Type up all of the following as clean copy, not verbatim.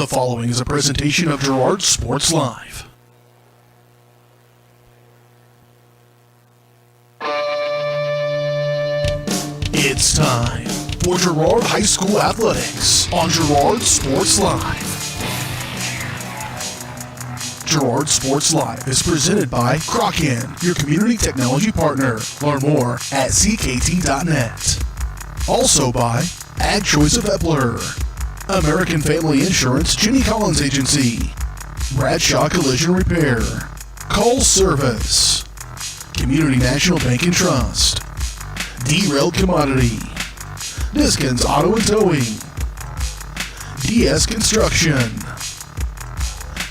The following is a presentation of Girard Sports Live. It's time for Girard High School Athletics on Girard Sports Live. Girard Sports Live is presented by Crocan, your community technology partner. Learn more at ckt.net. Also by Ag Choice of Epler, American Family Insurance, Jenny Collins Agency, Bradshaw Collision Repair, Call Service, Community National Bank and Trust, Derailed Commodity, Niskins Auto and Towing, DS Construction,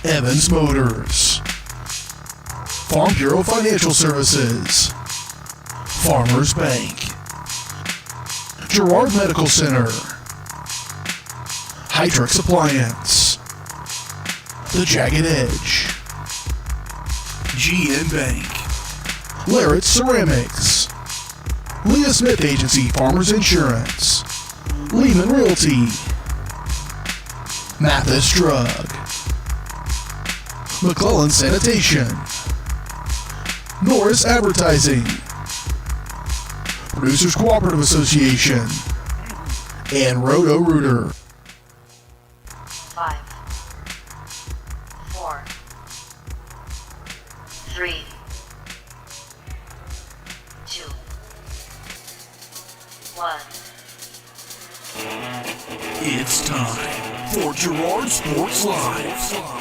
Evans Motors, Farm Bureau Financial Services, Farmers Bank, Girard Medical Center, Hydrix Appliance, The Jagged Edge, GN Bank, Larrett Ceramics, Leah Smith Agency Farmers Insurance, Lehman Realty, Mathis Drug, McClellan Sanitation, Norris Advertising, Producers Cooperative Association, and Roto-Rooter. 5, 4, 3, 2, 1. It's time for Girard Sports Live.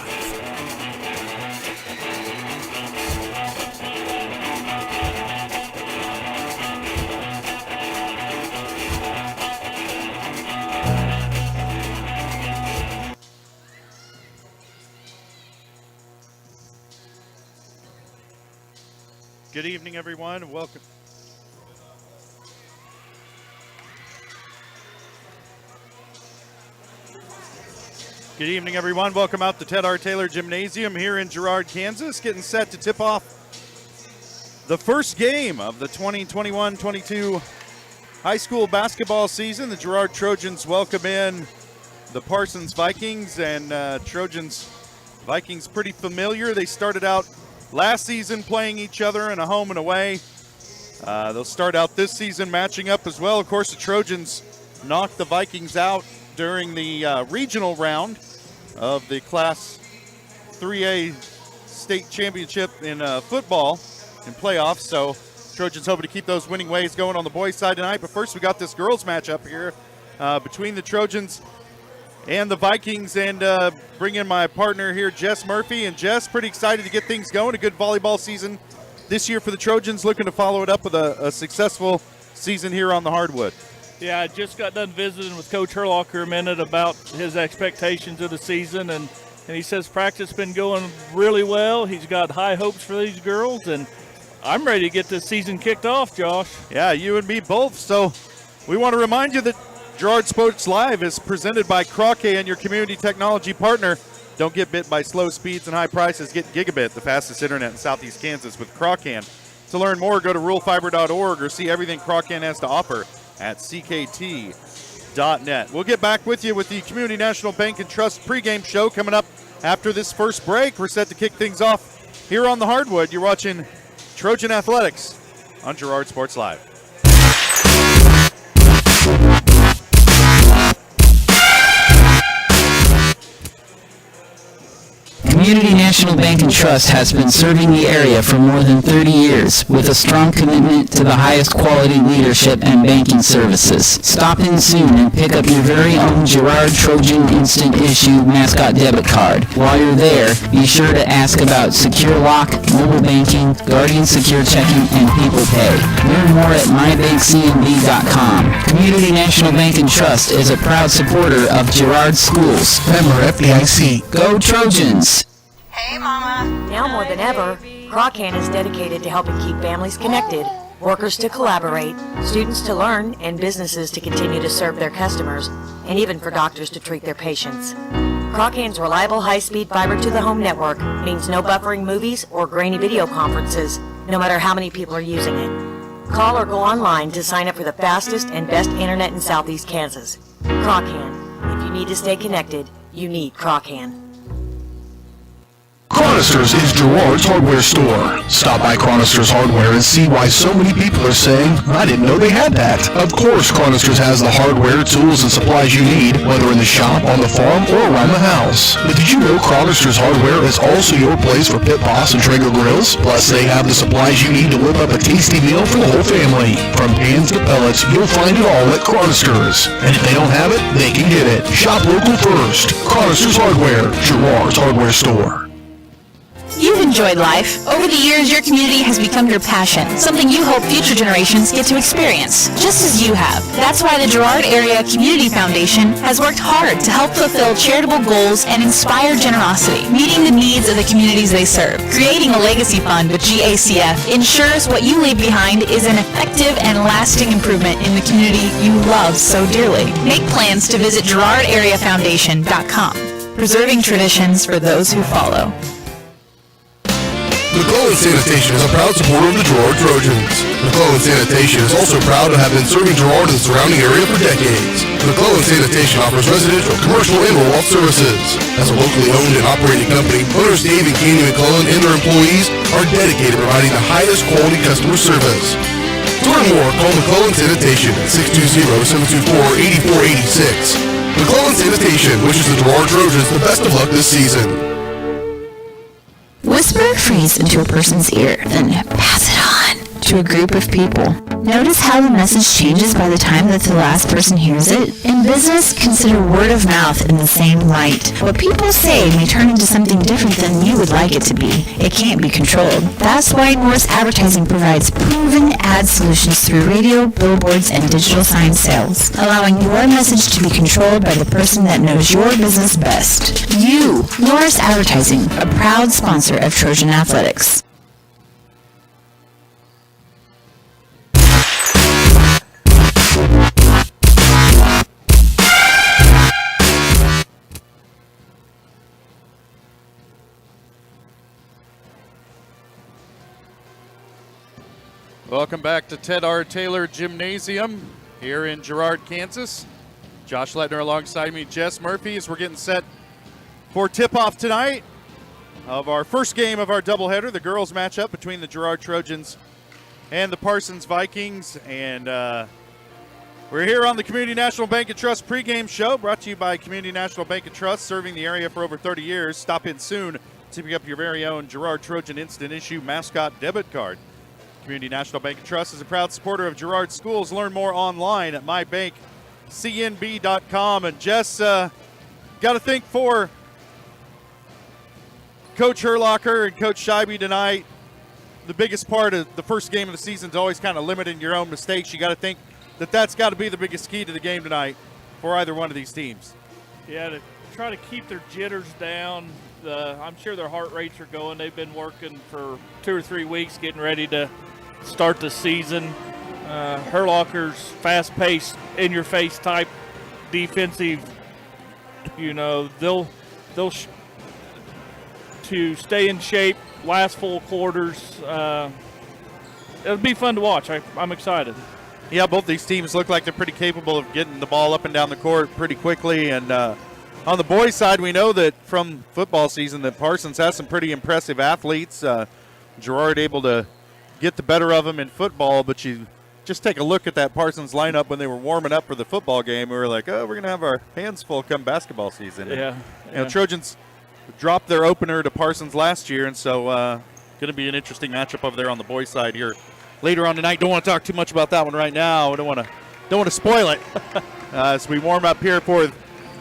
Good evening, everyone. Welcome. Good evening, everyone. Welcome out to Ted R. Taylor Gymnasium here in Girard, Kansas. Getting set to tip off the first game of the 2021-22 high school basketball season. The Girard Trojans welcome in the Parsons Vikings, and Trojans Vikings pretty familiar. They started out last season playing each other in a home and away. They'll start out this season matching up as well. Of course, the Trojans knocked the Vikings out during the regional round of the Class 3A state championship in football in playoffs. So Trojans hoping to keep those winning ways going on the boys' side tonight. But first, we got this girls' matchup here between the Trojans and the Vikings, and bring in my partner here, Jess Murphy. And Jess, pretty excited to get things going. A good volleyball season this year for the Trojans, looking to follow it up with a successful season here on the hardwood. Yeah, I just got done visiting with Coach Herlocker a minute about his expectations of the season, and he says practice been going really well. He's got high hopes for these girls, and I'm ready to get this season kicked off, Josh. Yeah, you and me both. So we want to remind you that Girard Sports Live is presented by Crocan, your community technology partner. Don't get bit by slow speeds and high prices. Get Gigabit, the fastest internet in Southeast Kansas, with Crocan. To learn more, go to ruralfiber.org or see everything Crocan has to offer at ckt.net. We'll get back with you with the Community National Bank and Trust pregame show coming up after this first break. We're set to kick things off here on the hardwood. You're watching Trojan Athletics on Girard Sports Live. Community National Bank and Trust has been serving the area for more than 30 years with a strong commitment to the highest quality leadership and banking services. Stop in soon and pick up your very own Girard Trojan Instant Issue mascot debit card. While you're there, be sure to ask about Secure Lock, mobile banking, Guardian Secure Checking, and People Pay. Learn more at mybankcnb.com. Community National Bank and Trust is a proud supporter of Girard Schools. Member FDIC. Go Trojans! Hey, Mama. Now more than ever, Crocan is dedicated to helping keep families connected, workers to collaborate, students to learn, and businesses to continue to serve their customers, and even for doctors to treat their patients. Crocan's reliable high-speed fiber-to-the-home network means no buffering movies or grainy video conferences, no matter how many people are using it. Call or go online to sign up for the fastest and best internet in Southeast Kansas. Crocan. If you need to stay connected, you need Crochan. Chronisters is Girard's hardware store. Stop by Chronisters Hardware and see why so many people are saying, I didn't know they had that. Of course, Chronisters has the hardware, tools, and supplies you need, whether in the shop, on the farm, or around the house. But did you know Chronisters Hardware is also your place for pit boss and Traeger grills? Plus, they have the supplies you need to whip up a tasty meal for the whole family. From pans to pellets, you'll find it all at Chronisters. And if they don't have it, they can get it. Shop local first. Chronisters Hardware, Girard's hardware store. You've enjoyed life. Over the years, your community has become your passion, something you hope future generations get to experience, just as you have. That's why the Girard Area Community Foundation has worked hard to help fulfill charitable goals and inspire generosity, meeting the needs of the communities they serve. Creating a legacy fund with GACF ensures what you leave behind is an effective and lasting improvement in the community you love so dearly. Make plans to visit GirardAreaFoundation.com, preserving traditions for those who follow. McClellan Sanitation is a proud supporter of the Girard Trojans. McClellan Sanitation is also proud to have been serving Girard and the surrounding area for decades. McClellan Sanitation offers residential, commercial, and roll-off services. As a locally owned and operated company, owners Dave and Candy McClellan and their employees are dedicated to providing the highest quality customer service. To learn more, call McClellan Sanitation at 620-724-8486. McClellan Sanitation wishes the Girard Trojans the best of luck this season. Whisper a phrase into a person's ear, then pass it on to a group of people. Notice how the message changes by the time that the last person hears it? In business, consider word of mouth in the same light. What people say may turn into something different than you would like it to be. It can't be controlled. That's why Norris Advertising provides proven ad solutions through radio, billboards, and digital sign sales, allowing your message to be controlled by the person that knows your business best. You, Norris Advertising, a proud sponsor of Trojan Athletics. Welcome back to Ted R. Taylor Gymnasium here in Girard, Kansas. Josh Lettner alongside me, Jess Murphy, as we're getting set for tip-off tonight of our first game of our doubleheader, the girls matchup between the Girard Trojans and the Parsons Vikings. And we're here on the Community National Bank & Trust pregame show, brought to you by Community National Bank & Trust, serving the area for over 30 years. Stop in soon to pick up your very own Girard Trojan Instant Issue mascot debit card. Community National Bank & Trust is a proud supporter of Girard schools. Learn more online at mybankcnb.com. And Jess, got to think for Coach Herlocker and Coach Scheibe tonight, the biggest part of the first game of the season is always kind of limiting your own mistakes. You got to think that that's got to be the biggest key to the game tonight for either one of these teams. Yeah, to try to keep their jitters down. I'm sure their heart rates are going. They've been working for 2 or 3 weeks getting ready to start the season. Herlocker's fast-paced, in-your-face type defensive, they'll to stay in shape, last full quarters. It'll be fun to watch. I'm excited. Yeah, both these teams look like they're pretty capable of getting the ball up and down the court pretty quickly. And on the boys' side, we know that from football season that Parsons has some pretty impressive athletes. Girard able to get the better of them in football, but you just take a look at that Parsons lineup when they were warming up for the football game. We were like, oh, we're going to have our hands full come basketball season. Yeah. Trojans dropped their opener to Parsons last year, and so going to be an interesting matchup over there on the boys' side here later on tonight. Don't want to talk too much about that one right now. Don't want to spoil it as we warm up here for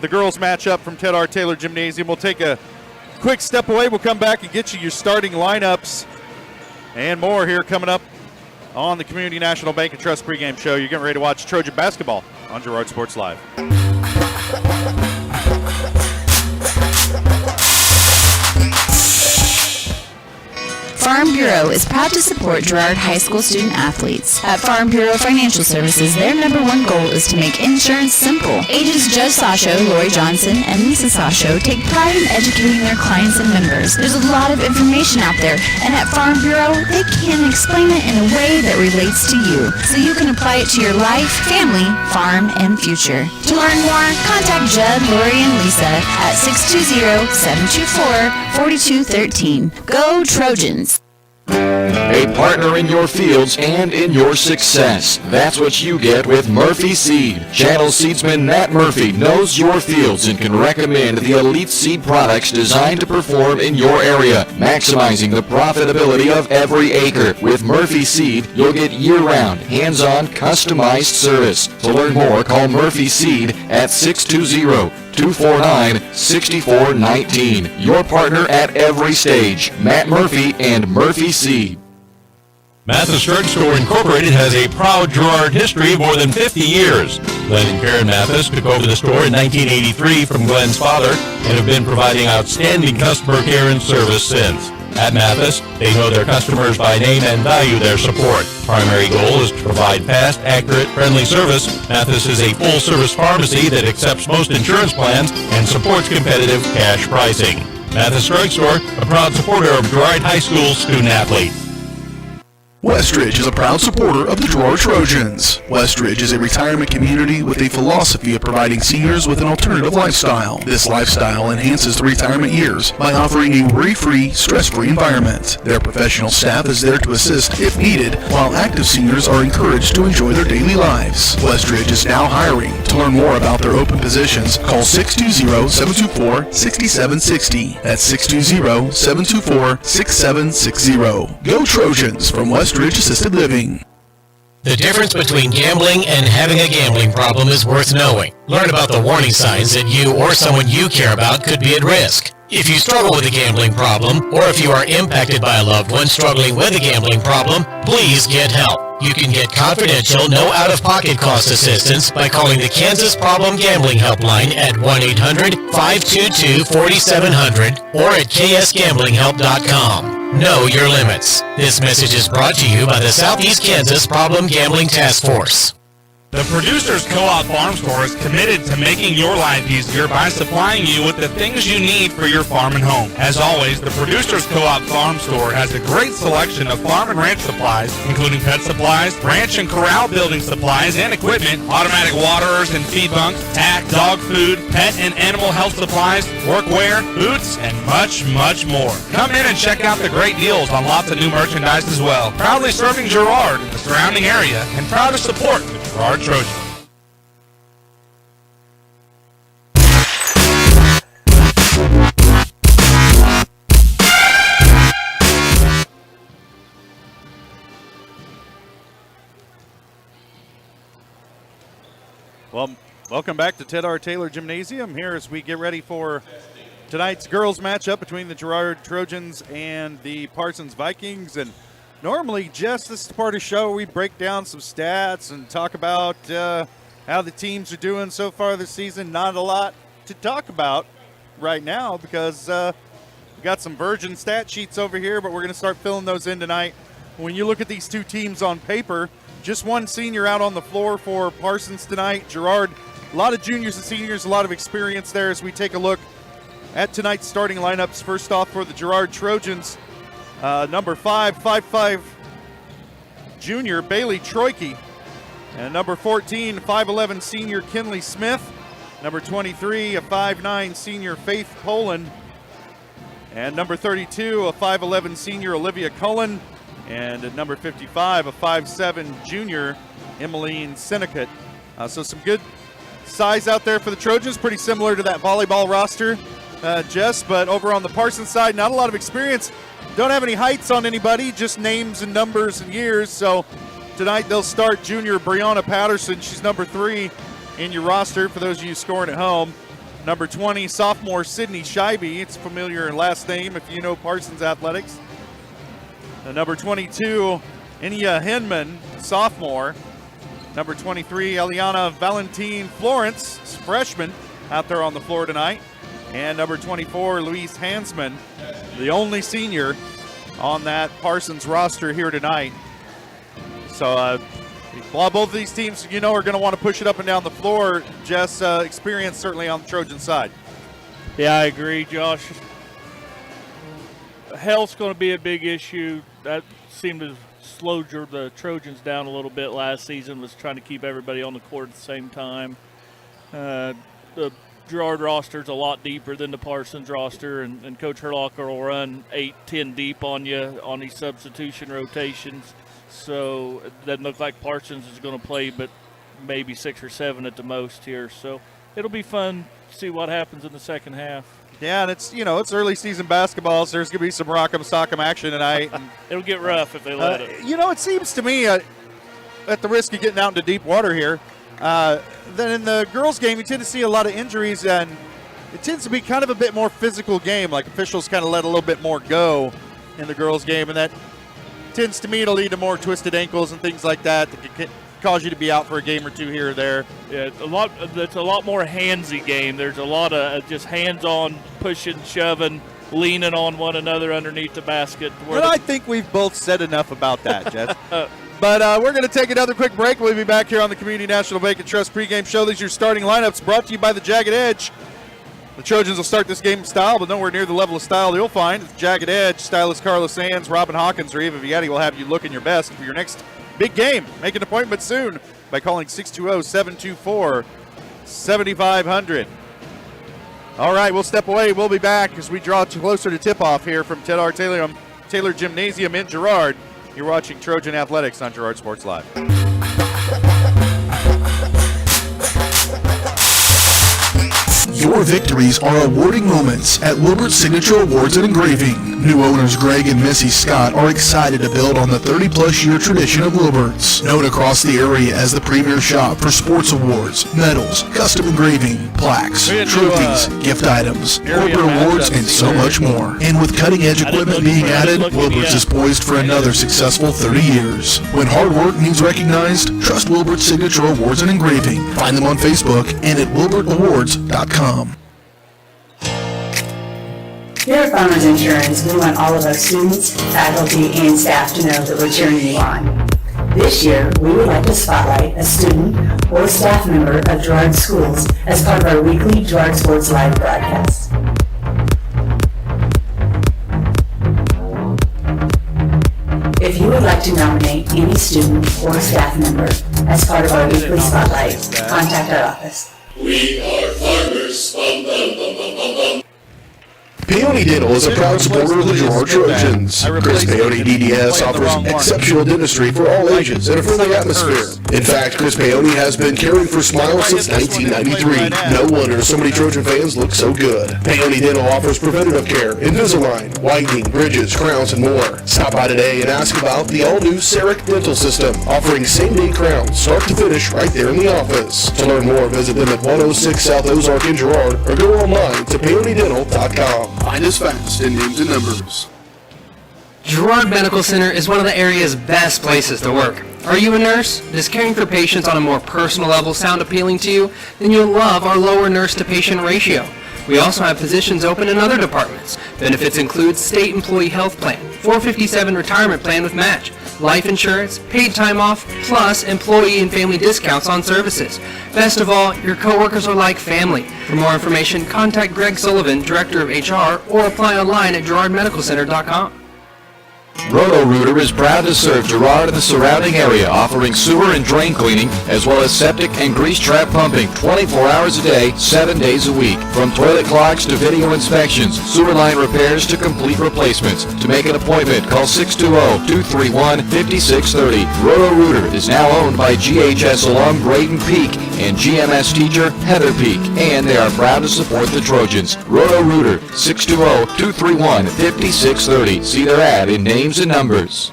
the girls' matchup from Ted R. Taylor Gymnasium. We'll take a quick step away. We'll come back and get you your starting lineups and more here coming up on the Community National Bank & Trust pregame show. You're getting ready to watch Trojan basketball on Girard Sports Live. Farm Bureau is proud to support Girard High School student athletes. At Farm Bureau Financial Services, their number one goal is to make insurance simple. Agents Joe Sasho, Lori Johnson, and Lisa Sasho take pride in educating their clients and members. There's a lot of information out there, and at Farm Bureau, they can explain it in a way that relates to you, so you can apply it to your life, family, farm, and future. To learn more, contact Judd, Lori, and Lisa at 620-724-4213. Go Trojans! A partner in your fields and in your success. That's what you get with Murphy Seed. Channel seedsman Nat Murphy knows your fields and can recommend the elite seed products designed to perform in your area, maximizing the profitability of every acre. With Murphy Seed, you'll get year-round, hands-on, customized service. To learn more, call Murphy Seed at 620-249-6419. Your partner at every stage, Matt Murphy and Murphy Seed. Mathis Drug Store Incorporated has a proud Girard history of more than 50 years. Glenn and Karen Mathis took over the store in 1983 from Glenn's father and have been providing outstanding customer care and service since. At Mathis, they know their customers by name and value their support. Primary goal is to provide fast, accurate, friendly service. Mathis is a full-service pharmacy that accepts most insurance plans and supports competitive cash pricing. Mathis Drug Store, a proud supporter of Girard High School student-athletes. Westridge is a proud supporter of the Girard Trojans. Westridge is a retirement community with a philosophy of providing seniors with an alternative lifestyle. This lifestyle enhances the retirement years by offering a worry-free, stress-free environment. Their professional staff is there to assist if needed, while active seniors are encouraged to enjoy their daily lives. Westridge is now hiring. To learn more about their open positions, call 620-724-6760. That's 620-724-6760. Go Trojans from Westridge Assisted Living. The difference between gambling and having a gambling problem is worth knowing. Learn about the warning signs that you or someone you care about could be at risk. If you struggle with a gambling problem, or if you are impacted by a loved one struggling with a gambling problem, please get help. You can get confidential, no out-of-pocket cost assistance by calling the Kansas Problem Gambling Helpline at 1-800-522-4700 or at ksgamblinghelp.com. Know your limits. This message is brought to you by the Southeast Kansas Problem Gambling Task Force. The Producers Co-op Farm Store is committed to making your life easier by supplying you with the things you need for your farm and home. As always, the Producers Co-op Farm Store has a great selection of farm and ranch supplies, including pet supplies, ranch and corral building supplies and equipment, automatic waterers and feed bunks, tack, dog food, pet and animal health supplies, workwear, boots, and much, much more. Come in and check out the great deals on lots of new merchandise as well. Proudly serving Girard and the surrounding area, and proud to support the Girard Trojans. Well, welcome back to Ted R. Taylor Gymnasium here as we get ready for tonight's girls matchup between the Girard Trojans and the Parsons Vikings. And normally, Jess, this is the part of the show where we break down some stats and talk about how the teams are doing so far this season. Not a lot to talk about right now because we got some virgin stat sheets over here, but we're going to start filling those in tonight. When you look at these two teams on paper, just one senior out on the floor for Parsons tonight. Girard, a lot of juniors and seniors, a lot of experience there as we take a look at tonight's starting lineups. First off for the Girard Trojans, number 5'5" junior Bailey Troike, and number 14, 5'11" senior Kinley Smith, number 23, a 5'9" senior Faith Poland, and number 32, a 5'11" senior Olivia Cullen, and at number 55, a 5'7" junior Emmeline Sinnecott. So some good size out there for the Trojans, pretty similar to that volleyball roster, Jess, but over on the Parsons side, not a lot of experience. Don't have any heights on anybody, just names and numbers and years. So tonight they'll start junior Brianna Patterson. She's number 3 in your roster for those of you scoring at home. Number 20, sophomore Sydney Scheibe. It's a familiar last name if you know Parsons athletics. Number 22, Inya Hinman, sophomore. Number 23, Eliana Valentine Florence, freshman, out there on the floor tonight. And number 24, Louise Hansman, the only senior on that Parsons roster here tonight. So while both of these teams, are going to want to push it up and down the floor, Jess, experience certainly on the Trojan side. Yeah, I agree, Josh. Health's going to be a big issue. That seemed to slow the Trojans down a little bit last season, was trying to keep everybody on the court at the same time. The Girard roster is a lot deeper than the Parsons roster, and Coach Herlocker will run 8-10 deep on you on these substitution rotations. So it doesn't look like Parsons is going to play but maybe 6 or 7 at the most here. So it'll be fun to see what happens in the second half. Yeah, and it's early season basketball, so there's going to be some rock'em sock'em action tonight. It'll get rough if they let it. It seems to me, at the risk of getting out into deep water here, that in the girls' game you tend to see a lot of injuries, and it tends to be kind of a bit more physical game. Like officials kind of let a little bit more go in the girls' game, and that tends to me to lead to more twisted ankles and things like that can cause you to be out for a game or two here or there. Yeah, it's a lot more handsy game. There's a lot of just hands-on, pushing, shoving, leaning on one another underneath the basket. I think we've both said enough about that, Jess. But we're going to take another quick break. We'll be back here on the Community National Bank and Trust pregame show. These are your starting lineups brought to you by the Jagged Edge. The Trojans will start this game in style, but nowhere near the level of style you'll find at the Jagged Edge. Stylist Carlos Sands, Robin Hawkins, or Eva Vietti will have you looking your best for your next big game. Make an appointment soon by calling 620-724-7500. All right, we'll step away. We'll be back as we draw closer to tip-off here from Ted R. Taylor Gymnasium in Girard. You're watching Trojan Athletics on Girard Sports Live. Your victories are awarding moments at Wilbert's Signature Awards and Engraving. New owners Greg and Missy Scott are excited to build on the 30-plus year tradition of Wilbert's, known across the area as the premier shop for sports awards, medals, custom engraving, plaques, trophies, gift items, corporate awards, and so much more. And with cutting-edge equipment being added, Wilbert's is poised for another successful 30 years. When hard work needs recognized, trust Wilbert's Signature Awards and Engraving. Find them on Facebook and at wilbertawards.com. Here at Farmers Insurance, we want all of our students, faculty, and staff to know that we're cheering you on. This year, we would like to spotlight a student or staff member of Girard Schools as part of our weekly Girard Sports Live broadcast. If you would like to nominate any student or staff member as part of our weekly spotlight, contact our office. We are farmers. Bum, bum, bum, bum, bum, bum. Peony Dental is a proud supporter of the Girard Trojans. Chris Peony DDS offers exceptional dentistry for all ages in a friendly atmosphere. In fact, Chris Peony has been caring for smiles since 1993. No wonder so many Trojan fans look so good. Peony Dental offers preventative care, Invisalign, whitening, bridges, crowns, and more. Stop by today and ask about the all-new CEREC dental system, offering same-day crowns, start to finish, right there in the office. To learn more, visit them at 106 South Ozark in Girard or go online to peonydental.com. Find us fast in names and numbers. Girard Medical Center is one of the area's best places to work. Are you a nurse? Does caring for patients on a more personal level sound appealing to you? Then you'll love our lower nurse-to-patient ratio. We also have positions open in other departments. Benefits include state employee health plan, 457 retirement plan with match, life insurance, paid time off, plus employee and family discounts on services. Best of all, your coworkers are like family. For more information, contact Greg Sullivan, Director of HR, or apply online at GirardMedicalCenter.com. Roto-Rooter is proud to serve Girard and the surrounding area, offering sewer and drain cleaning, as well as septic and grease trap pumping 24 hours a day, 7 days a week. From toilet clogs to video inspections, sewer line repairs to complete replacements. To make an appointment, call 620-231-5630. Roto-Rooter is now owned by GHS alum Braden Peak and GMS teacher Heather Peak, and they are proud to support the Trojans. Roto-Rooter, 620-231-5630. See their ad in names and numbers.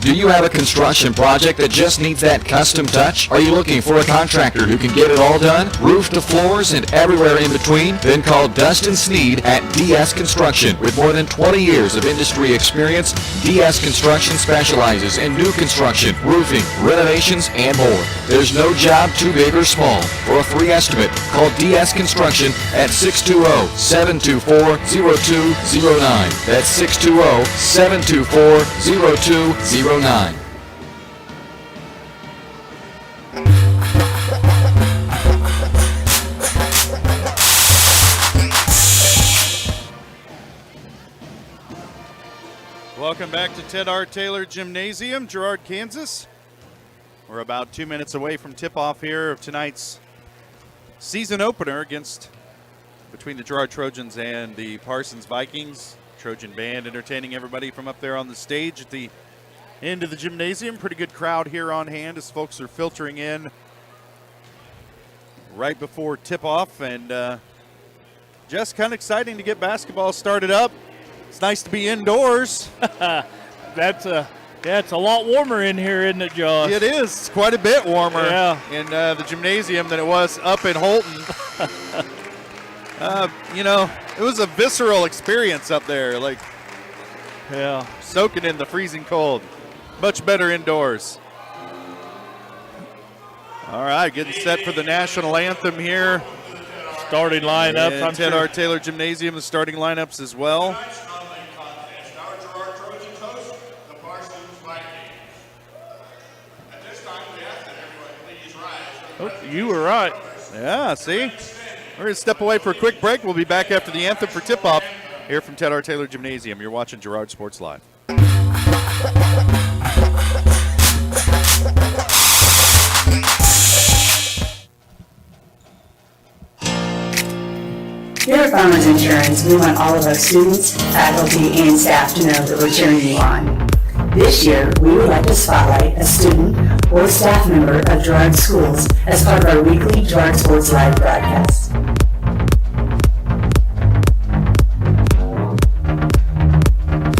Do you have a construction project that just needs that custom touch? Are you looking for a contractor who can get it all done? Roof to floors and everywhere in between? Then call Dustin Sneed at DS Construction. With more than 20 years of industry experience, DS Construction specializes in new construction, roofing, renovations, and more. There's no job too big or small. For a free estimate, call DS Construction at 620-724-0209. That's 620-724-0209. Welcome back to Ted R. Taylor Gymnasium, Girard, Kansas. We're about 2 minutes away from tip-off here of tonight's season opener between the Girard Trojans and the Parsons Vikings. Trojan band entertaining everybody from up there on the stage at the end of the gymnasium. Pretty good crowd here on hand as folks are filtering in right before tip-off, and just kind of exciting to get basketball started up. It's nice to be indoors. It's a lot warmer in here, isn't it, Josh? It is. It's quite a bit warmer in the gymnasium than it was up in Holton. It was a visceral experience up there, soaking in the freezing cold. Much better indoors. All right, getting set for the national anthem here. Starting lineups. And Ted R. Taylor Gymnasium, the starting lineups as well. Oh, you were right. Yeah, see? We're going to step away for a quick break. We'll be back after the anthem for tip-off here from Ted R. Taylor Gymnasium. You're watching Girard Sports Live. Here at Farmers Insurance, we want all of our students, faculty, and staff to know that we're cheering you on. This year, we would like to spotlight a student or staff member of Girard Schools as part of our weekly Girard Sports Live broadcast.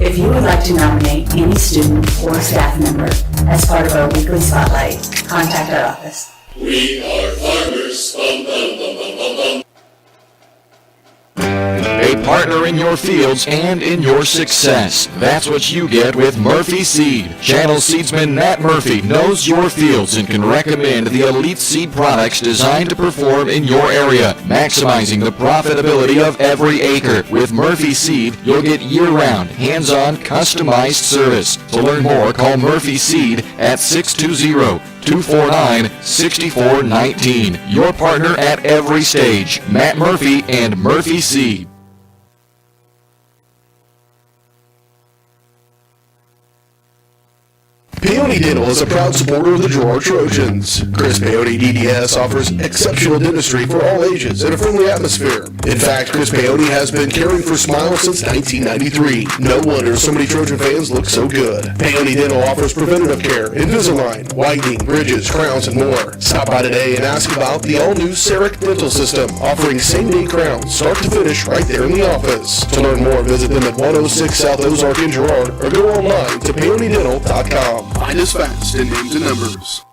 If you would like to nominate any student or staff member as part of our weekly spotlight, contact our office. We are farmers. Bum, bum, bum, bum, bum, bum. A partner in your fields and in your success. That's what you get with Murphy Seed. Channel seedsman Nat Murphy knows your fields and can recommend the elite seed products designed to perform in your area, maximizing the profitability of every acre. With Murphy Seed, you'll get year-round, hands-on, customized service. To learn more, call Murphy Seed at 620-249-6419. Your partner at every stage. Matt Murphy and Murphy Seed. Peony Dental is a proud supporter of the Girard Trojans. Chris Peony DDS offers exceptional dentistry for all ages in a friendly atmosphere. In fact, Chris Peony has been caring for smiles since 1993. No wonder so many Trojan fans look so good. Peony Dental offers preventative care, Invisalign, whitening, bridges, crowns, and more. Stop by today and ask about the all-new CEREC dental system, offering same-day crowns, start to finish, right there in the office. To learn more, visit them at 106 South Ozark in Girard or go online to peonydental.com. Find us fast in names and numbers.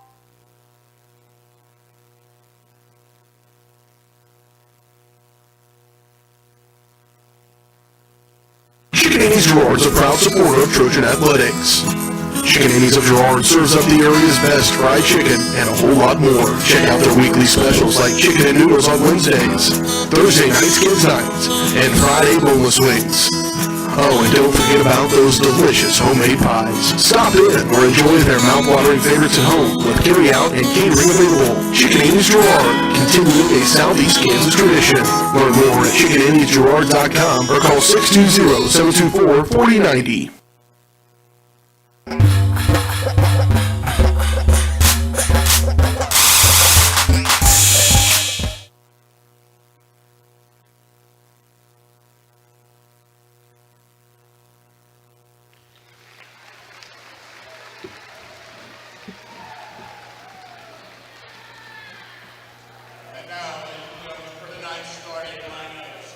Chicken-Annie's Girard is a proud supporter of Trojan Athletics. Chicken-Annie's of Girard serves up the area's best fried chicken and a whole lot more. Check out their weekly specials like chicken and noodles on Wednesdays, Thursday nights kids nights, and Friday boneless wings. Oh, and don't forget about those delicious homemade pies. Stop in or enjoy their mouth-watering favorites at home with carry-out and catering available. Chicken-Annie's Girard, continuing a Southeast Kansas tradition. Learn more at chickenanniesgirard.com or call 620-724-4090.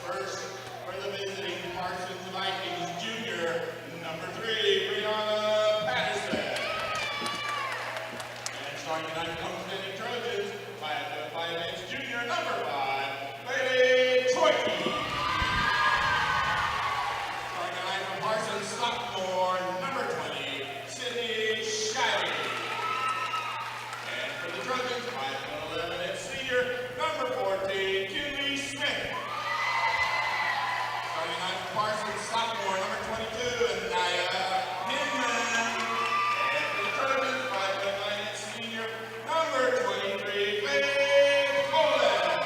First, for the visiting Parsons Vikings, junior, number starting tonight from Homesteading Trojans by Advanced Junior, number 5, Lady Troiki. Starting tonight from Parsons, sophomore, number 20, Sydney Shiley. And for the Trojans, 5'11", and senior, number 14, Kinley Smith. Starting tonight from Parsons, sophomore, number 22, and Naya Hinman. And for the Trojans, 5'9", and senior, number 23, Faith Poland.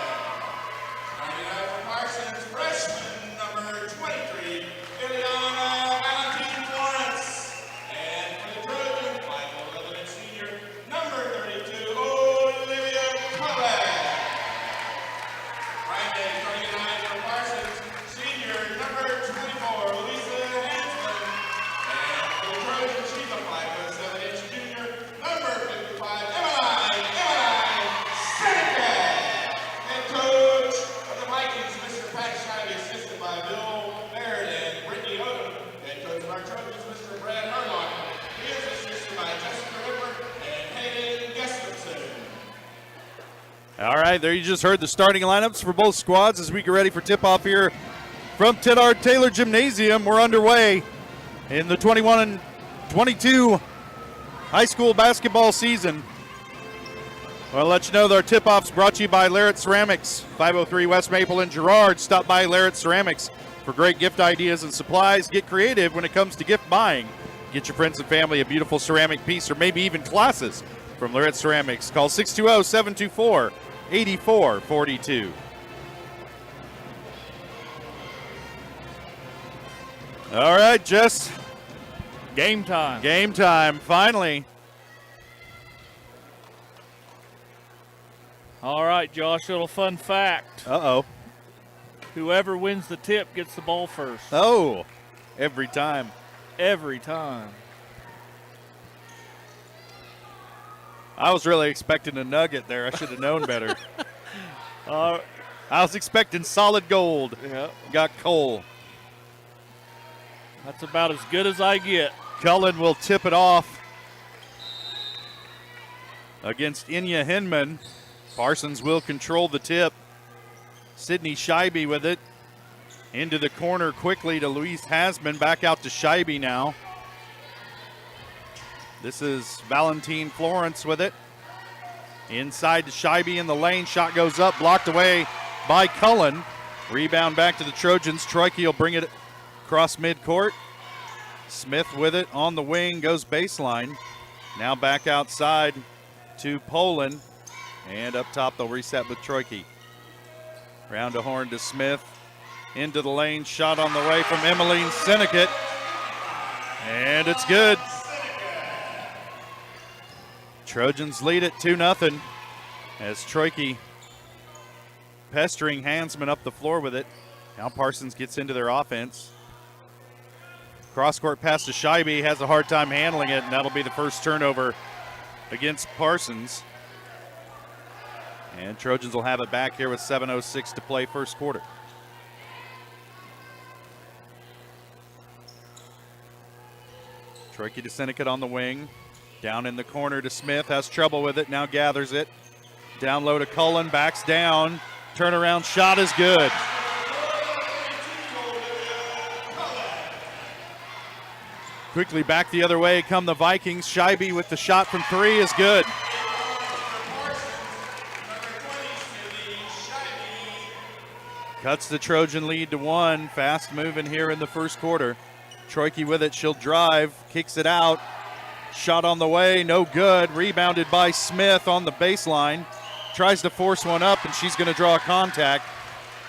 Starting tonight from Parsons, freshman, number 23, Ileana Valentine Florence. And for the Trojans, 5'11", and senior, number 32, Olivia Cullen. Friday, starting tonight from Parsons, senior, number 24, Lisa Hansman. And for the Trojans, she's a 5'7" junior, number 55, Emmeline Seneca. Head coach of the Vikings, Mr. Pat Shivey, assisted by Bill Baird and Brittany Odom. Head coach of our Trojans, Mr. Brad Murlock. He is assisted by Jessica Ripper and Hayden Gustafson. All right, there you just heard the starting lineups for both squads as we get ready for tip-off here from Ted Taylor Gymnasium. We're underway in the 21-22 high school basketball season. I'll let you know that our tip-off's brought to you by Larrett Ceramics, 503 West Maple in Girard. Stop by Larrett Ceramics for great gift ideas and supplies. Get creative when it comes to gift buying. Get your friends and family a beautiful ceramic piece or maybe even classes from Larrett Ceramics. Call 620-724-8442. All right, Jess. Game time. Game time, finally. All right, Josh, a little fun fact. Uh-oh. Whoever wins the tip gets the ball first. Oh, every time. Every time. I was really expecting a nugget there. I should have known better. I was expecting solid gold. Yeah. Got coal. That's about as good as I get. Cullen will tip it off against Inya Hinman. Parsons will control the tip. Sydney Scheibe with it. Into the corner quickly to Louise Hasman. Back out to Scheibe now. This is Valentine Florence with it. Inside to Scheibe in the lane. Shot goes up, blocked away by Cullen. Rebound back to the Trojans. Troiki will bring it across midcourt. Smith with it on the wing, goes baseline. Now back outside to Poland. And up top they'll reset with Troiki. Round to horn to Smith. Into the lane, shot on the way from Emmeline Seneca. And it's good. Trojans lead it 2-0 as Troiki pestering Hansman up the floor with it. Now Parsons gets into their offense. Cross-court pass to Scheibe, has a hard time handling it, and that'll be the first turnover against Parsons. And Trojans will have it back here with 7:06 to play first quarter. Troiki to Seneca on the wing. Down in the corner to Smith, has trouble with it, now gathers it. Down low to Cullen, backs down. Turnaround shot is good. Quickly back the other way come the Vikings. Scheibe with the shot from three is good. Cuts the Trojan lead to 1. Fast moving here in the first quarter. Troiki with it, she'll drive, kicks it out. Shot on the way, no good. Rebounded by Smith on the baseline. Tries to force one up, and she's going to draw a contact.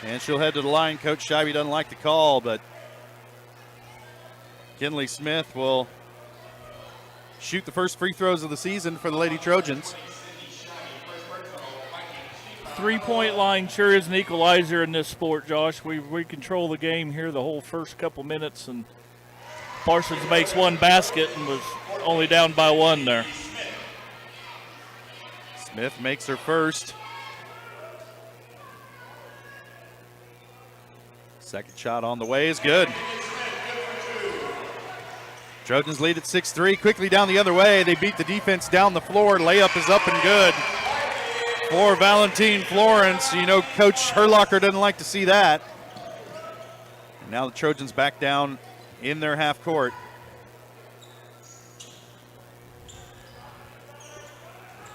And she'll head to the line. Coach Scheibe doesn't like the call, but Kinley Smith will shoot the first free throws of the season for the Lady Trojans. Three-point line sure is an equalizer in this sport, Josh. We control the game here the whole first couple minutes, and Parsons makes one basket and was only down by 1 there. Smith makes her first. Second shot on the way is good. Trojans lead at 6-3. Quickly down the other way. They beat the defense down the floor. Layup is up and good for Valentine Florence. You know, Coach Herlocker doesn't like to see that. And now the Trojans back down in their half court.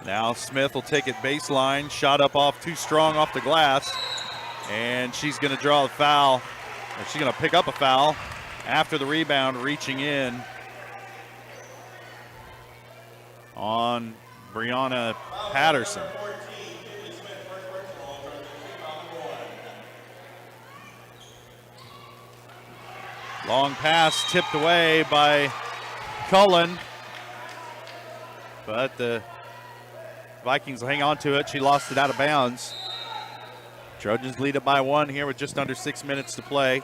Now Smith will take it baseline. Shot up off too strong off the glass. And she's going to draw the foul. Or she's going to pick up a foul after the rebound, reaching in on Brianna Patterson. Long pass tipped away by Cullen, but the Vikings will hang on to it. She lost it out of bounds. Trojans lead it by 1 here with just under 6 minutes to play.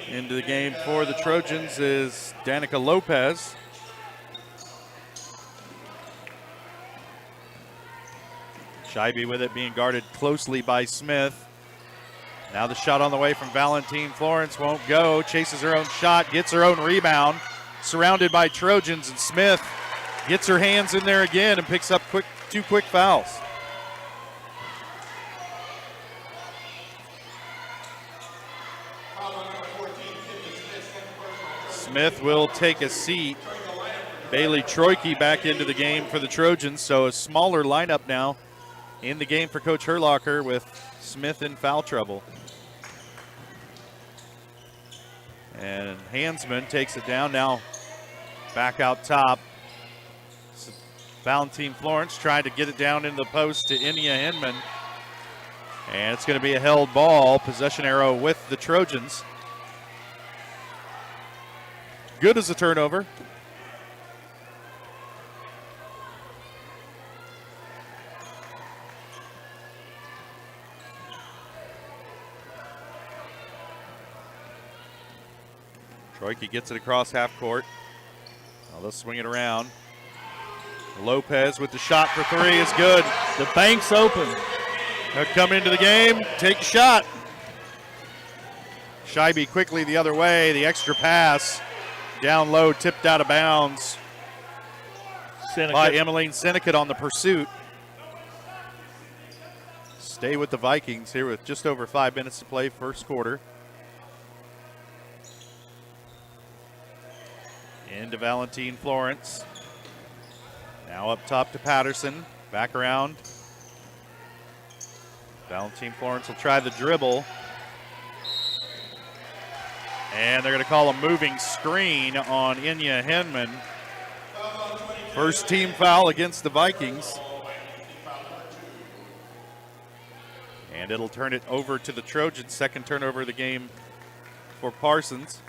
Into the game for the Trojans is Danica Lopez. Scheibe with it, being guarded closely by Smith. Now the shot on the way from Valentine Florence won't go. Chases her own shot, gets her own rebound. Surrounded by Trojans, and Smith gets her hands in there again and picks up two quick fouls. Smith will take a seat. Bailey Troike back into the game for the Trojans, so a smaller lineup now in the game for Coach Herlocker with Smith in foul trouble. And Hansman takes it down now back out top. Valentine Florence trying to get it down into the post to Inia Hinman. And it's going to be a held ball. Possession arrow with the Trojans. Good as a turnover. Troike gets it across half court. Now they'll swing it around. Lopez with the shot for 3 is good. The bank's open. They'll come into the game, take a shot. Scheibe quickly the other way. The extra pass down low, tipped out of bounds by Emmeline Sinnekut on the pursuit. Stay with the Vikings here with just over 5 minutes to play, first quarter. Into Valentine Florence. Now up top to Patterson. Back around. Valentine Florence will try the dribble. And they're going to call a moving screen on Inia Hinman. First team foul against the Vikings. And it'll turn it over to the Trojans. Second turnover of the game for Parsons.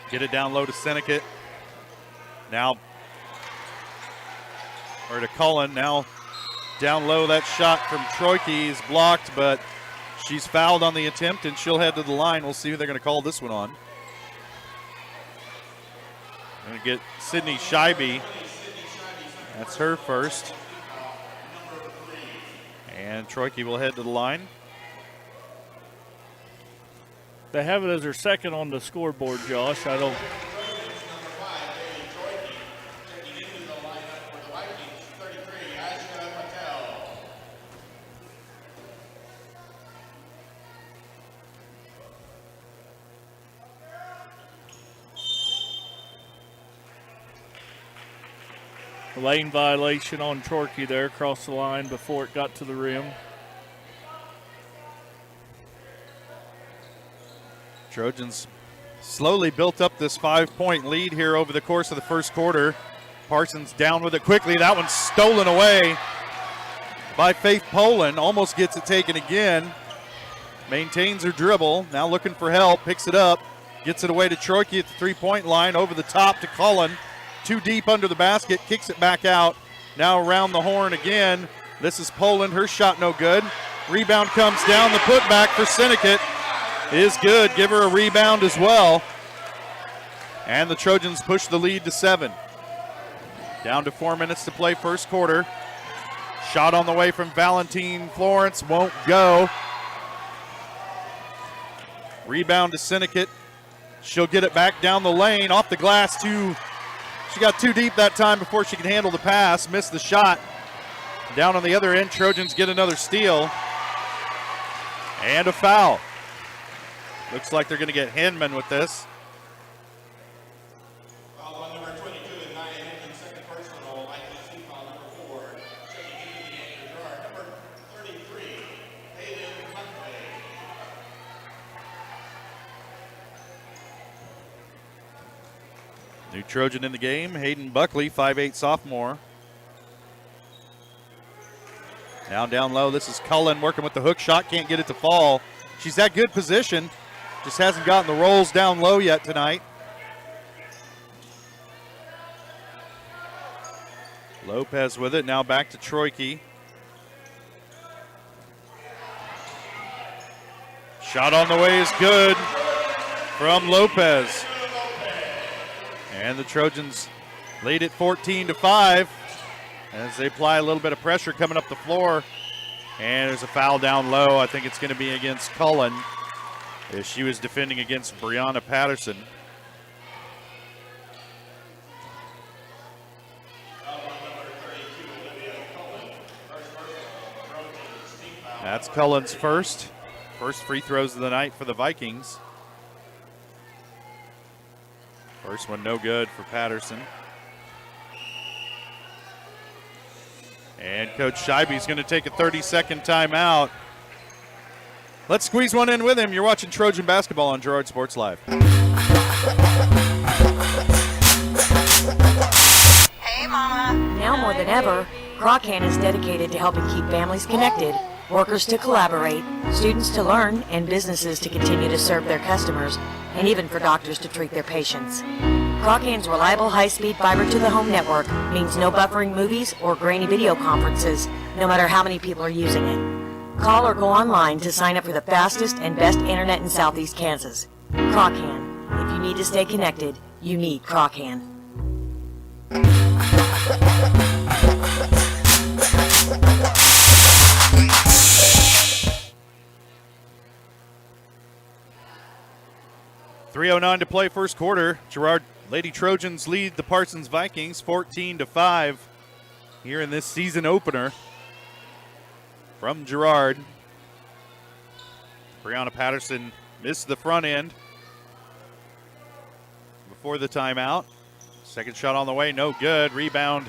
Get it down low to Sinnekut. Now, or to Cullen. Now down low, that shot from Troike is blocked, but she's fouled on the attempt, and she'll head to the line. We'll see who they're going to call this one on. Going to get Sydney Scheibe. That's her first. And Troike will head to the line. They have it as their second on the scoreboard, Josh. I don't. Lane violation on Troike there across the line before it got to the rim. Trojans slowly built up this 5-point lead here over the course of the first quarter. Parsons down with it quickly. That one's stolen away by Faith Poland. Almost gets it taken again. Maintains her dribble. Now looking for help. Picks it up. Gets it away to Troike at the three-point line. Over the top to Cullen. Too deep under the basket. Kicks it back out. Now around the horn again. This is Poland. Her shot no good. Rebound comes down. The putback for Sinnekut is good. Give her a rebound as well. And the Trojans push the lead to 7. Down to 4 minutes to play first quarter. Shot on the way from Valentine Florence. Won't go. Rebound to Sinnekut. She'll get it back down the lane, off the glass she got too deep that time before she could handle the pass, missed the shot. Down on the other end, Trojans get another steal. And a foul. Looks like they're going to get Hinman with this. Foul on number 22 and 9, and second personal, ITC foul number 4. Checking into the game for Girard, number 33, Hayden Huntway. New Trojan in the game, Hayden Buckley, 5'8" sophomore. Now down low, this is Cullen working with the hook shot, can't get it to fall. She's at good position, just hasn't gotten the rolls down low yet tonight. Lopez with it, now back to Troike. Shot on the way is good from Lopez. And the Trojans lead it 14-5 as they apply a little bit of pressure coming up the floor. And there's a foul down low. I think it's going to be against Cullen as she was defending against Brianna Patterson. That's Cullen's first free throws of the night for the Vikings. First one no good for Patterson. And Coach Scheibe's going to take a 30-second timeout. Let's squeeze one in with him. You're watching Trojan basketball on Girard Sports Live. Hey, Mama. Now more than ever, Croccan is dedicated to helping keep families connected, workers to collaborate, students to learn, and businesses to continue to serve their customers, and even for doctors to treat their patients. Croccan's reliable high-speed fiber-to-the-home network means no buffering movies or grainy video conferences, no matter how many people are using it. Call or go online to sign up for the fastest and best internet in Southeast Kansas. Croccan. If you need to stay connected, you need Croccan. .309 to play first quarter. Girard Lady Trojans lead the Parsons Vikings 14-5 here in this season opener. From Girard, Brianna Patterson missed the front end before the timeout. Second shot on the way, no good. Rebound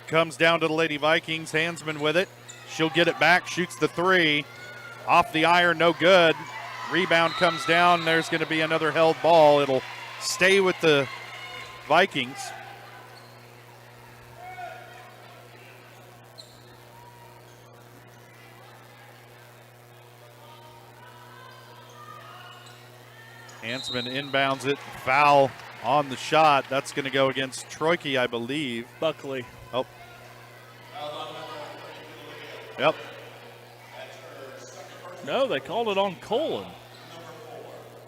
comes down to the Lady Vikings. Hansman with it. She'll get it back, shoots the three. Off the iron, no good. Rebound comes down. There's going to be another held ball. It'll stay with the Vikings. Hansman inbounds it. Foul on the shot. That's going to go against Troike, I believe. Buckley. Oh. Yep. No, they called it on Colin.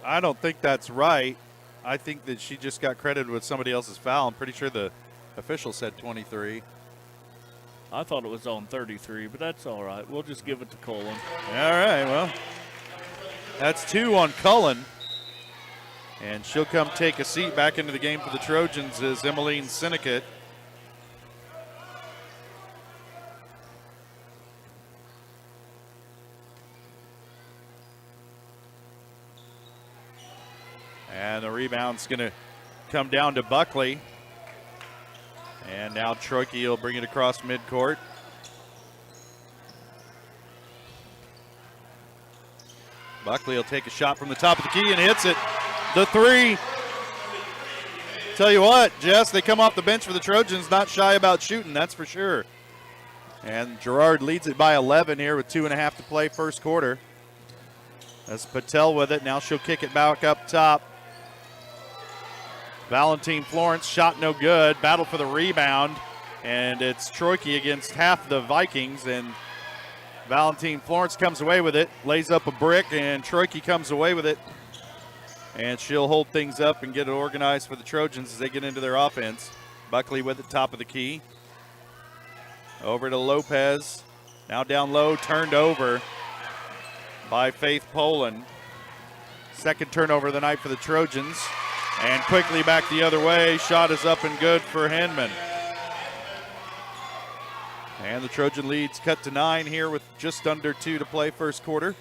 I don't think that's right. I think that she just got credited with somebody else's foul. I'm pretty sure the official said 23. I thought it was on 33, but that's all right. We'll just give it to Colin. All right, well, that's 2 on Cullen. And she'll come take a seat back into the game for the Trojans is Emmeline Sinnecott. And the rebound's going to come down to Buckley. And now Troike will bring it across midcourt. Buckley will take a shot from the top of the key and hits it. The three. Tell you what, Jess, they come off the bench for the Trojans, not shy about shooting, that's for sure. And Girard leads it by 11 here with 2.5 to play first quarter. That's Patel with it. Now she'll kick it back up top. Valentine Florence, shot no good. Battle for the rebound. And it's Troike against half the Vikings. And Valentine Florence comes away with it. Lays up a brick, and Troike comes away with it. And she'll hold things up and get it organized for the Trojans as they get into their offense. Buckley with it, top of the key. Over to Lopez. Now down low, turned over by Faith Poland. Second turnover of the night for the Trojans. And quickly back the other way. Shot is up and good for Hinman. And the Trojan lead's cut to 9 here with just under 2 to play first quarter.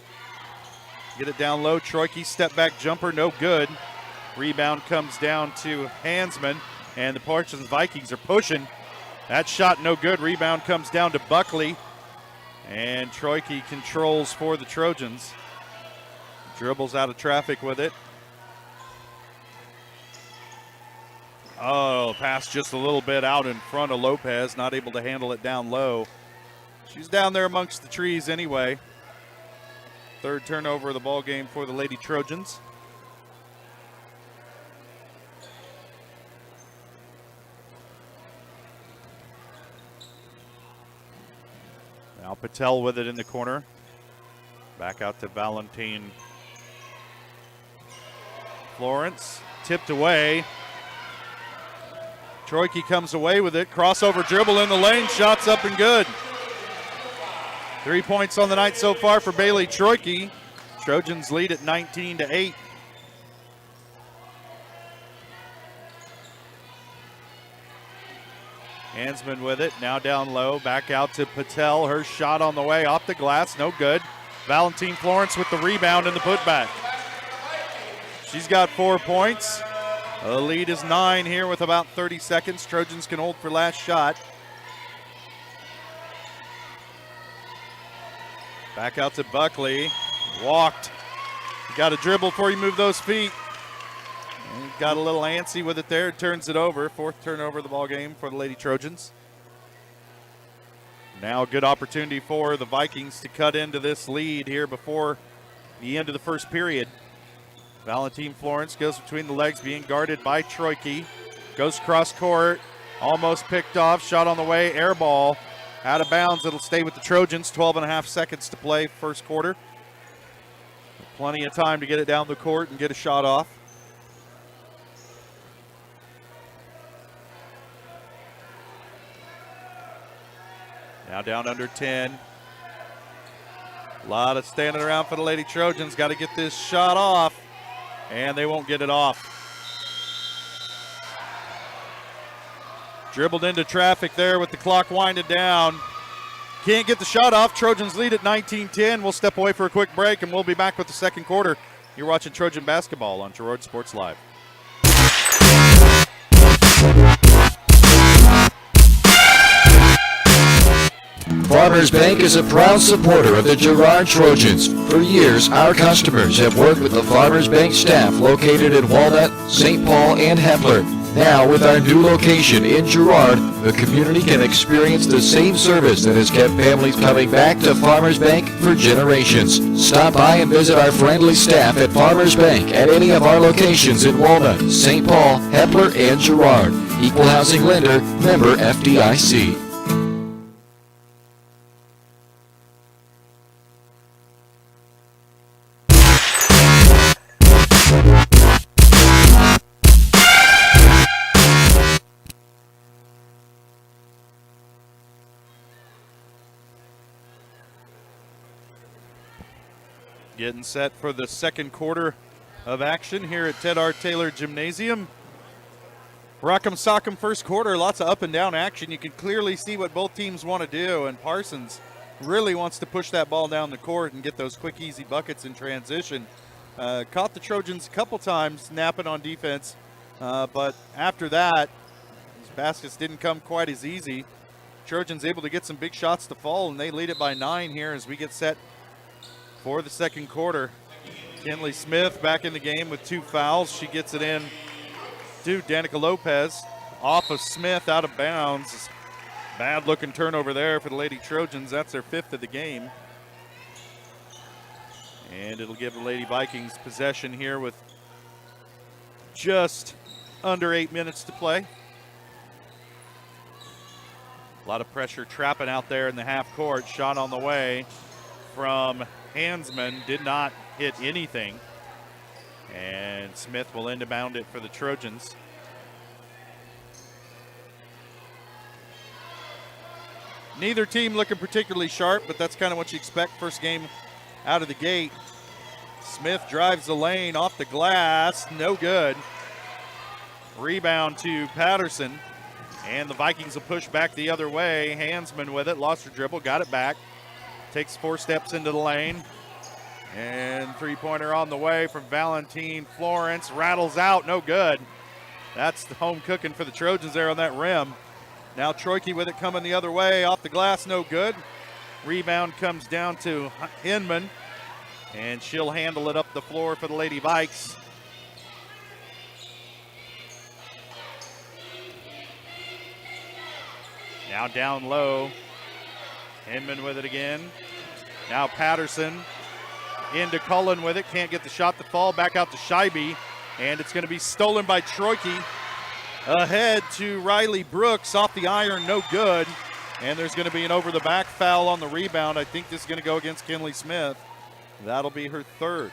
Get it down low. Troike step back jumper, no good. Rebound comes down to Hansman. And the Parsons Vikings are pushing. That shot no good. Rebound comes down to Buckley. And Troike controls for the Trojans. Dribbles out of traffic with it. Oh, pass just a little bit out in front of Lopez. Not able to handle it down low. She's down there amongst the trees anyway. Third turnover of the ball game for the Lady Trojans. Now Patel with it in the corner. Back out to Valentine Florence. Tipped away. Troike comes away with it. Crossover dribble in the lane. Shots up and good. 3 points on the night so far for Bailey Troike. Trojans lead at 19-8. Hansman with it. Now down low. Back out to Patel. Her shot on the way. Off the glass. No good. Valentine Florence with the rebound and the putback. She's got 4 points. The lead is 9 here with about 30 seconds. Trojans can hold for last shot. Back out to Buckley. Walked. You got to dribble before you move those feet. And got a little antsy with it there. Turns it over. Fourth turnover of the ball game for the Lady Trojans. Now a good opportunity for the Vikings to cut into this lead here before the end of the first period. Valentine Florence goes between the legs, being guarded by Troike. Goes cross court, almost picked off, shot on the way, air ball. Out of bounds, it'll stay with the Trojans. 12.5 seconds to play first quarter. Plenty of time to get it down the court and get a shot off. Now down under 10. A lot of standing around for the Lady Trojans. Got to get this shot off. And they won't get it off. Dribbled into traffic there with the clock winding down. Can't get the shot off. Trojans lead at 19-10. We'll step away for a quick break, and we'll be back with the second quarter. You're watching Trojan basketball on Girard Sports Live. Farmers Bank is a proud supporter of the Girard Trojans. For years, our customers have worked with the Farmers Bank staff located in Walnut, St. Paul, and Hepler. Now, with our new location in Girard, the community can experience the same service that has kept families coming back to Farmers Bank for generations. Stop by and visit our friendly staff at Farmers Bank at any of our locations in Walnut, St. Paul, Hepler, and Girard. Equal housing lender, member FDIC. Getting set for the second quarter of action here at Ted R. Taylor Gymnasium. Rock'em Sock'em first quarter, lots of up and down action. You can clearly see what both teams want to do, and Parsons really wants to push that ball down the court and get those quick, easy buckets in transition. Caught the Trojans a couple times napping on defense, but after that, these baskets didn't come quite as easy. Trojans able to get some big shots to fall, and they lead it by 9 here as we get set for the second quarter. Kinley Smith back in the game with 2 fouls. She gets it in to Danica Lopez. Off of Smith, out of bounds. Bad looking turnover there for the Lady Trojans. That's their 5th of the game. And it'll give the Lady Vikings possession here with just under 8 minutes to play. A lot of pressure trapping out there in the half court. Shot on the way from Hansman, did not hit anything. And Smith will inbound it for the Trojans. Neither team looking particularly sharp, but that's kind of what you expect first game out of the gate. Smith drives the lane off the glass, no good. Rebound to Patterson, and the Vikings will push back the other way. Hansman with it, lost her dribble, got it back. Takes 4 steps into the lane. And three-pointer on the way from Valentine Florence. Rattles out, no good. That's the home cooking for the Trojans there on that rim. Now Troike with it coming the other way. Off the glass, no good. Rebound comes down to Hinman. And she'll handle it up the floor for the Lady Vikes. Now down low. Hinman with it again. Now Patterson into Cullen with it. Can't get the shot to fall. Back out to Scheibe. And it's going to be stolen by Troike. Ahead to Riley Brooks. Off the iron, no good. And there's going to be an over-the-back foul on the rebound. I think this is going to go against Kinley Smith. That'll be her third.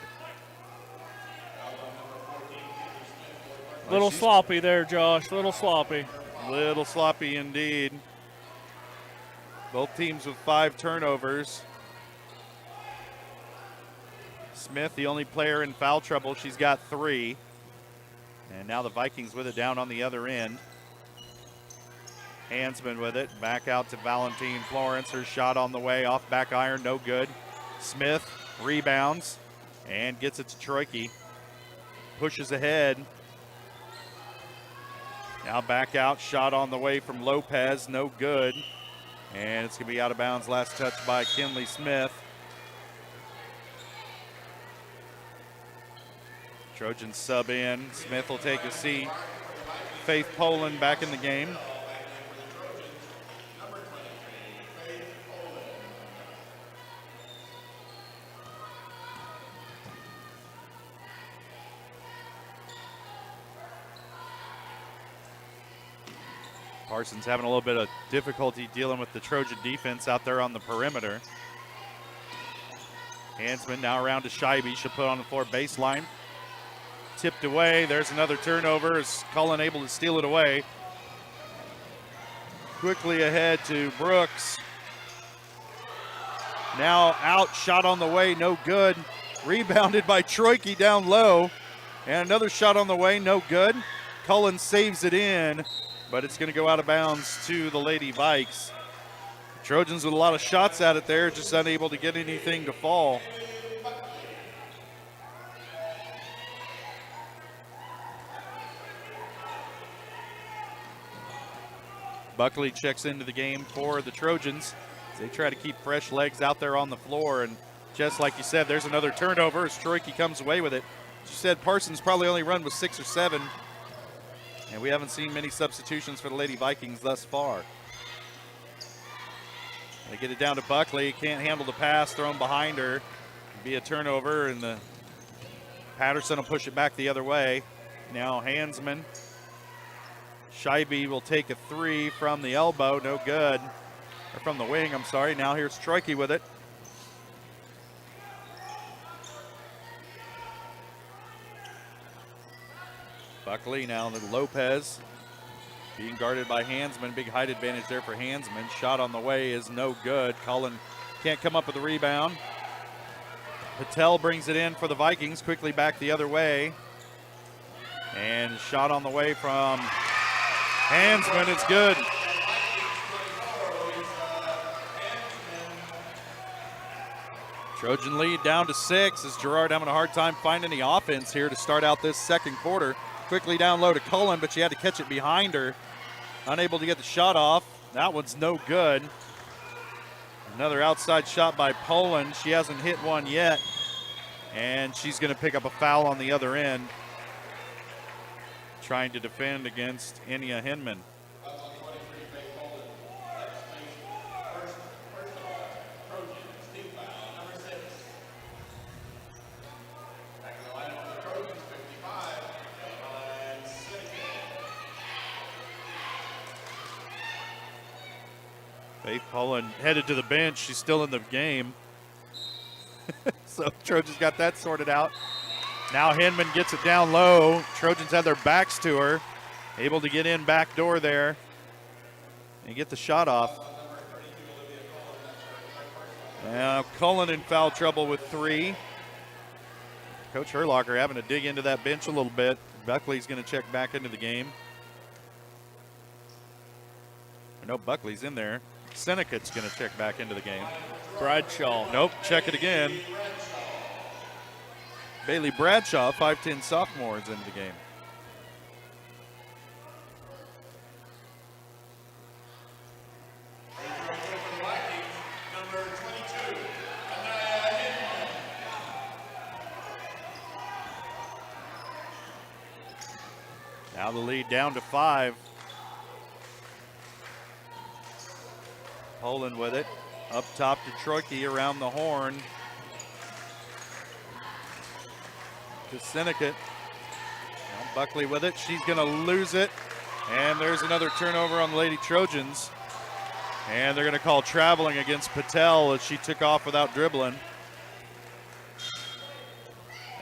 Little sloppy there, Josh. Little sloppy. Little sloppy indeed. Both teams with 5 turnovers. Smith, the only player in foul trouble. She's got 3. And now the Vikings with it down on the other end. Hansman with it. Back out to Valentine Florence. Her shot on the way. Off back iron. No good. Smith rebounds and gets it to Troike. Pushes ahead. Now back out. Shot on the way from Lopez. No good. And it's going to be out of bounds. Last touch by Kinley Smith. Trojans sub in. Smith will take a seat. Faith Poland back in the game. Parsons having a little bit of difficulty dealing with the Trojan defense out there on the perimeter. Hansman now around to Scheibe. She'll put on the floor baseline. Tipped away. There's another turnover. Is Cullen able to steal it away? Quickly ahead to Brooks. Now out. Shot on the way. No good. Rebounded by Troike down low. And another shot on the way. No good. Cullen saves it in, but it's going to go out of bounds to the Lady Vikes. Trojans with a lot of shots at it there, just unable to get anything to fall. Buckley checks into the game for the Trojans. They try to keep fresh legs out there on the floor, and just like you said, there's another turnover as Troike comes away with it. As you said, Parsons probably only run with 6 or 7, and we haven't seen many substitutions for the Lady Vikings thus far. They get it down to Buckley. Can't handle the pass thrown behind her. It'll be a turnover, and the Patterson will push it back the other way. Now Hansman. Scheibe will take a 3 from the elbow. No good. Or from the wing, I'm sorry. Now here's Troike with it. Buckley now to Lopez. Being guarded by Hansman. Big height advantage there for Hansman. Shot on the way is no good. Cullen can't come up with the rebound. Patel brings it in for the Vikings. Quickly back the other way. And shot on the way from Hansman. It's good. Trojan lead down to 6 as Girard having a hard time finding the offense here to start out this second quarter. Quickly down low to Cullen, but she had to catch it behind her. Unable to get the shot off. That one's no good. Another outside shot by Poland. She hasn't hit one yet. And she's going to pick up a foul on the other end, trying to defend against Enya Hinman. Faith Poland headed to the bench. She's still in the game. So Trojans got that sorted out. Now Hinman gets it down low. Trojans have their backs to her. Able to get in back door there and get the shot off. Now Cullen in foul trouble with 3. Coach Herlocker having to dig into that bench a little bit. Buckley's going to check back into the game. No, Buckley's in there. Seneca's going to check back into the game. Bradshaw. Nope, check it again. Bailey Bradshaw, 5'10 sophomore, is into the game. Now the lead down to 5. Poland with it. Up top to Troike around the horn. To Seneca. Now Buckley with it. She's going to lose it. And there's another turnover on the Lady Trojans. And they're going to call traveling against Patel as she took off without dribbling.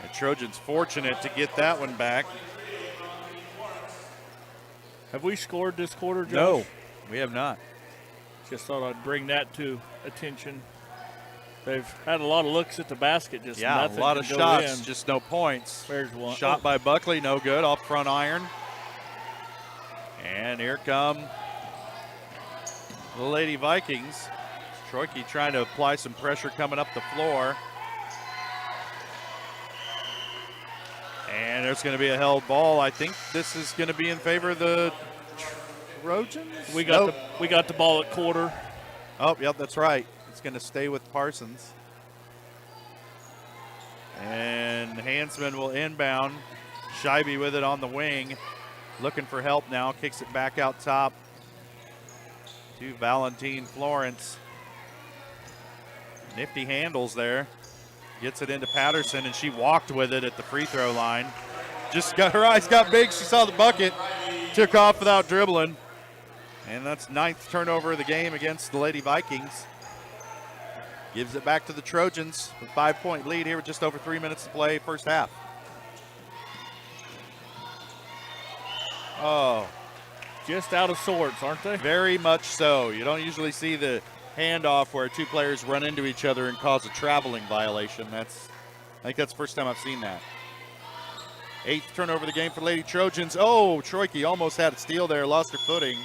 And Trojans fortunate to get that one back. Have we scored this quarter, Josh? No, we have not. Just thought I'd bring that to attention. They've had a lot of looks at the basket, just nothing. A lot of can shots, go in. just no points. There's one. Shot by Buckley, no good, off front iron. And here come the Lady Vikings. Troike trying to apply some pressure coming up the floor. And there's going to be a held ball. I think this is going to be in favor of the Trojans. We got the ball at quarter. Oh, yep, that's right. It's going to stay with Parsons. And Hansman will inbound. Scheibe with it on the wing. Looking for help now. Kicks it back out top to Valentine Florence. Nifty handles there. Gets it into Patterson, and she walked with it at the free throw line. Just got her eyes got big. She saw the bucket. Took off without dribbling. And that's 9th turnover of the game against the Lady Vikings. Gives it back to the Trojans with 5-point lead here with just over 3 minutes to play first half. Oh. Just out of sorts, aren't they? Very much so. You don't usually see the handoff where two players run into each other and cause a traveling violation. I think that's the first time I've seen that. 8th turnover of the game for Lady Trojans. Oh, Troike almost had a steal there, lost her footing.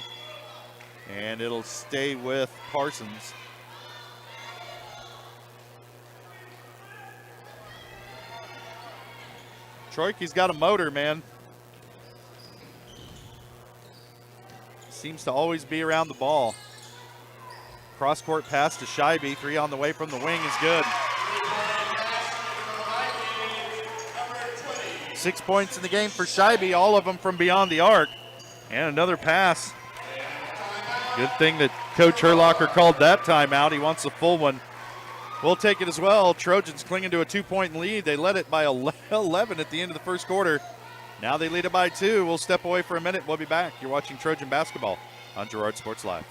And it'll stay with Parsons. Troike's got a motor, man. Seems to always be around the ball. Cross-court pass to Scheibe. 3 on the way from the wing is good. 6 points in the game for Scheibe, all of them from beyond the arc. And another pass. Good thing that Coach Herlocker called that timeout. He wants a full one. We'll take it as well. Trojans clinging to a 2-point lead. They led it by 11 at the end of the first quarter. Now they lead it by 2. We'll step away for a minute. We'll be back. You're watching Trojan basketball on Girard Sports Live.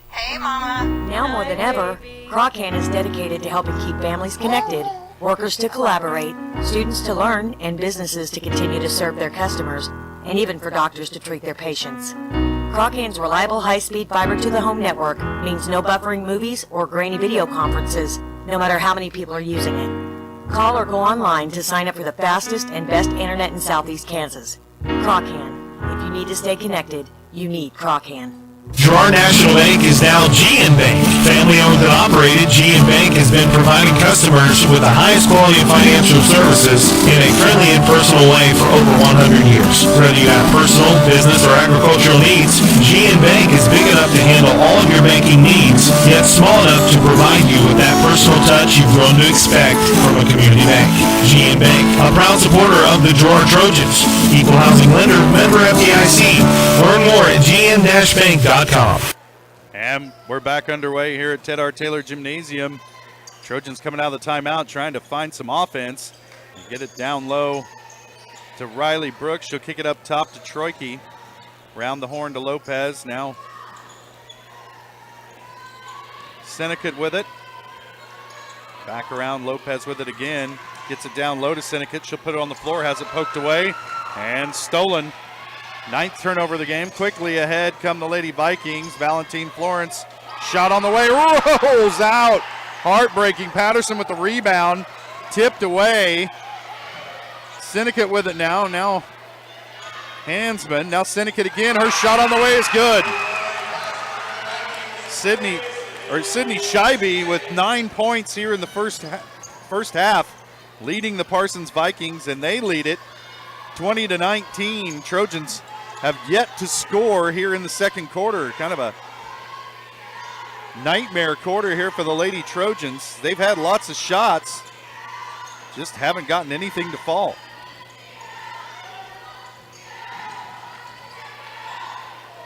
Hey, Mama. Now more than ever, Croccan is dedicated to helping keep families connected, workers to collaborate, students to learn, and businesses to continue to serve their customers, and even for doctors to treat their patients. Croccan's reliable high-speed fiber-to-the-home network means no buffering movies or grainy video conferences, no matter how many people are using it. Call or go online to sign up for the fastest and best internet in Southeast Kansas. Croccan. If you need to stay connected, you need Croccan. Girard National Bank is now GN Bank. Family owned and operated, GN Bank has been providing customers with the highest quality of financial services in a friendly and personal way for over 100 years. Whether you have personal, business, or agricultural needs, GN Bank is big enough to handle all of your banking needs, yet small enough to provide you with that personal touch you've grown to expect from a community bank. GN Bank, a proud supporter of the Girard Trojans. Equal housing lender, member FDIC. Learn more at gn-bank.com. And we're back underway here at Ted R. Taylor Gymnasium. Trojans coming out of the timeout trying to find some offense. Get it down low to Riley Brooks. She'll kick it up top to Troike. Round the horn to Lopez. Now Seneca with it. Back around, Lopez with it again. Gets it down low to Seneca. She'll put it on the floor, has it poked away, and stolen. 9th turnover of the game. Quickly ahead come the Lady Vikings. Valentine Florence Shot on the way, rolls out. Heartbreaking. Patterson with the rebound. Tipped away. Syndicate with it now. Now Hansman. Now Syndicate again. Her shot on the way is good. Sydney Scheibe with 9 points here in the first half, leading the Parsons Vikings, and they lead it 20-19. Trojans have yet to score here in the second quarter. Kind of a nightmare quarter here for the Lady Trojans. They've had lots of shots, just haven't gotten anything to fall.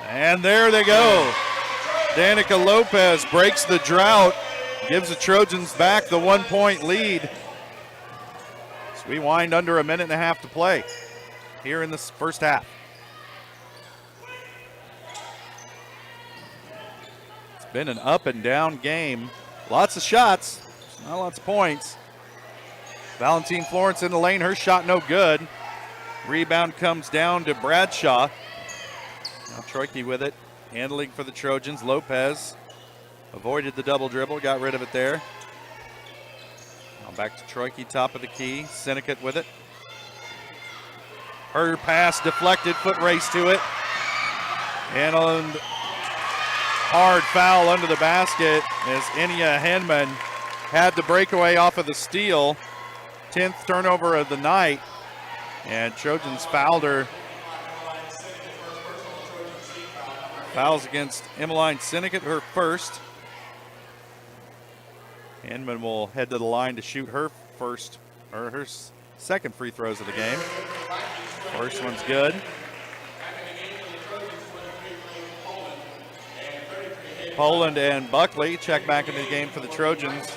And there they go. Danica Lopez breaks the drought, gives the Trojans back the 1 point lead. So we wind under a minute and a half to play here in this first half. It's been an up and down game. Lots of shots, not lots of points. Valentine Florence in the lane, her shot no good. Rebound comes down to Bradshaw. Now Troike with it. Handling for the Trojans. Lopez avoided the double dribble, got rid of it there. Now back to Troike, top of the key. Syndicate with it. Her pass deflected, foot race to it. And hard foul under the basket as Enya Henman had the breakaway off of the steal. 10th turnover of the night. And Trojans fouled her. Fouls against Emmeline Syndicate, her first. Henman will head to the line to shoot her second free throws of the game. First one's good. Poland and Buckley check back into the game for the Trojans.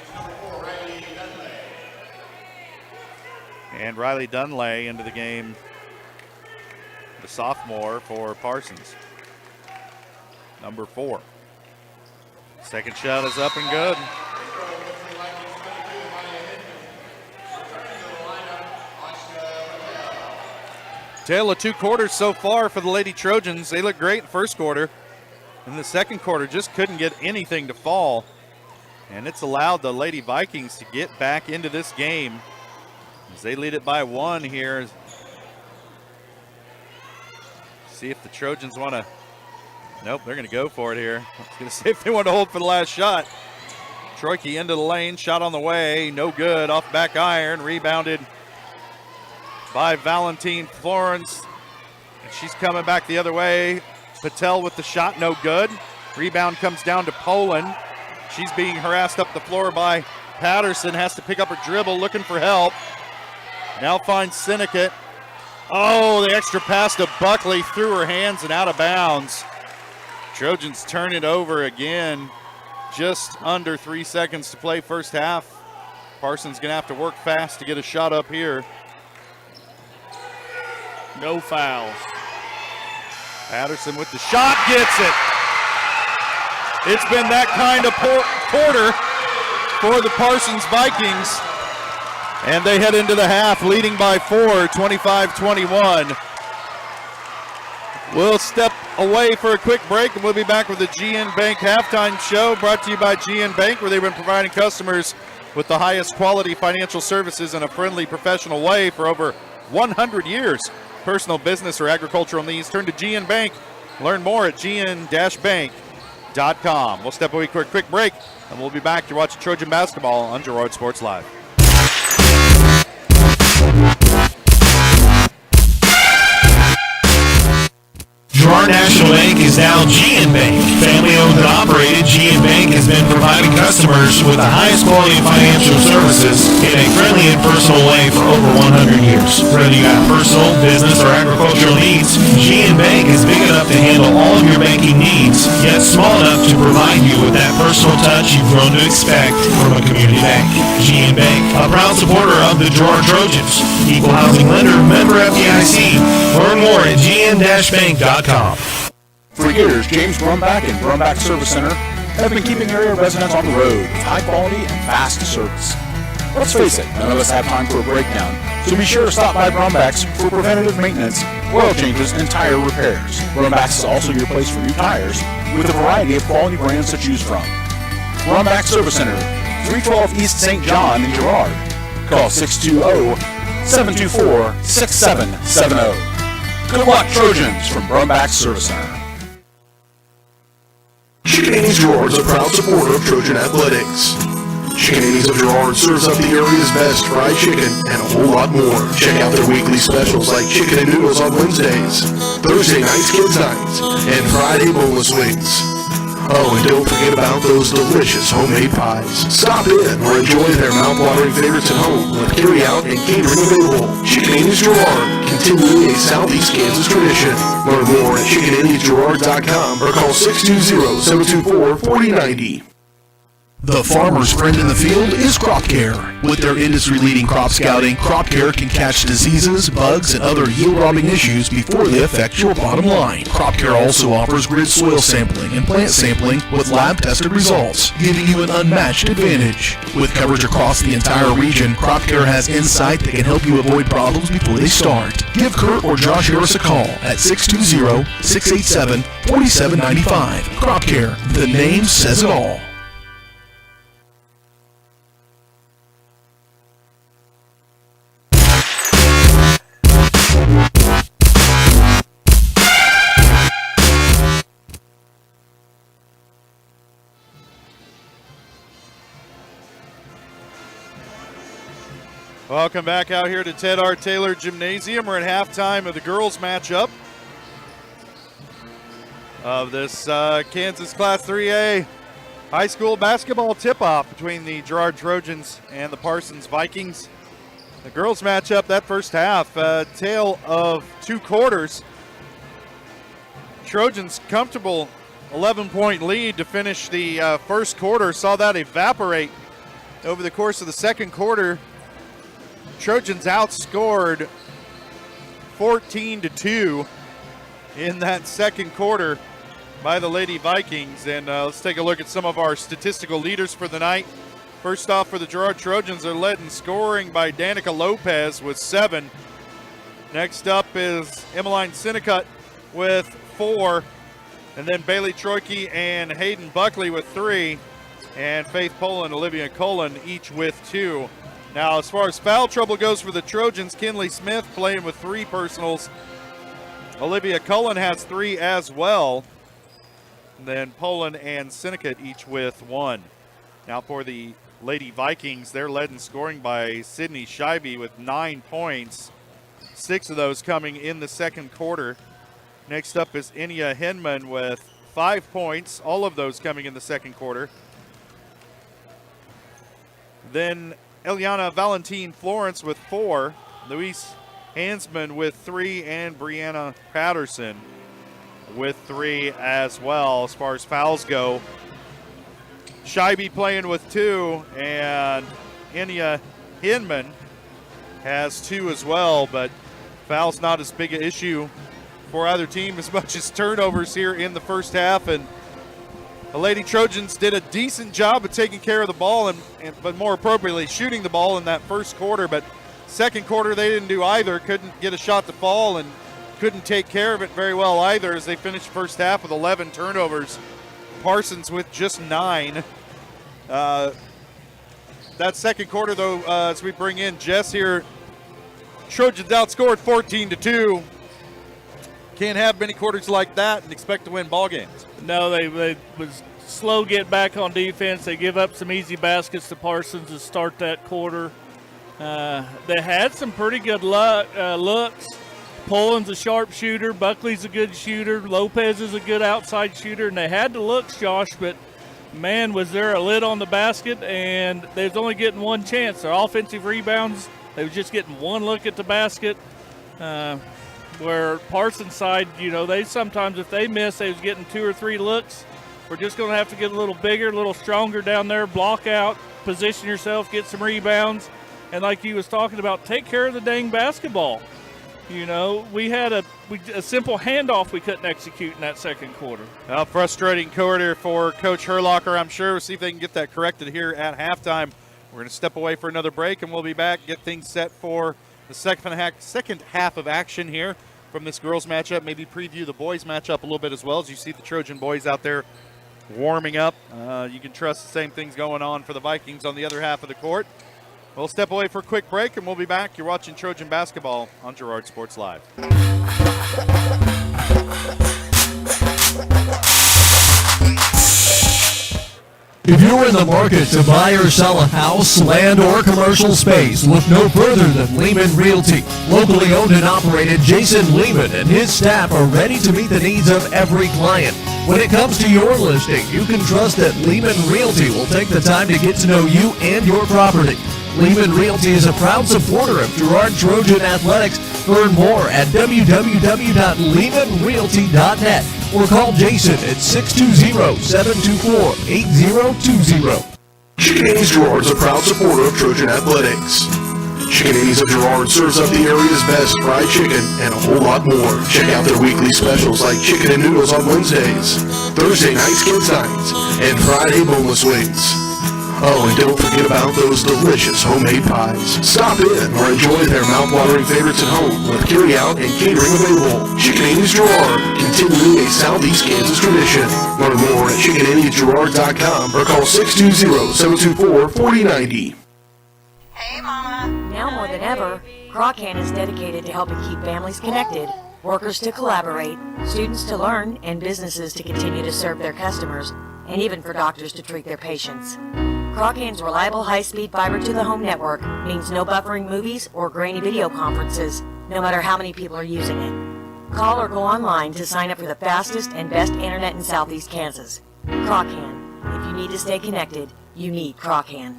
And Riley Dunlay into the game, the sophomore for Parsons. Number 4. Second shot is up and good. Tale of 2 quarters so far for the Lady Trojans. They look great in the first quarter. In the second quarter, just couldn't get anything to fall. And it's allowed the Lady Vikings to get back into this game as they lead it by 1 here. See if the Trojans want to. Nope, they're going to go for it here. I was going to say if they want to hold for the last shot. Troike into the lane, shot on the way, no good, off back iron, rebounded by Valentine Florence. And she's coming back the other way. Patel with the shot, no good. Rebound comes down to Poland. She's being harassed up the floor by Patterson, has to pick up her dribble, looking for help. Now finds Syndicate. Oh, the extra pass to Buckley, through her hands and out of bounds. Trojans turn it over again. Just under 3 seconds to play first half. Parsons gonna have to work fast to get a shot up here. No fouls. Patterson with the shot, gets it. It's been that kind of quarter for the Parsons Vikings. And they head into the half leading by 4, 25-21. We'll step away for a quick break, and we'll be back with the GN Bank halftime show, brought to you by GN Bank, where they've been providing customers with the highest quality financial services in a friendly, professional way for over 100 years. Personal, business, or agricultural needs, turn to GN Bank. Learn more at gn-bank.com. We'll step away for a quick break, and we'll be back to watch Trojan basketball on Girard Sports Live. Girard National Bank is now GN Bank. Family-owned and operated, GN Bank has been providing customers with the highest quality financial services in a friendly and personal way for over 100 years. Whether you got personal, business, or agricultural needs, GN Bank is big enough to handle all of your banking needs, yet small enough to provide you with that personal touch you've grown to expect from a community bank. GN Bank, a proud supporter of the Girard Trojans. Equal housing lender, member FDIC. Learn more at gn-bank.com. For years, James Brumback and Brumback Service Center have been keeping area residents on the road with high quality and fast service. Let's face it, none of us have time for a breakdown, so be sure to stop by Brumback's for preventative maintenance, oil changes, and tire repairs. Brumback's is also your place for new tires, with a variety of quality brands to choose from. Brumback Service Center, 312 East St. John in Girard. Call 620-724-6770. Good luck, Trojans, from Brumback Service Center. Chickadee Girard is a proud supporter of Trojan Athletics. Chickadee of Girard serves up the area's best fried chicken and a whole lot more. Check out their weekly specials like chicken and noodles on Wednesdays, Thursday nights kids nights, and Friday boneless wings. Oh, and don't forget about those delicious homemade pies. Stop in or enjoy their mouth-watering favorites at home with carry-out and catering available. Chickadee Girard, continuing a Southeast Kansas tradition. Learn more at chickadee.girard.com or call 620-724-4090. The farmer's friend in the field is Crop Care. With their industry-leading crop scouting, Crop Care can catch diseases, bugs, and other yield-robbing issues before they affect your bottom line. Crop Care also offers grid soil sampling and plant sampling with lab-tested results, giving you an unmatched advantage. With coverage across the entire region, Crop Care has insight that can help you avoid problems before they start. Give Kurt or Josh Harris a call at 620-687-4795. Crop Care, the name says it all. Welcome back out here to Ted R. Taylor Gymnasium. We're at halftime of the girls matchup of this Kansas Class 3A high school basketball tip-off between the Girard Trojans and the Parsons Vikings. The girls matchup, that first half, tale of two quarters. Trojans comfortable 11-point lead to finish the first quarter. Saw that evaporate over the course of the second quarter. Trojans outscored 14-2 in that second quarter by the Lady Vikings. And let's take a look at some of our statistical leaders for the night. First off, for the Girard Trojans, they're led in scoring by Danica Lopez with 7. Next up is Emmeline Sinecut with 4. And then Bailey Troike and Hayden Buckley with 3. And Faith Poland, Olivia Cullen each with 2. Now, as far as foul trouble goes for the Trojans, Kinley Smith playing with 3 personals. Olivia Cullen has 3 as well. And then Poland and Sinecut each with 1. Now for the Lady Vikings, they're led in scoring by Sydney Scheibe with 9 points. 6 of those coming in the second quarter. Next up is Inia Hinman with 5 points, all of those coming in the second quarter. Then Eliana Valentine Florence with 4, Luis Hansman with 3, and Brianna Patterson with 3 as well. As far as fouls go, Scheibe playing with 2, and Inia Hinman has 2 as well, but fouls not as big an issue for either team as much as turnovers here in the first half. And the Lady Trojans did a decent job of taking care of the ball, but more appropriately shooting the ball in that first quarter. But second quarter they didn't do either. Couldn't get a shot to fall and couldn't take care of it very well either, as they finished first half with 11 turnovers. Parsons with just 9. That second quarter, though, as we bring in Jess here, Trojans outscored 14-2. Can't have many quarters like that and expect to win ball games. No, they was slow get back on defense. They give up some easy baskets to Parsons to start that quarter. They had some pretty good looks. Poland's a sharp shooter. Buckley's a good shooter. Lopez is a good outside shooter. And they had the looks, Josh, but, man, was there a lid on the basket, and they was only getting one chance. Their offensive rebounds, they was just getting one look at the basket. Where Parsons side, they sometimes, if they miss, they was getting 2 or 3 looks. We're just going to have to get a little bigger, a little stronger down there, block out, position yourself, get some rebounds, and like you was talking about, take care of the dang basketball. We had a simple handoff we couldn't execute in that second quarter. Well, frustrating quarter for Coach Herlocker, I'm sure. We'll see if they can get that corrected here at halftime. We're going to step away for another break, and we'll be back, get things set for the second half of action here from this girls matchup. Maybe preview the boys matchup a little bit as well, as you see the Trojan boys out there warming up. You can trust the same things going on for the Vikings on the other half of the court. We'll step away for a quick break, and we'll be back. You're watching Trojan basketball on Girard Sports Live. If you're in the market to buy or sell a house, land, or commercial space, look no further than Lehman Realty. Locally owned and operated, Jason Lehman and his staff are ready to meet the needs of every client. When it comes to your listing, you can trust that Lehman Realty will take the time to get to know you and your property. Lehman Realty is a proud supporter of Girard Trojan Athletics. Learn more at www.lehmanrealty.net or call Jason at 620-724-8020. Chicken Girard is a proud supporter of Trojan Athletics. Chicken of Girard serves up the area's best fried chicken and a whole lot more. Check out their weekly specials like chicken and noodles on Wednesdays, Thursday nights kids nights, and Friday boneless wings. Oh, and don't forget about those delicious homemade pies. Stop in or enjoy their mouth-watering favorites at home with carry-out and catering available. Chicken Girard, continuing a Southeast Kansas tradition. Learn more at chickenandysgirard.com or call 620-724-4090. Now more than ever, Croccan is dedicated to helping keep families connected, workers to collaborate, students to learn, and businesses to continue to serve their customers, and even for doctors to treat their patients. Croccan's reliable high-speed fiber-to-the-home network means no buffering movies or grainy video conferences, no matter how many people are using it. Call or go online to sign up for the fastest and best internet in Southeast Kansas. Croccan. If you need to stay connected, you need Croccan.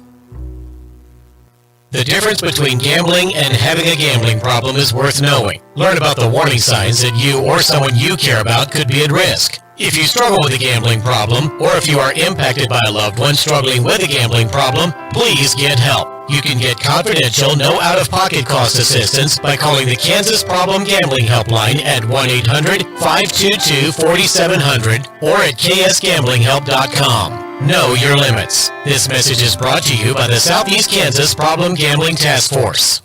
The difference between gambling and having a gambling problem is worth knowing. Learn about the warning signs that you or someone you care about could be at risk. If you struggle with a gambling problem, or if you are impacted by a loved one struggling with a gambling problem, please get help. You can get confidential, no out-of-pocket cost assistance by calling the Kansas Problem Gambling Helpline at 1-800-522-4700 or at ksgamblinghelp.com. Know your limits. This message is brought to you by the Southeast Kansas Problem Gambling Task Force.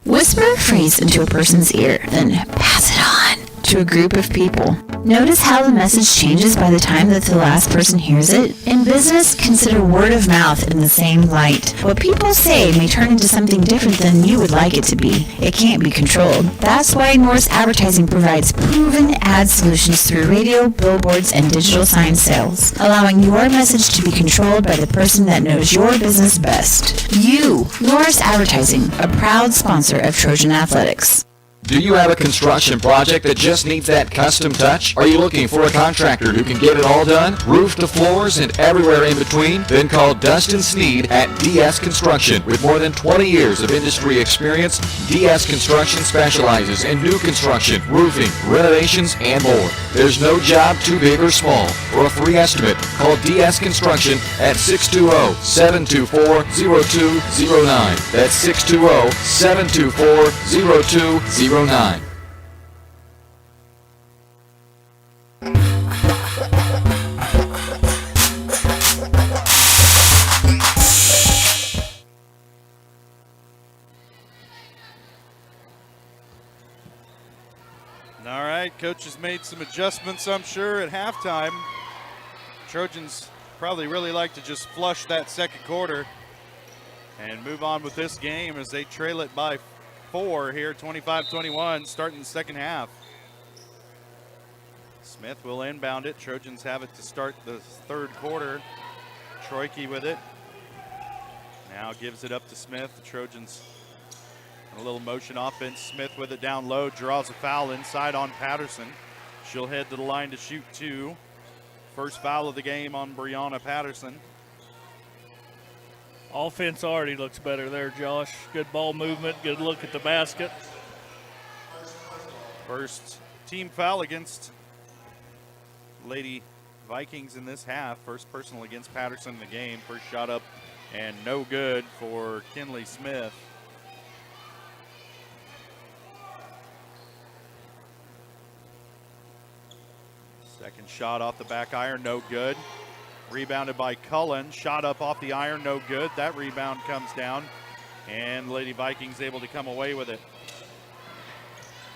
Whisper a phrase into a person's ear, then pass it on to a group of people. Notice how the message changes by the time that the last person hears it? In business, consider word of mouth in the same light. What people say may turn into something different than you would like it to be. It can't be controlled. That's why Norris Advertising provides proven ad solutions through radio, billboards, and digital sign sales, allowing your message to be controlled by the person that knows your business best. You, Norris Advertising, a proud sponsor of Trojan Athletics. Do you have a construction project that just needs that custom touch? Are you looking for a contractor who can get it all done? Roof to floors and everywhere in between? Then call Dustin Sneed at DS Construction. With more than 20 years of industry experience, DS Construction specializes in new construction, roofing, renovations, and more. There's no job too big or small. For a free estimate, call DS Construction at 620-724-0209. That's 620-724-0209. All right, coach has made some adjustments, I'm sure, at halftime. Trojans probably really like to just flush that second quarter and move on with this game as they trail it by 4 here, 25-21, starting the second half. Smith will inbound it. Trojans have it to start the third quarter. Troike with it. Now gives it up to Smith. The Trojans a little motion offense. Smith with it down low, draws a foul inside on Patterson. She'll head to the line to shoot 2. First foul of the game on Brianna Patterson. Offense already looks better there, Josh. Good ball movement, good look at the basket. First team foul against Lady Vikings in this half. First personal against Patterson in the game. First shot up and no good for Kinley Smith. Second shot off the back iron, no good. Rebounded by Cullen. Shot up off the iron, no good. That rebound comes down. And Lady Vikings able to come away with it.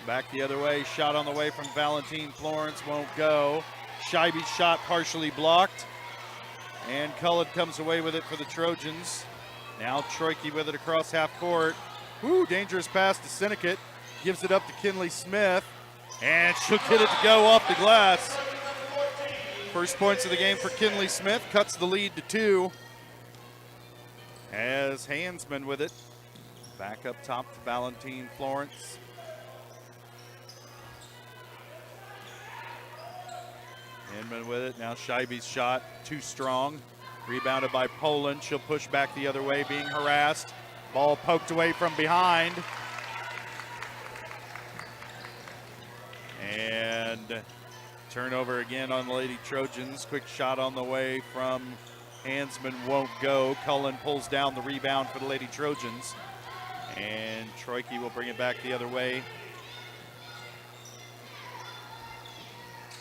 Back the other way. Shot on the way from Valentine Florence. Won't go. Scheibe's shot partially blocked. And Cullen comes away with it for the Trojans. Now Troike with it across half court. Woo, dangerous pass to Sinnott. Gives it up to Kinley Smith. And she'll get it to go off the glass. First points of the game for Kinley Smith. Cuts the lead to 2. As Hansman with it. Back up top to Valentine Florence. Hinman with it. Now Scheibe's shot too strong. Rebounded by Poland. She'll push back the other way, being harassed. Ball poked away from behind. And turnover again on the Lady Trojans. Quick shot on the way from Hansman, won't go. Cullen pulls down the rebound for the Lady Trojans. And Troike will bring it back the other way.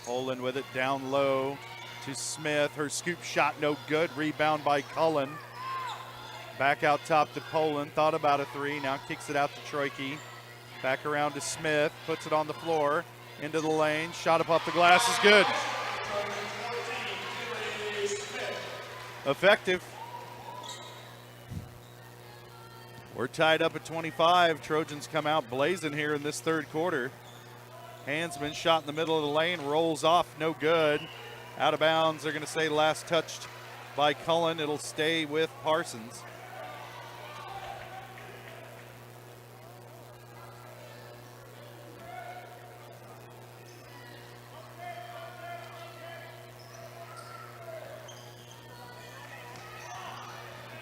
Poland with it down low to Smith. Her scoop shot no good. Rebound by Cullen. Back out top to Poland. Thought about a 3. Now kicks it out to Troike. Back around to Smith. Puts it on the floor. Into the lane. Shot up off the glass is good. Effective. We're tied up at 25. Trojans come out blazing here in this third quarter. Hansman shot in the middle of the lane. Rolls off. No good. Out of bounds. They're going to say last touched by Cullen. It'll stay with Parsons.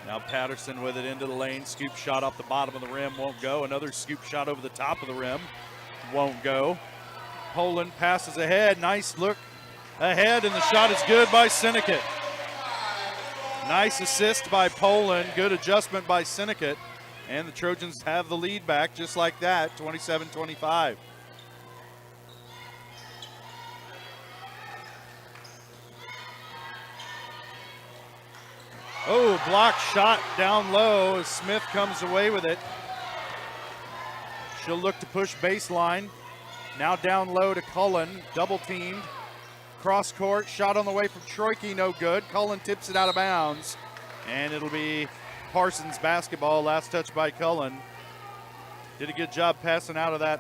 Now Patterson with it into the lane. Scoop shot off the bottom of the rim, won't go. Another scoop shot over the top of the rim, won't go. Poland passes ahead. Nice look ahead, and the shot is good by Sinnott. Nice assist by Poland. Good adjustment by Sinnott. And the Trojans have the lead back just like that, 27-25. Oh, blocked shot down low as Smith comes away with it. She'll look to push baseline. Now down low to Cullen, double teamed. Cross court, shot on the way from Troike, no good. Cullen tips it out of bounds. And it'll be Parsons basketball, last touch by Cullen. Did a good job passing out of that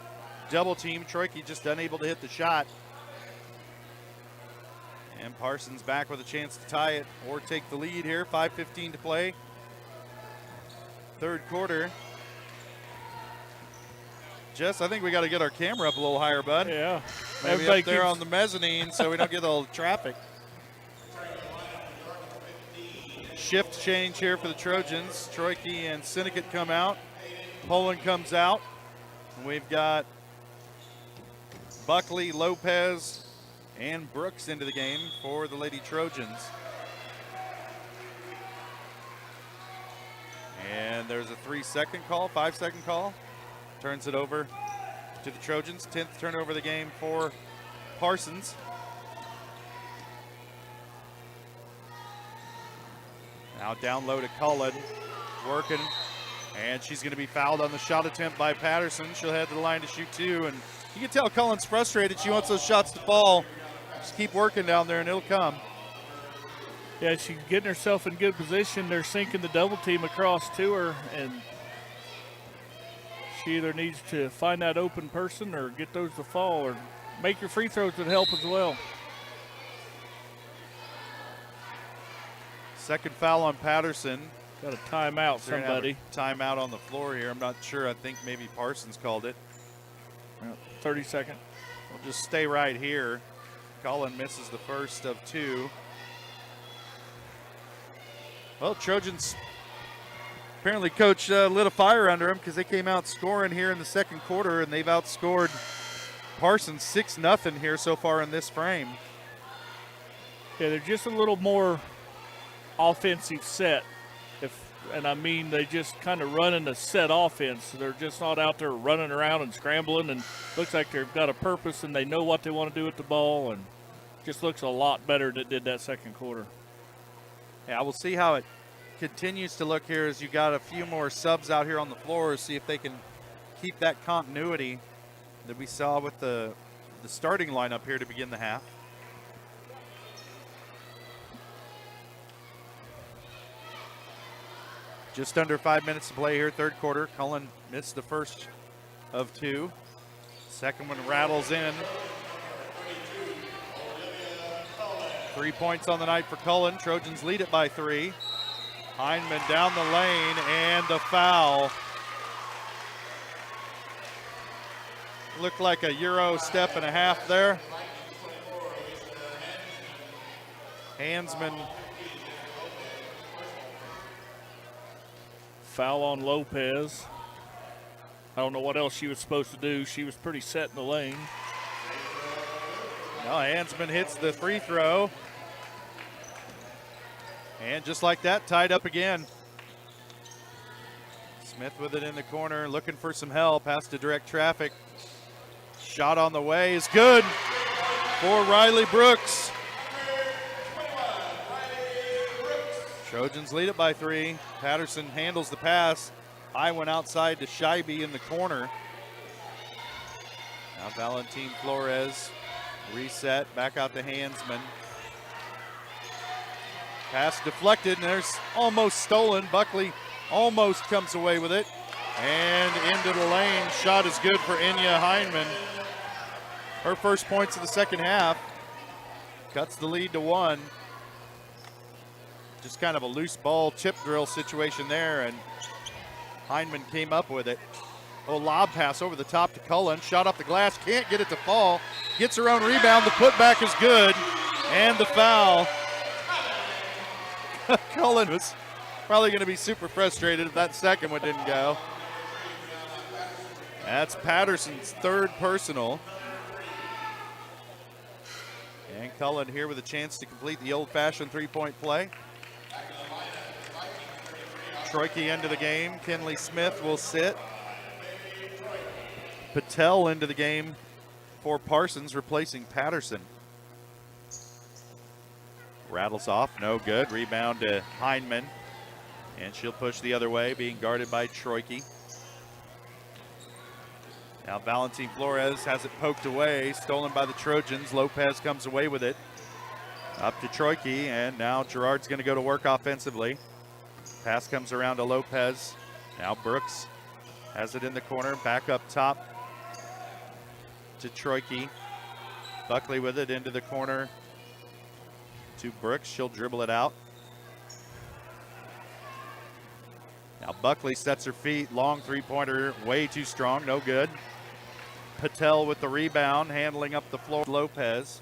double team. Troike just unable to hit the shot. And Parsons back with a chance to tie it or take the lead here. 5:15 to play. Third quarter. Jess, I think we got to get our camera up a little higher, bud. Yeah. Maybe Everybody up there on the mezzanine so we don't get all the traffic. Shift change here for the Trojans. Troike and Sinnott come out. Poland comes out. And we've got Buckley, Lopez, and Brooks into the game for the Lady Trojans. And there's a 3-second call, 5-second call. Turns it over to the Trojans. 10th turnover of the game for Parsons. Now down low to Cullen, working, and she's going to be fouled on the shot attempt by Patterson. She'll head to the line to shoot 2, and you can tell Cullen's frustrated. She wants those shots to fall. Just keep working down there, and it'll come. Yeah, she's getting herself in good position. They're sinking the double team across to her, and she either needs to find that open person or get those to fall, or make your free throws would help as well. Second foul on Patterson. Got a timeout, somebody. Timeout on the floor here. I'm not sure. I think maybe Parsons called it. 30 second. We'll just stay right here. Cullen misses the first of 2. Well, Trojans, apparently coach lit a fire under them because they came out scoring here in the second quarter, and they've outscored Parsons 6-0 here so far in this frame. Yeah, they're just a little more offensive set. And I mean, they just kind of running a set offense. They're just not out there running around and scrambling, and looks like they've got a purpose and they know what they want to do with the ball, and just looks a lot better than it did that second quarter. Yeah, we'll see how it continues to look here as you got a few more subs out here on the floor. See if they can keep that continuity that we saw with the starting lineup here to begin the half. Just under 5 minutes to play here, third quarter. Cullen missed the first of two. Second one rattles in. 3 points on the night for Cullen. Trojans lead it by 3. Hindman down the lane and the foul. Looked like a Euro step and a half there. Hansman. Foul on Lopez. I don't know what else she was supposed to do. She was pretty set in the lane. Now Hansman hits the free throw. And just like that, tied up again. Smith with it in the corner, looking for some help. Has to direct traffic. Shot on the way is good for Riley Brooks. Trojans lead it by 3. Patterson handles the pass. High went outside to Scheibe in the corner. Now Valentin Flores reset, back out to Hansman. Pass deflected, and there's almost stolen. Buckley almost comes away with it. And into the lane. Shot is good for Enya Hindman. Her first points of the second half. Cuts the lead to 1. Just kind of a loose ball chip drill situation there, and Hindman came up with it. Oh, lob pass over the top to Cullen. Shot off the glass, can't get it to fall. Gets her own rebound, the putback is good, and the foul. Cullen was probably going to be super frustrated if that second one didn't go. That's Patterson's third personal. And Cullen here with a chance to complete the old-fashioned three-point play. Troike into the game. Kinley Smith will sit. Patel into the game for Parsons, replacing Patterson. Rattles off, no good. Rebound to Hindman. And she'll push the other way, being guarded by Troike. Now Valentin Flores has it poked away, stolen by the Trojans. Lopez comes away with it. Up to Troike, and now Girard's going to go to work offensively. Pass comes around to Lopez. Now Brooks has it in the corner, back up top to Troike. Buckley with it into the corner to Brooks. She'll dribble it out. Now Buckley sets her feet. Long three-pointer, way too strong, no good. Patel with the rebound, handling up the floor. Lopez.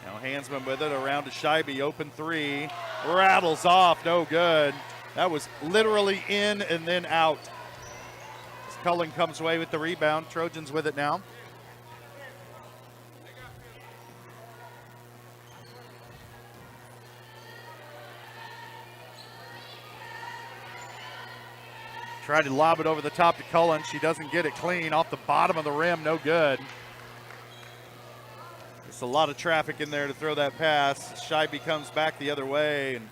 Now Hansman with it, around to Scheibe, open three. Rattles off, no good. That was literally in and then out. Cullen comes away with the rebound. Trojans with it now. Tried to lob it over the top to Cullen. She doesn't get it clean. Off the bottom of the rim, no good. There's a lot of traffic in there to throw that pass. Scheibe comes back the other way and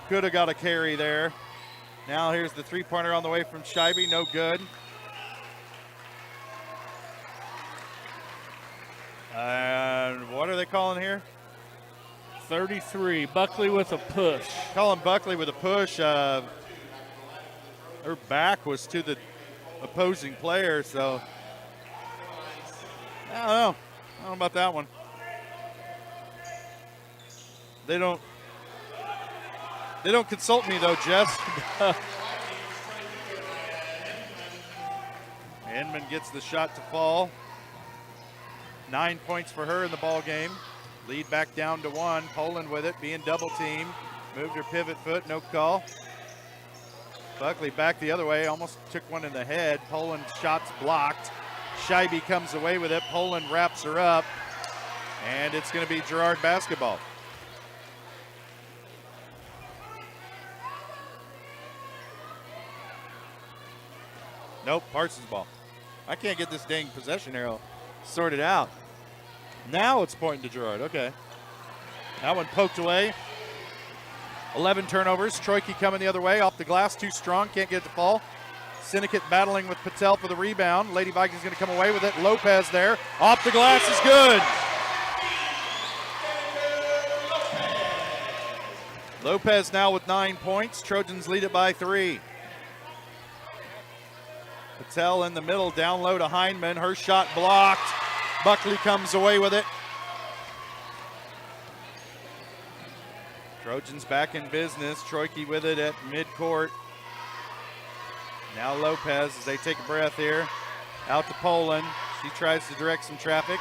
could have got a carry there. Now here's the three-pointer on the way from Scheibe, no good. And what are they calling here? 33, Buckley with a push. Calling Buckley with a push. Her back was to the opposing player, so I don't know. I don't know about that one. They don't consult me though, Jess. Inman gets the shot to fall. 9 points for her in the ball game. Lead back down to 1. Poland with it, being double teamed. Moved her pivot foot, no call. Buckley back the other way, almost took one in the head. Poland shot's blocked. Scheibe comes away with it. Poland wraps her up. And it's going to be Girard basketball. Nope, Parsons ball. I can't get this dang possession arrow sorted out. Now it's pointing to Girard, okay. That one poked away. 11 turnovers. Troike coming the other way. Off the glass, too strong. Can't get it to fall. Syndicate battling with Patel for the rebound. Lady Vikings going to come away with it. Lopez there. Off the glass is good. Lopez now with 9 points. Trojans lead it by 3. Patel in the middle, down low to Hindman. Her shot blocked. Buckley comes away with it. Trojans back in business. Troike with it at midcourt. Now Lopez as they take a breath here. Out to Poland. She tries to direct some traffic.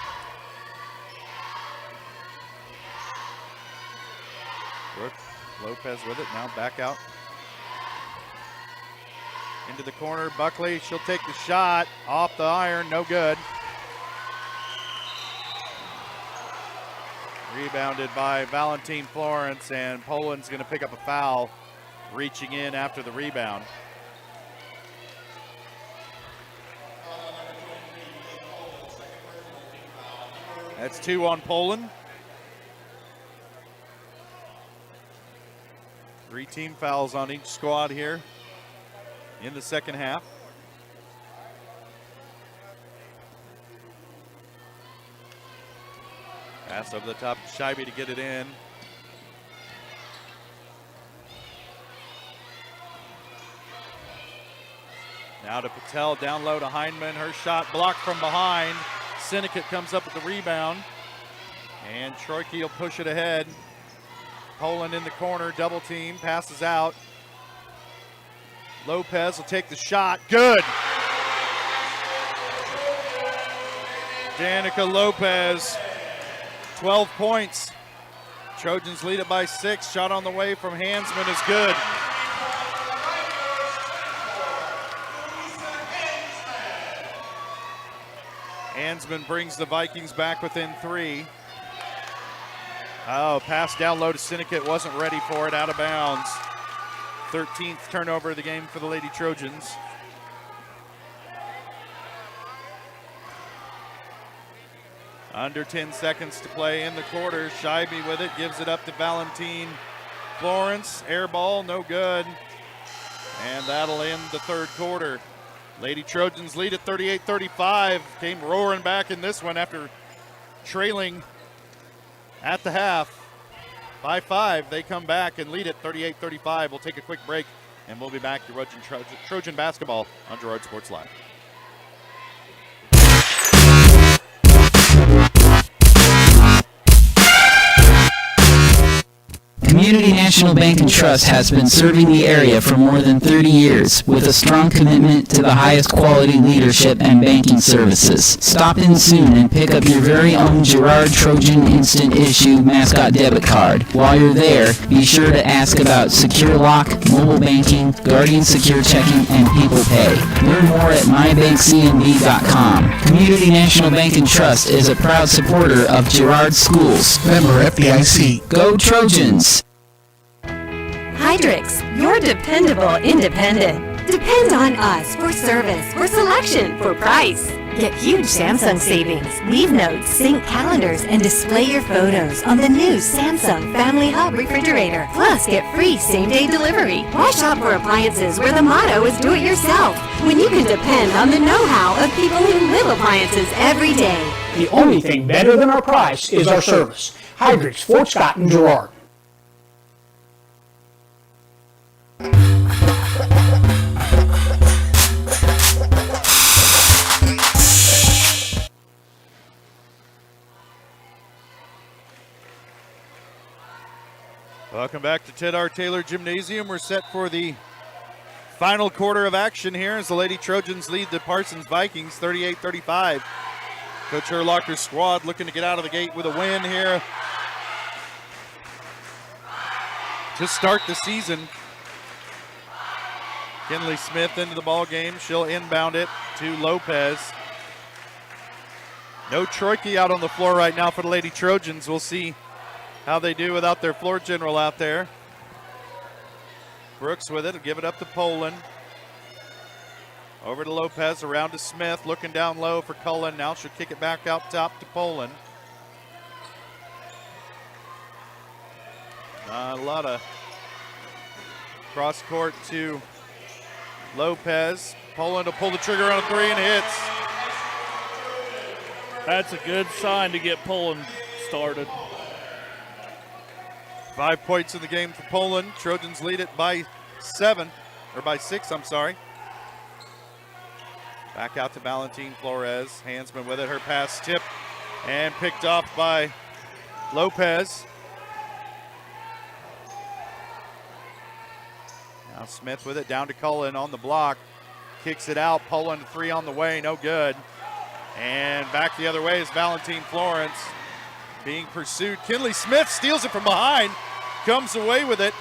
Brooke Lopez with it. Now back out. Into the corner. Buckley. She'll take the shot. Off the iron. No good. Rebounded by Valentine Florence, and Poland's going to pick up a foul, reaching in after the rebound. That's 2 on Poland. 3 team fouls on each squad here in the second half. Pass over the top to Scheibe to get it in. Now to Patel, down low to Hindman. Her shot blocked from behind. Syndicate comes up with the rebound. And Troike will push it ahead. Poland in the corner, double team, passes out. Lopez will take the shot. Good. Danica Lopez, 12 points. Trojans lead it by 6. Shot on the way from Hansman is good. Hansman brings the Vikings back within 3. Oh, pass down low to Syndicate, wasn't ready for it, out of bounds. 13th turnover of the game for the Lady Trojans. Under 10 seconds to play in the quarter. Scheibe with it, gives it up to Valentine Florence. Air ball, no good. And that'll end the third quarter. Lady Trojans lead at 38-35. Came roaring back in this one after trailing at the half by 5. They come back and lead at 38-35. We'll take a quick break, and we'll be back to Trojan basketball on Girard Sports Live. Community National Bank and Trust has been serving the area for more than 30 years with a strong commitment to the highest quality leadership and banking services. Stop in soon and pick up your very own Girard Trojan Instant Issue mascot debit card. While you're there, be sure to ask about Secure Lock, mobile banking, Guardian Secure Checking, and People Pay. Learn more at mybankcnb.com. Community National Bank and Trust is a proud supporter of Girard Schools. Member FDIC. Go Trojans! Hydrix, your dependable independent. Depend on us for service, for selection, for price. Get huge Samsung savings. Leave notes, sync calendars, and display your photos on the new Samsung Family Hub refrigerator. Plus, get free same-day delivery. Why shop for appliances where the motto is do it yourself, when you can depend on the know-how of people who live appliances every day? The only thing better than our price is our service. Hydrix, Fort Scott, and Girard. Welcome back to Ted R. Taylor Gymnasium. We're set for the final quarter of action here as the Lady Trojans lead the Parsons Vikings 38-35. Coach Herlocker's squad looking to get out of the gate with a win here to start the season. Kinley Smith into the ball game. She'll inbound it to Lopez. No Troike out on the floor right now for the Lady Trojans. We'll see how they do without their floor general out there. Brooks with it, give it up to Poland. Over to Lopez, around to Smith, looking down low for Cullen. Now she'll kick it back out top to Poland. A lot of cross court to Lopez. Poland will pull the trigger on a three and hits. That's a good sign to get Poland started. 5 points in the game for Poland. Trojans lead it by 6, I'm sorry. Back out to Valentin Flores. Hansman with it. Her pass tipped and picked off by Lopez. Now Smith with it down to Cullen on the block. Kicks it out. Poland 3 on the way. No good. And back the other way is Valentin Florence being pursued. Kinley Smith steals it from behind. Comes away with it.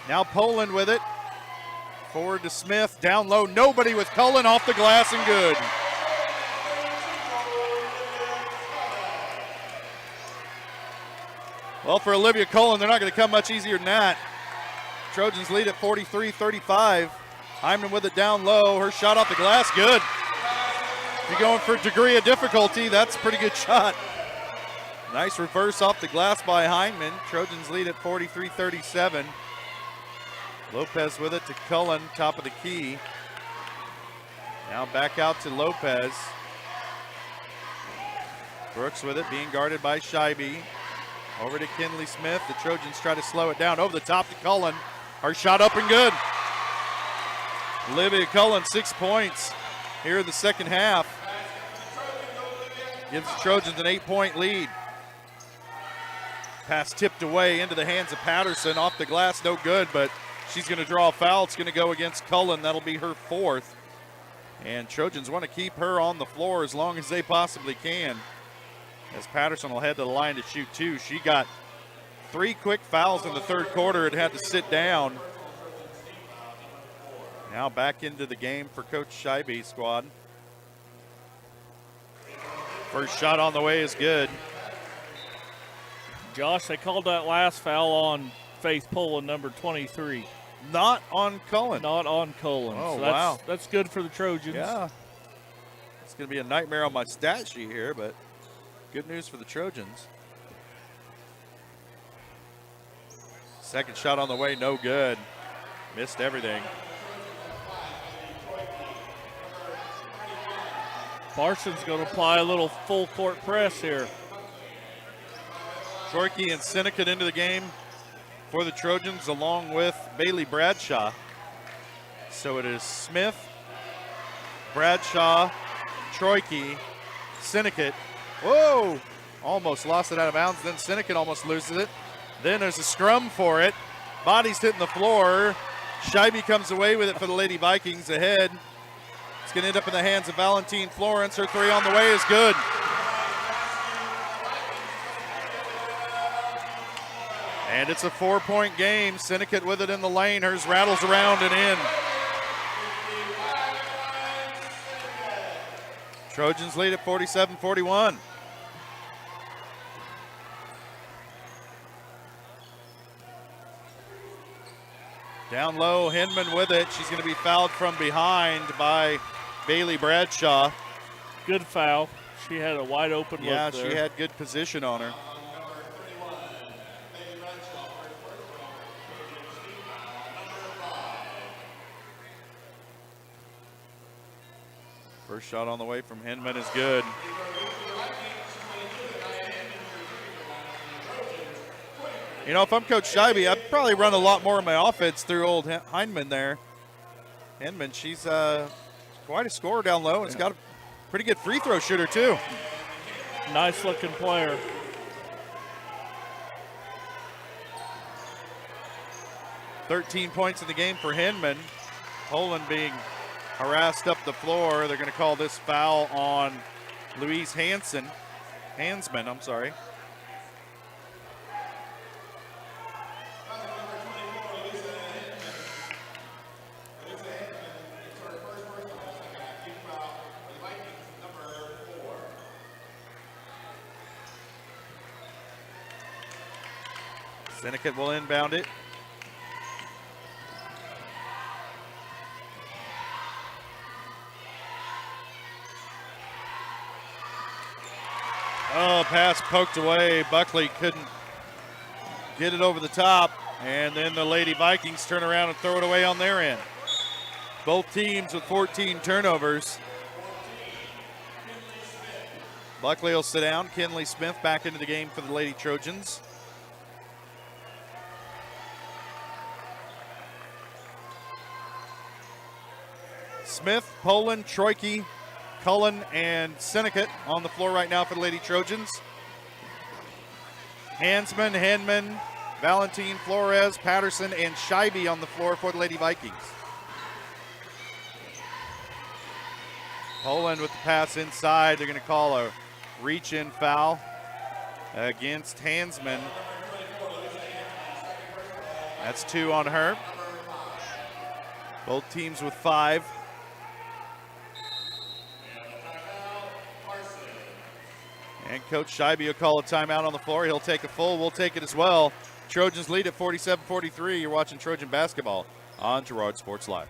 Now Poland with it. Forward to Smith. Down low. Nobody with Cullen off the glass and good. Well, for Olivia Cullen, they're not going to come much easier than that. Trojans lead at 43-35. Hyman with it down low. Her shot off the glass, good. If you're going for a degree of difficulty, that's a pretty good shot. Nice reverse off the glass by Hyman. Trojans lead at 43-37. Lopez with it to Cullen, top of the key. Now back out to Lopez. Brooks with it, being guarded by Scheibe. Over to Kinley Smith. The Trojans try to slow it down. Over the top to Cullen. Her shot up and good. Olivia Cullen, 6 points here in the second half. Gives the Trojans an 8-point lead. Pass tipped away into the hands of Patterson. Off the glass, no good, but she's going to draw a foul. It's going to go against Cullen. That'll be her 4th. And Trojans want to keep her on the floor as long as they possibly can, as Patterson will head to the line to shoot 2. She got 3 quick fouls in the third quarter and had to sit down. Now back into the game for Coach Scheibe's squad. First shot on the way is good. Josh, they called that last foul on Faith Poland, number 23. Not on Cullen. Not on Cullen. Oh, so wow. That's good for the Trojans. Yeah. It's going to be a nightmare on my stat sheet here, but good news for the Trojans. Second shot on the way, no good. Missed everything. Parsons going to apply a little full court press here. Troike and Sinnott into the game for the Trojans, along with Bailey Bradshaw. So it is Smith, Bradshaw, Troike, Sinnott. Whoa! Almost lost it out of bounds. Then Sinnott almost loses it. Then there's a scrum for it. Body's hitting the floor. Scheibe comes away with it for the Lady Vikings ahead. It's going to end up in the hands of Valentin Florence. Her 3 on the way is good. And it's a 4-point game. Sinnott with it in the lane. Hers rattles around and in. Trojans lead at 47-41. Down low, Hinman with it. She's going to be fouled from behind by Bailey Bradshaw. Good foul. She had a wide open Yeah, look there. she had good position on her. First shot on the way from Hinman is good. You know, if I'm Coach Scheibe, I'd probably run a lot more of my offense through old Heineman there. Hinman, she's quite a scorer down low, and has got a pretty good free throw shooter, too. Nice looking player. $13 points in the game for Hinman. Poland being harassed up the floor. They're going to call this foul on Louise Hansman, I'm sorry. Sinnott will inbound it. Oh, pass poked away. Buckley couldn't get it over the top, and then the Lady Vikings turn around and throw it away on their end. Both teams with 14 turnovers. Buckley will sit down. Kinley Smith back into the game for the Lady Trojans. Smith, Poland, Troike, Cullen, and Sinnecott on the floor right now for the Lady Trojans. Hansman, Henman, Valentine, Flores, Patterson, and Scheibe on the floor for the Lady Vikings. Poland with the pass inside. They're going to call a reach-in foul against Hansman. That's 2 on her. Both teams with 5. And Coach Scheibe will call a timeout on the floor. He'll take a full. We'll take it as well. Trojans lead at 47-43. You're watching Trojan basketball on Girard Sports Live.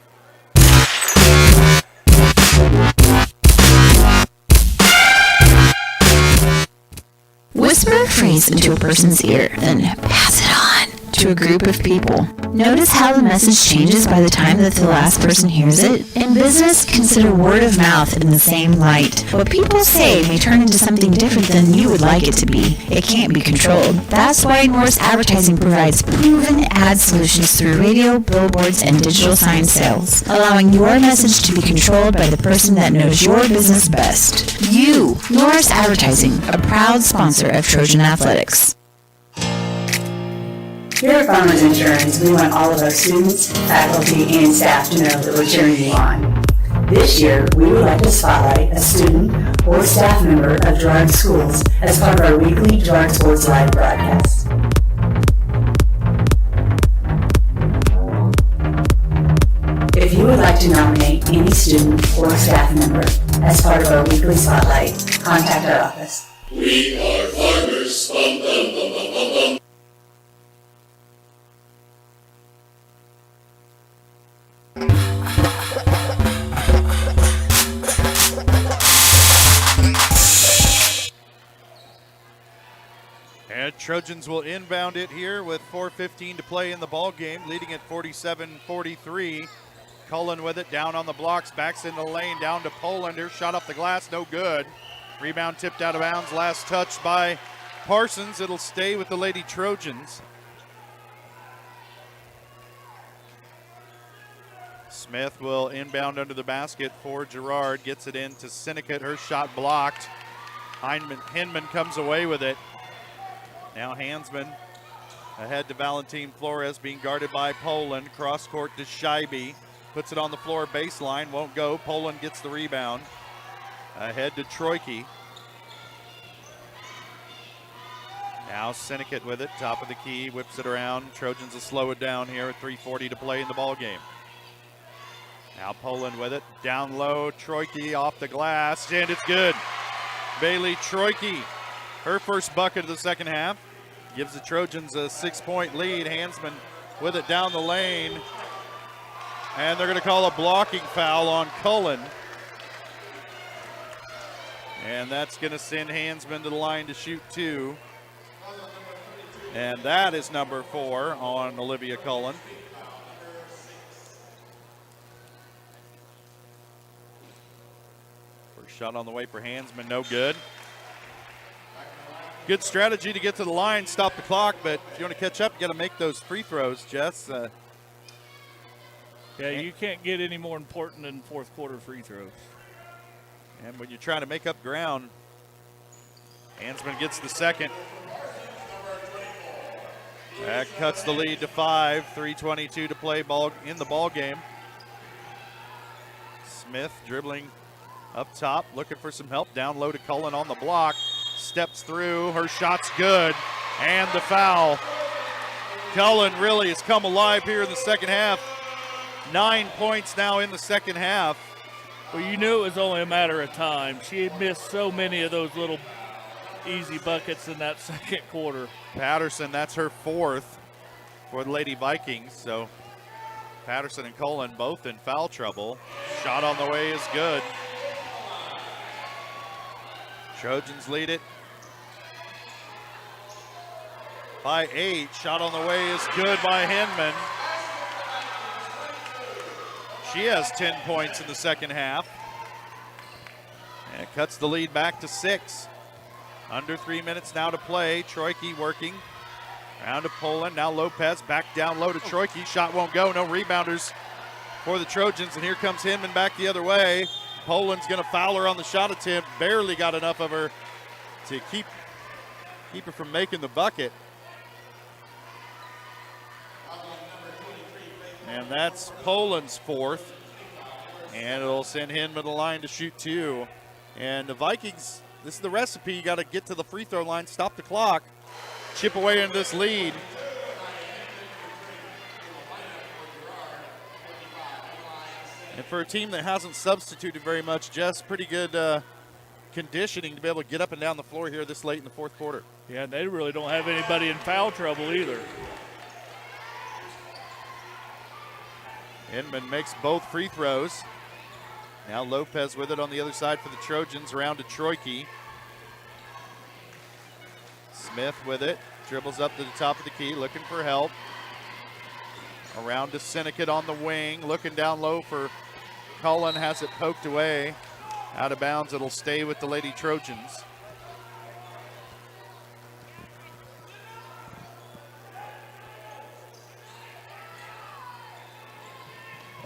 Whisper a phrase into a person's ear, then pass it on to a group of people. Notice how the message changes by the time that the last person hears it? In business, consider word of mouth in the same light. What people say may turn into something different than you would like it to be. It can't be controlled. That's why Norris Advertising provides proven ad solutions through radio, billboards, and digital sign sales, allowing your message to be controlled by the person that knows your business best. You, Norris Advertising, a proud sponsor of Trojan Athletics. Here at Farmers Insurance, we want all of our students, faculty, and staff to know that we're cheering you on. This year, we would like to spotlight a student or staff member of Girard Schools as part of our weekly Girard Sports Live broadcast. If you would like to nominate any student or staff member as part of our weekly spotlight, contact our office. We are farmers. Bum, bum, bum, bum, bum, bum. And Trojans will inbound it here with 4:15 to play in the ball game, leading at 47-43. Cullen with it, down on the blocks, backs into the lane, down to Polander, shot off the glass, no good. Rebound tipped out of bounds, last touch by Parsons. It'll stay with the Lady Trojans. Smith will inbound under the basket for Girard, gets it in to Sinnecott, her shot blocked. Hinman comes away with it. Now Hansman ahead to Valentine Flores, being guarded by Poland. Cross court to Scheibe. Puts it on the floor, baseline, won't go. Poland gets the rebound. Ahead to Troike. Now Sinnecott with it, top of the key, whips it around. Trojans will slow it down here at 3:40 to play in the ball game. Now Poland with it, down low, Troike off the glass, and it's good. Bailey Troike, her first bucket of the second half, gives the Trojans a 6-point lead. Hansman with it down the lane, and they're going to call a blocking foul on Cullen. And that's going to send Hansman to the line to shoot 2. And that is number 4 on Olivia Cullen. First shot on the way for Hansman, no good. Good strategy to get to the line, stop the clock, but if you want to catch up, you got to make those free throws, Jess. Yeah, you can't get any more important than fourth quarter free throws. And when you're trying to make up ground, Hansman gets the second. That cuts the lead to 5, 3:22 to play in the ball game. Smith dribbling up top, looking for some help, down low to Cullen on the block. Steps through, her shot's good, and the foul. Cullen really has come alive here in the second half. 9 points now in the second half. Well, you knew it was only a matter of time. She had missed so many of those little easy buckets in that second quarter. Patterson, that's her 4th for the Lady Vikings. So Patterson and Cullen both in foul trouble. Shot on the way is good. Trojans lead it by 8. Shot on the way is good by Hinman. She has 10 points in the second half. And it cuts the lead back to 6. Under 3 minutes now to play. Troike working. Round to Poland. Now Lopez back down low to Troike. Shot won't go. No rebounders for the Trojans. And here comes Hinman back the other way. Poland's going to foul her on the shot attempt. Barely got enough of her to keep her from making the bucket. And that's Poland's 4th. And it'll send Hinman to the line to shoot 2. And the Vikings, this is the recipe. You got to get to the free throw line, stop the clock, chip away into this lead. And for a team that hasn't substituted very much, Jess, pretty good conditioning to be able to get up and down the floor here this late in the fourth quarter. Yeah, they really don't have anybody in foul trouble either. Hinman makes both free throws. Now Lopez with it on the other side for the Trojans, around to Troike. Smith with it, dribbles up to the top of the key, looking for help. Around to Sinekat on the wing, looking down low for Cullen, has it poked away. Out of bounds, it'll stay with the Lady Trojans.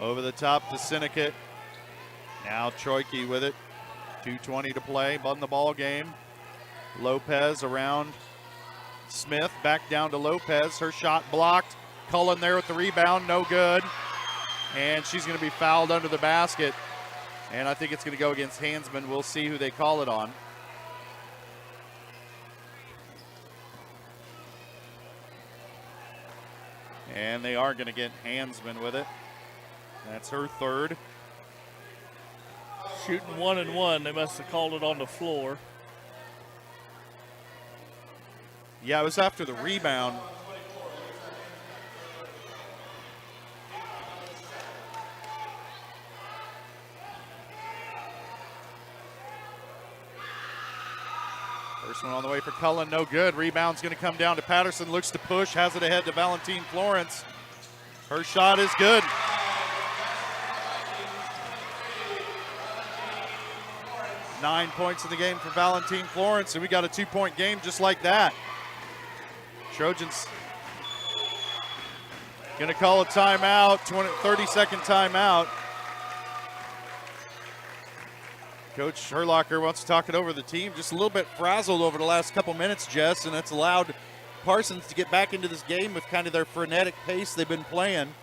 Over the top to Sinekat. Now Troike with it. 2:20 to play, on the ball game. Lopez around Smith, back down to Lopez. Her shot blocked. Cullen there with the rebound, no good. And she's going to be fouled under the basket. And I think it's going to go against Hansman. We'll see who they call it on. And they are going to get Hansman with it. That's her 3rd. Shooting 1 and 1. They must have called it on the floor. Yeah, it was after the rebound. First one on the way for Cullen, no good. Rebound's going to come down to Patterson. Looks to push, has it ahead to Valentine Florence. Her shot is good. Nine points in the game for Valentine Florence, and we got a 2-point game just like that. Trojans going to call a timeout, 30-second timeout. Coach Herlocker wants to talk it over the team. Just a little bit frazzled over the last couple minutes, Jess, and that's allowed Parsons to get back into this game with kind of their frenetic pace they've been playing.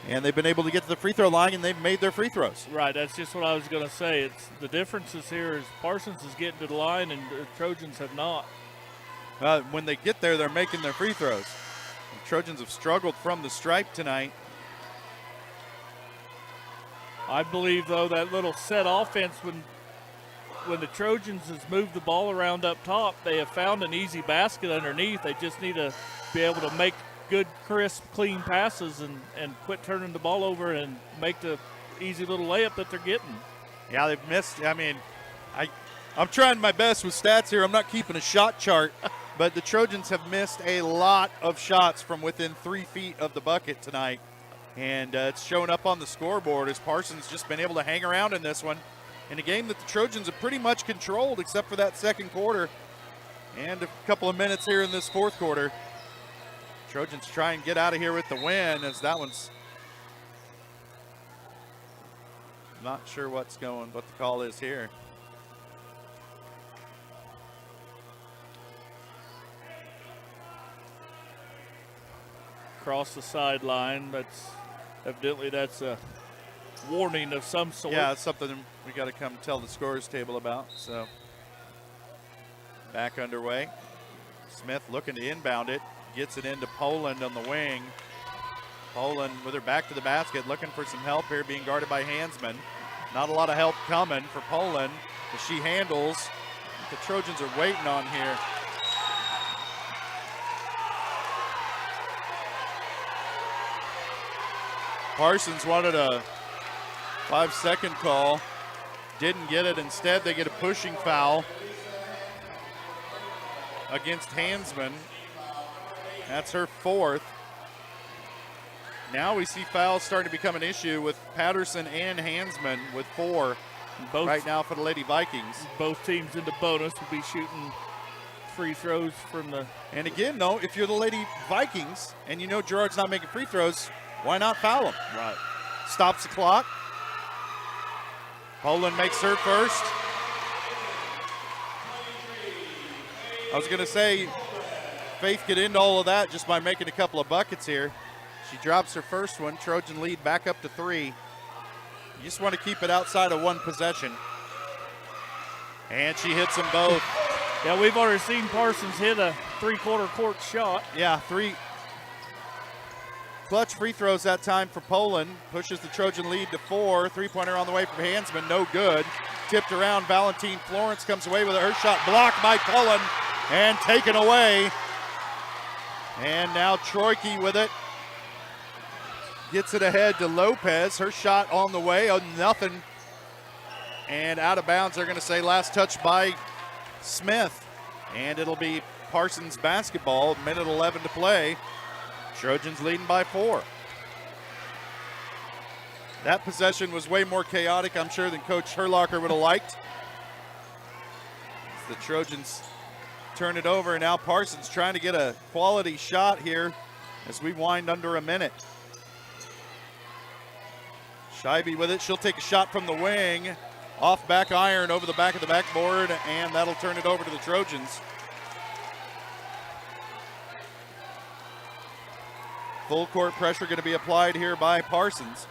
And they've been able to get to the free throw line, and they've made their free throws. Right, that's just what I was going to say. It's the differences here is Parsons is getting to the line, and the Trojans have not. When they get there, they're making their free throws. The Trojans have struggled from the stripe tonight. I believe, though, that little set offense, when the Trojans has moved the ball around up top, they have found an easy basket underneath. They just need to be able to make good, crisp, clean passes and quit turning the ball over and make the easy little layup that they're getting. Yeah, they've missed. I mean, I'm trying my best with stats here. I'm not keeping a shot chart, but the Trojans have missed a lot of shots from within 3 feet of the bucket tonight. And it's showing up on the scoreboard as Parsons just been able to hang around in this one. In a game that the Trojans have pretty much controlled except for that second quarter and a couple of minutes here in this fourth quarter. Trojans try and get out of here with the win as that one's not sure what the call is here. Across the sideline, evidently that's a warning of some sort. Yeah, it's something we got to come tell the scorers table about. So back underway. Smith looking to inbound it. Gets it into Poland on the wing. Poland with her back to the basket, looking for some help here, being guarded by Hansman. Not a lot of help coming for Poland as she handles. The Trojans are waiting on here. Parsons wanted a 5-second call. Didn't get it. Instead, they get a pushing foul against Hansman. That's her fourth. Now we see fouls starting to become an issue with Patterson and Hansman with 4 right now for the Lady Vikings. Both teams in the bonus will be shooting free throws from the... And again, though, if you're the Lady Vikings and you know Girard's not making free throws, why not foul him? Right. Stops the clock. Poland makes her first. I was going to say, Faith get into all of that just by making a couple of buckets here. She drops her first one. Trojan lead back up to 3. You just want to keep it outside of one possession. And she hits them both. Yeah, we've already seen Parsons hit a three-quarter court shot. Yeah, 3 clutch free throws that time for Poland. Pushes the Trojan lead to 4. Three-pointer on the way from Hansman, no good. Tipped around, Valentine Florence comes away with it. Her shot blocked by Cullen and taken away. And now Troike with it. Gets it ahead to Lopez. Her shot on the way, nothing. And out of bounds, they're going to say last touch by Smith. And it'll be Parsons basketball, minute 11 to play. Trojans leading by 4. That possession was way more chaotic, I'm sure, than Coach Herlocker would have liked. The Trojans turn it over, and now Parsons trying to get a quality shot here as we wind under a minute. Scheibe with it. She'll take a shot from the wing. Off back iron over the back of the backboard, and that'll turn it over to the Trojans. Full court pressure going to be applied here by Parsons.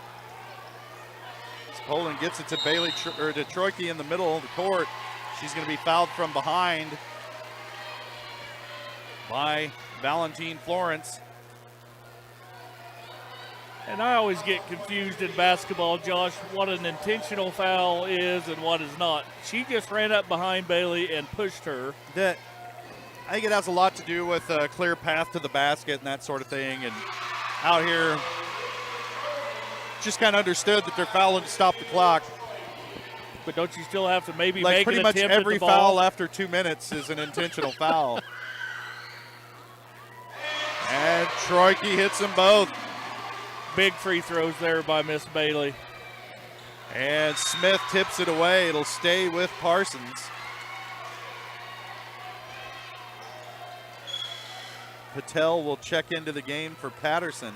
As Poland gets it to Bailey or to Troike in the middle of the court. She's going to be fouled from behind by Valentine Florence. And I always get confused in basketball, Josh, what an intentional foul is and what is not. She just ran up behind Bailey and pushed her. I think it has a lot to do with a clear path to the basket and that sort of thing. And out here, just kind of understood that they're fouling to stop the clock. But don't you still have to maybe like make pretty an much attempt every at the ball? foul after 2 minutes is an intentional foul. And Troike hits them both. Big free throws there by Miss Bailey. And Smith tips it away. It'll stay with Parsons. Patel will check into the game for Patterson.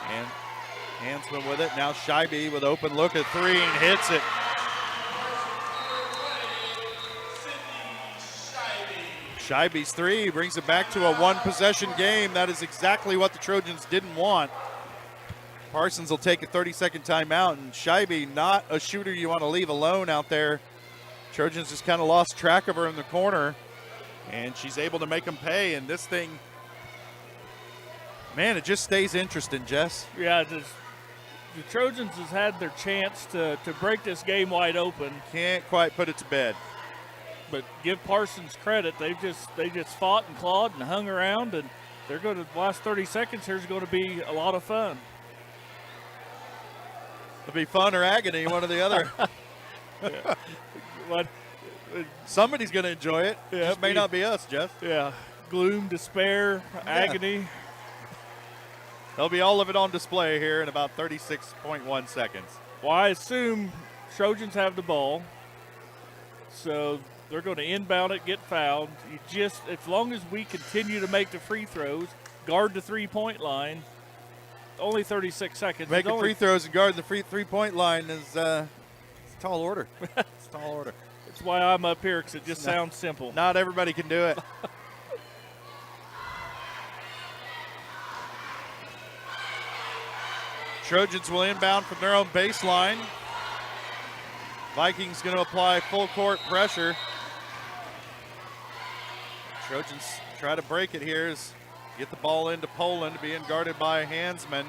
And Hansman with it. Now Scheibe with open look at 3 and hits it. Scheibe's 3 brings it back to a one-possession game. That is exactly what the Trojans didn't want. Parsons will take a 30-second timeout, and Scheibe, not a shooter you want to leave alone out there. Trojans just kind of lost track of her in the corner, and she's able to make them pay. And this thing, man, it just stays interesting, Jess. Yeah, the Trojans has had their chance to break this game wide open. Can't quite put it to bed. But give Parsons credit. They just fought and clawed and hung around, and they're going to, the last 30 seconds here is going to be a lot of fun. It'll be fun or agony, one or the other. But somebody's going to enjoy it. Yeah, It may not be us, Jeff. Yeah, gloom, despair, agony. There'll be all of it on display here in about 36.1 seconds. Well, I assume Trojans have the ball, so they're going to inbound it, get fouled. You just, as long as we continue to make the free throws, guard the three-point line, only 36 seconds. Making free throws and guarding the free three-point line is a tall order. It's a tall order. That's why I'm up here, because it just sounds simple. Not everybody can do it. Trojans will inbound from their own baseline. Vikings going to apply full court pressure. Trojans try to break it here. Get the ball into Poland, being guarded by Hansman.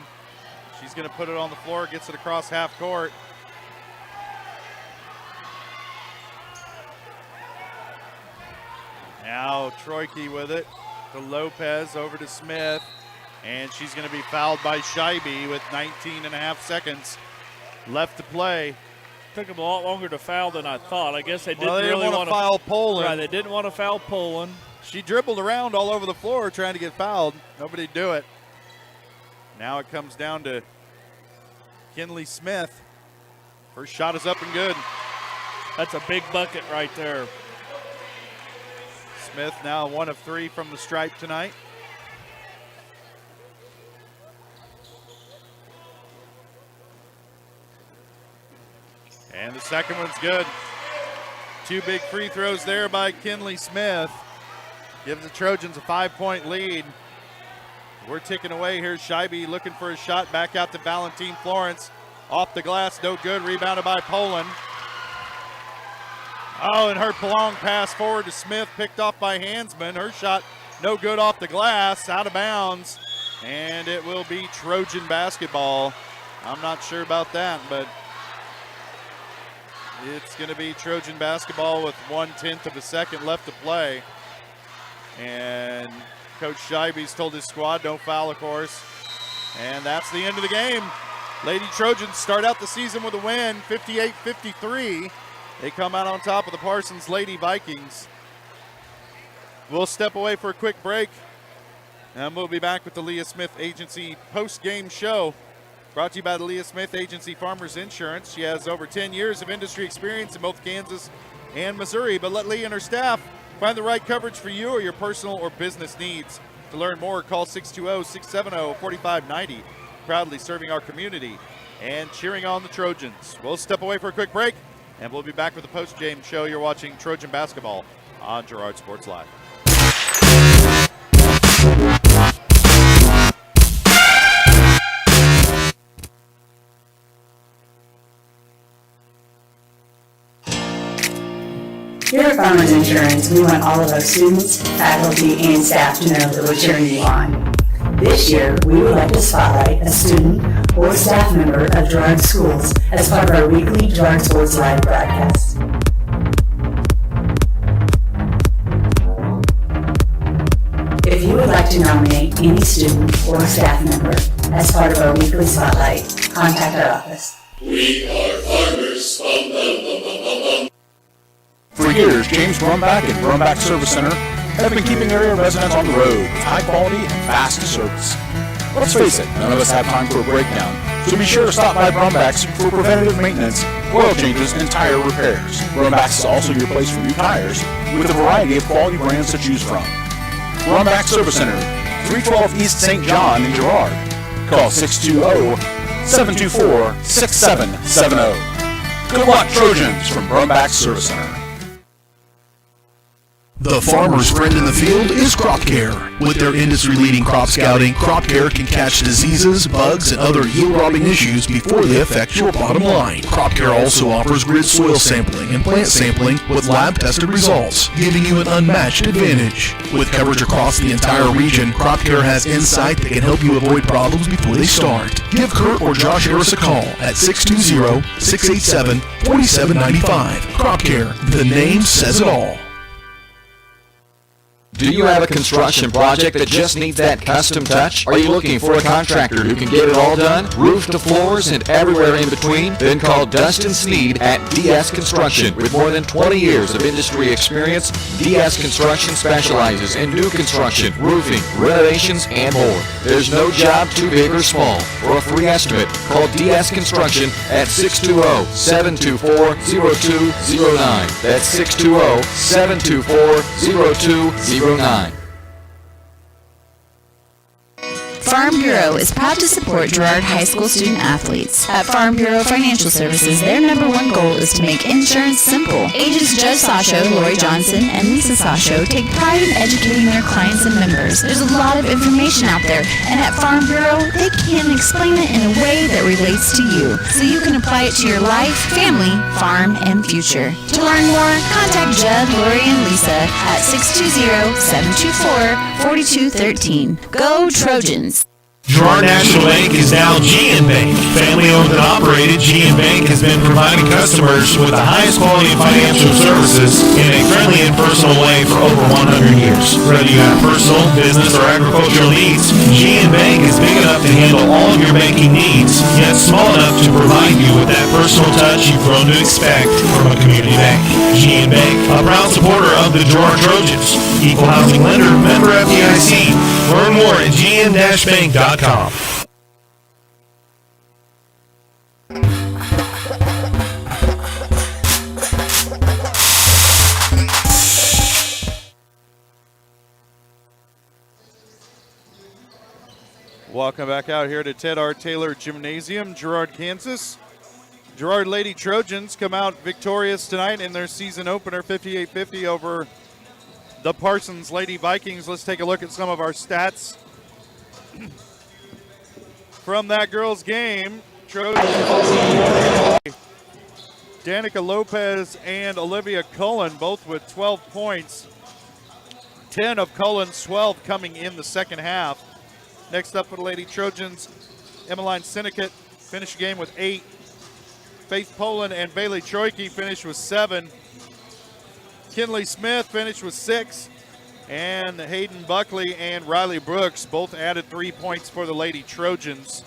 She's going to put it on the floor, gets it across half court. Now Troike with it to Lopez, over to Smith. And she's going to be fouled by Scheibe with 19 and a half seconds left to play. Took them a lot longer to foul than I thought. I guess they didn't Well, they really didn't want to foul Poland. Right, they didn't want to foul Poland. She dribbled around all over the floor trying to get fouled. Nobody do it. Now it comes down to Kinley Smith. First shot is up and good. That's a big bucket right there. Smith now 1 of 3 from the stripe tonight. And the second one's good. 2 big free throws there by Kinley Smith. Gives the Trojans a 5-point lead. We're ticking away here. Scheibe looking for a shot. Back out to Valentine Florence. Off the glass, no good. Rebounded by Poland. Oh, and her long pass forward to Smith, picked off by Hansman. Her shot no good off the glass, out of bounds. And it will be Trojan basketball. I'm not sure about that, but it's going to be Trojan basketball with 1/10 of a second left to play. And Coach Scheibe's told his squad, don't foul, of course. And that's the end of the game. Lady Trojans start out the season with a win, 58-53. They come out on top of the Parsons Lady Vikings. We'll step away for a quick break, and we'll be back with the Leah Smith Agency post-game show. Brought to you by the Leah Smith Agency Farmers Insurance. She has over 10 years of industry experience in both Kansas and Missouri, but let Leah and her staff find the right coverage for you or your personal or business needs. To learn more, call 620-670-4590. Proudly serving our community and cheering on the Trojans. We'll step away for a quick break, and we'll be back with the post-game show. You're watching Trojan basketball on Girard Sports Live. Here at Farmers Insurance, we want all of our students, faculty, and staff to know that we're cheering you on. This year, we would like to spotlight a student or staff member of Girard Schools as part of our weekly Girard Sports Live broadcast. If you would like to nominate any student or staff member as part of our weekly spotlight, contact our office. We are farmers. Bum, bum, bum, bum, bum, bum. For years, James Brumback and Brumback Service Center have been keeping area residents on the road with high quality and fast service. Let's face it, none of us have time for a breakdown, so be sure to stop by Brumback's for preventative maintenance, oil changes, and tire repairs. Brumback's is also your place for new tires with a variety of quality brands to choose from. Brumback Service Center, 312 East St. John in Girard. Call 620-724-6770. Good luck, Trojans, from Brumback Service Center. The farmer's friend in the field is Crop Care. With their industry-leading crop scouting, Crop Care can catch diseases, bugs, and other yield-robbing issues before they affect your bottom line. Crop Care also offers grid soil sampling and plant sampling with lab-tested results, giving you an unmatched advantage. With coverage across the entire region, Crop Care has insight that can help you avoid problems before they start. Give Kurt or Josh Harris a call at 620-687-4795. Crop Care, the name says it all. Do you have a construction project that just needs that custom touch? Are you looking for a contractor who can get it all done? Roof to floors and everywhere in between? Then call Dustin Sneed at DS Construction. With more than 20 years of industry experience, DS Construction specializes in new construction, roofing, renovations, and more. There's no job too big or small. For a free estimate, call DS Construction at 620-724-0209. That's 620-724-0209. Farm Bureau is proud to support Girard High School student athletes. At Farm Bureau Financial Services, their number one goal is to make insurance simple. Agents Judge Sasho, Lori Johnson, and Lisa Sasho take pride in educating their clients and members. There's a lot of information out there, and at Farm Bureau, they can explain it in a way that relates to you, so you can apply it to your life, family, farm, and future. To learn more, contact Judd, Lori, and Lisa at 620-724-4213. Go Trojans! Girard National Bank is now GN Bank. Family owned and operated, GN Bank has been providing customers with the highest quality of financial services in a friendly and personal way for over 100 years. Whether you have personal, business, or agricultural needs, GN Bank is big enough to handle all of your banking needs, yet small enough to provide you with that personal touch you've grown to expect from a community bank. GN Bank, a proud supporter of the Girard Trojans. Equal housing lender, member FDIC. Learn more at gn-bank.com. Welcome back out here to Ted R. Taylor Gymnasium, Girard, Kansas. Girard Lady Trojans come out victorious tonight in their season opener, 58-50 over the Parsons Lady Vikings. Let's take a look at some of our stats from that girls' game. Danica Lopez and Olivia Cullen both with 12 points. 10 of Cullen's 12 coming in the second half. Next up for the Lady Trojans, Emmeline Sinnecott finished the game with 8. Faith Poland and Bailey Troike finished with 7. Kinley Smith finished with 6. And Hayden Buckley and Riley Brooks both added 3 points for the Lady Trojans.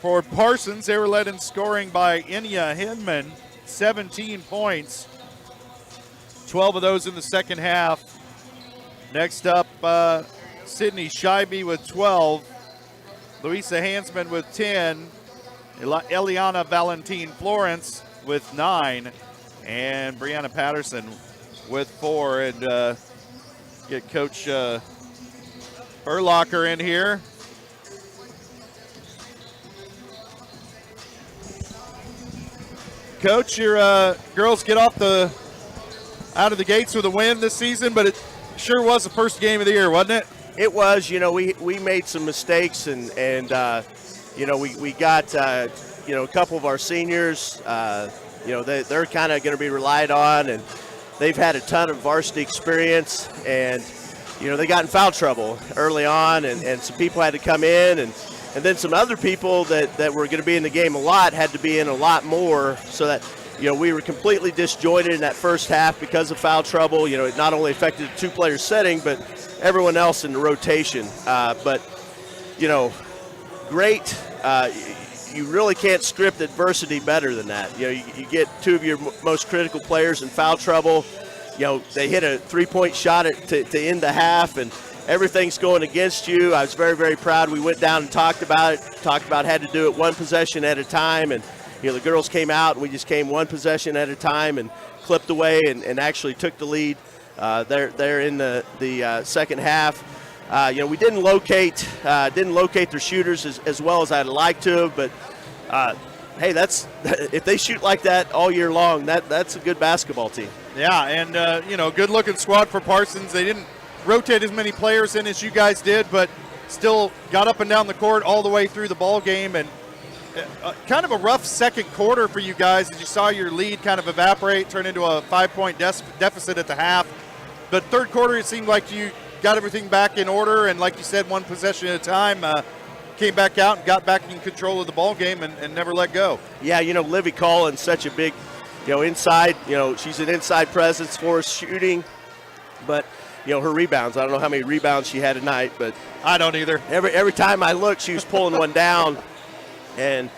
For Parsons, they were led in scoring by Enya Hinman, 17 points. 12 of those in the second half. Next up, Sydney Scheibe with 12, Louisa Hansman with 10, Eliana Valentine Florence with 9, and Brianna Patterson with 4. And get Coach Urlacher in here. Coach, your girls get out of the gates with a win this season, but it sure was the first game of the year, wasn't it? It was. You know, we made some mistakes, and you know, we got you know, a couple of our seniors. You know, they're kind of going to be relied on, and they've had a ton of varsity experience, and you know, they got in foul trouble early on, and some people had to come in, and then some other people that were going to be in the game a lot had to be in a lot more, so that, you know, we were completely disjointed in that first half because of foul trouble. You know, it not only affected the two-player setting, but everyone else in the rotation. But, you know, great. You really can't script adversity better than that. You know, you get two of your most critical players in foul trouble. You know, they hit a three-point shot to end the half, and everything's going against you. I was very, very proud. We went down and talked about had to do it one possession at a time, and you know, the girls came out and we just came one possession at a time and clipped away and actually took the lead there in the second half. You know, we didn't locate their shooters as well as I'd like to have, but hey, that's if they shoot like that all year long, that's a good basketball team. Yeah, and you know, good looking squad for Parsons. They didn't rotate as many players in as you guys did, but still got up and down the court all the way through the ball game. And kind of a rough second quarter for you guys as you saw your lead kind of evaporate, turn into a 5-point deficit at the half. But third quarter, it seemed like you got everything back in order, and like you said, one possession at a time, came back out and got back in control of the ball game and never let go. Yeah, you know, Livy Cullen's such a big, you know, inside, you know, she's an inside presence for us shooting, but you know, her rebounds, I don't know how many rebounds she had tonight, but I don't either. Every time I looked, she was pulling one down. And,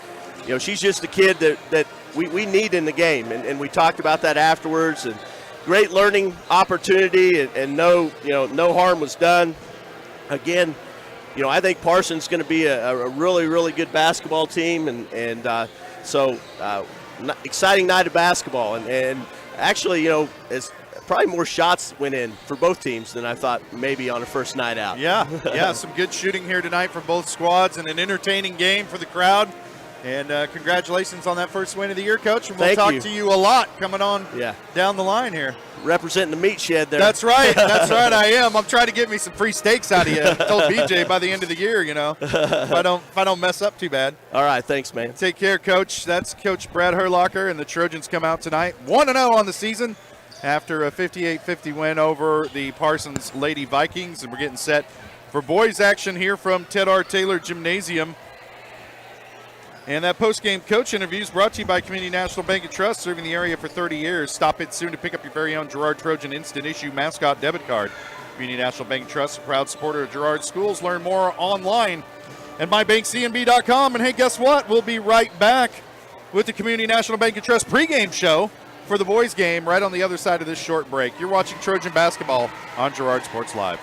you know, she's just a kid that we need in the game. And we talked about that afterwards. And great learning opportunity, and no harm was done. Again, you know, I think Parsons is going to be a really, really good basketball team. And so exciting night of basketball. And actually, you know, as probably more shots went in for both teams than I thought maybe on a first night out. Yeah, some good shooting here tonight from both squads and an entertaining game for the crowd. And congratulations on that first win of the year, Coach. And we'll talk to you a lot coming on down the line here. Representing the meat shed there. That's right. That's right, I am. I'm trying to get me some free steaks out of you. I told BJ by the end of the year, you know, if I don't mess up too bad. All right, thanks, man. Take care, Coach. That's Coach Brad Herlocker, and the Trojans come out tonight 1-0 on the season after a 58-50 win over the Parsons Lady Vikings, and we're getting set for boys action here from Ted R. Taylor Gymnasium. And that post-game coach interview is brought to you by Community National Bank and Trust, serving the area for 30 years. Stop in soon to pick up your very own Girard Trojan Instant Issue Mascot Debit Card. Community National Bank and Trust, a proud supporter of Girard Schools. Learn more online at mybankcnb.com. And hey, guess what? We'll be right back with the Community National Bank and Trust pregame show for the boys game right on the other side of this short break. You're watching Trojan basketball on Girard Sports Live.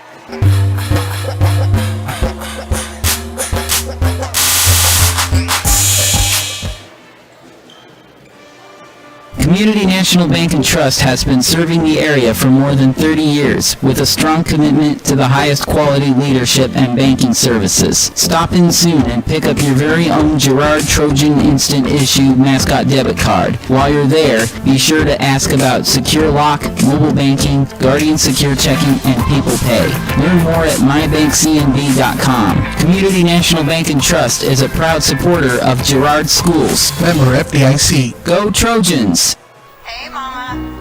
Community National Bank and Trust has been serving the area for more than 30 years with a strong commitment to the highest quality leadership and banking services. Stop in soon and pick up your very own Girard Trojan Instant Issue Mascot Debit Card. While you're there, be sure to ask about Secure Lock, mobile banking, Guardian Secure Checking, and People Pay. Learn more at mybankcnb.com. Community National Bank and Trust is a proud supporter of Girard Schools. Member FDIC. Go Trojans!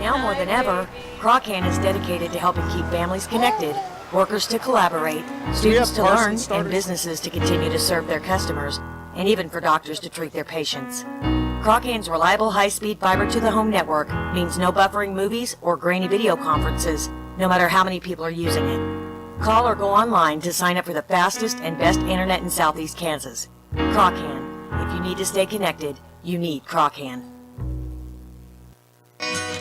Now more than ever, Croccan is dedicated to helping keep families connected, workers to collaborate, students to learn, and businesses to continue to serve their customers, and even for doctors to treat their patients. Croccan's reliable high-speed fiber-to-the-home network means no buffering movies or grainy video conferences, no matter how many people are using it. Call or go online to sign up for the fastest and best internet in Southeast Kansas. Croccan. If you need to stay connected, you need Croccan.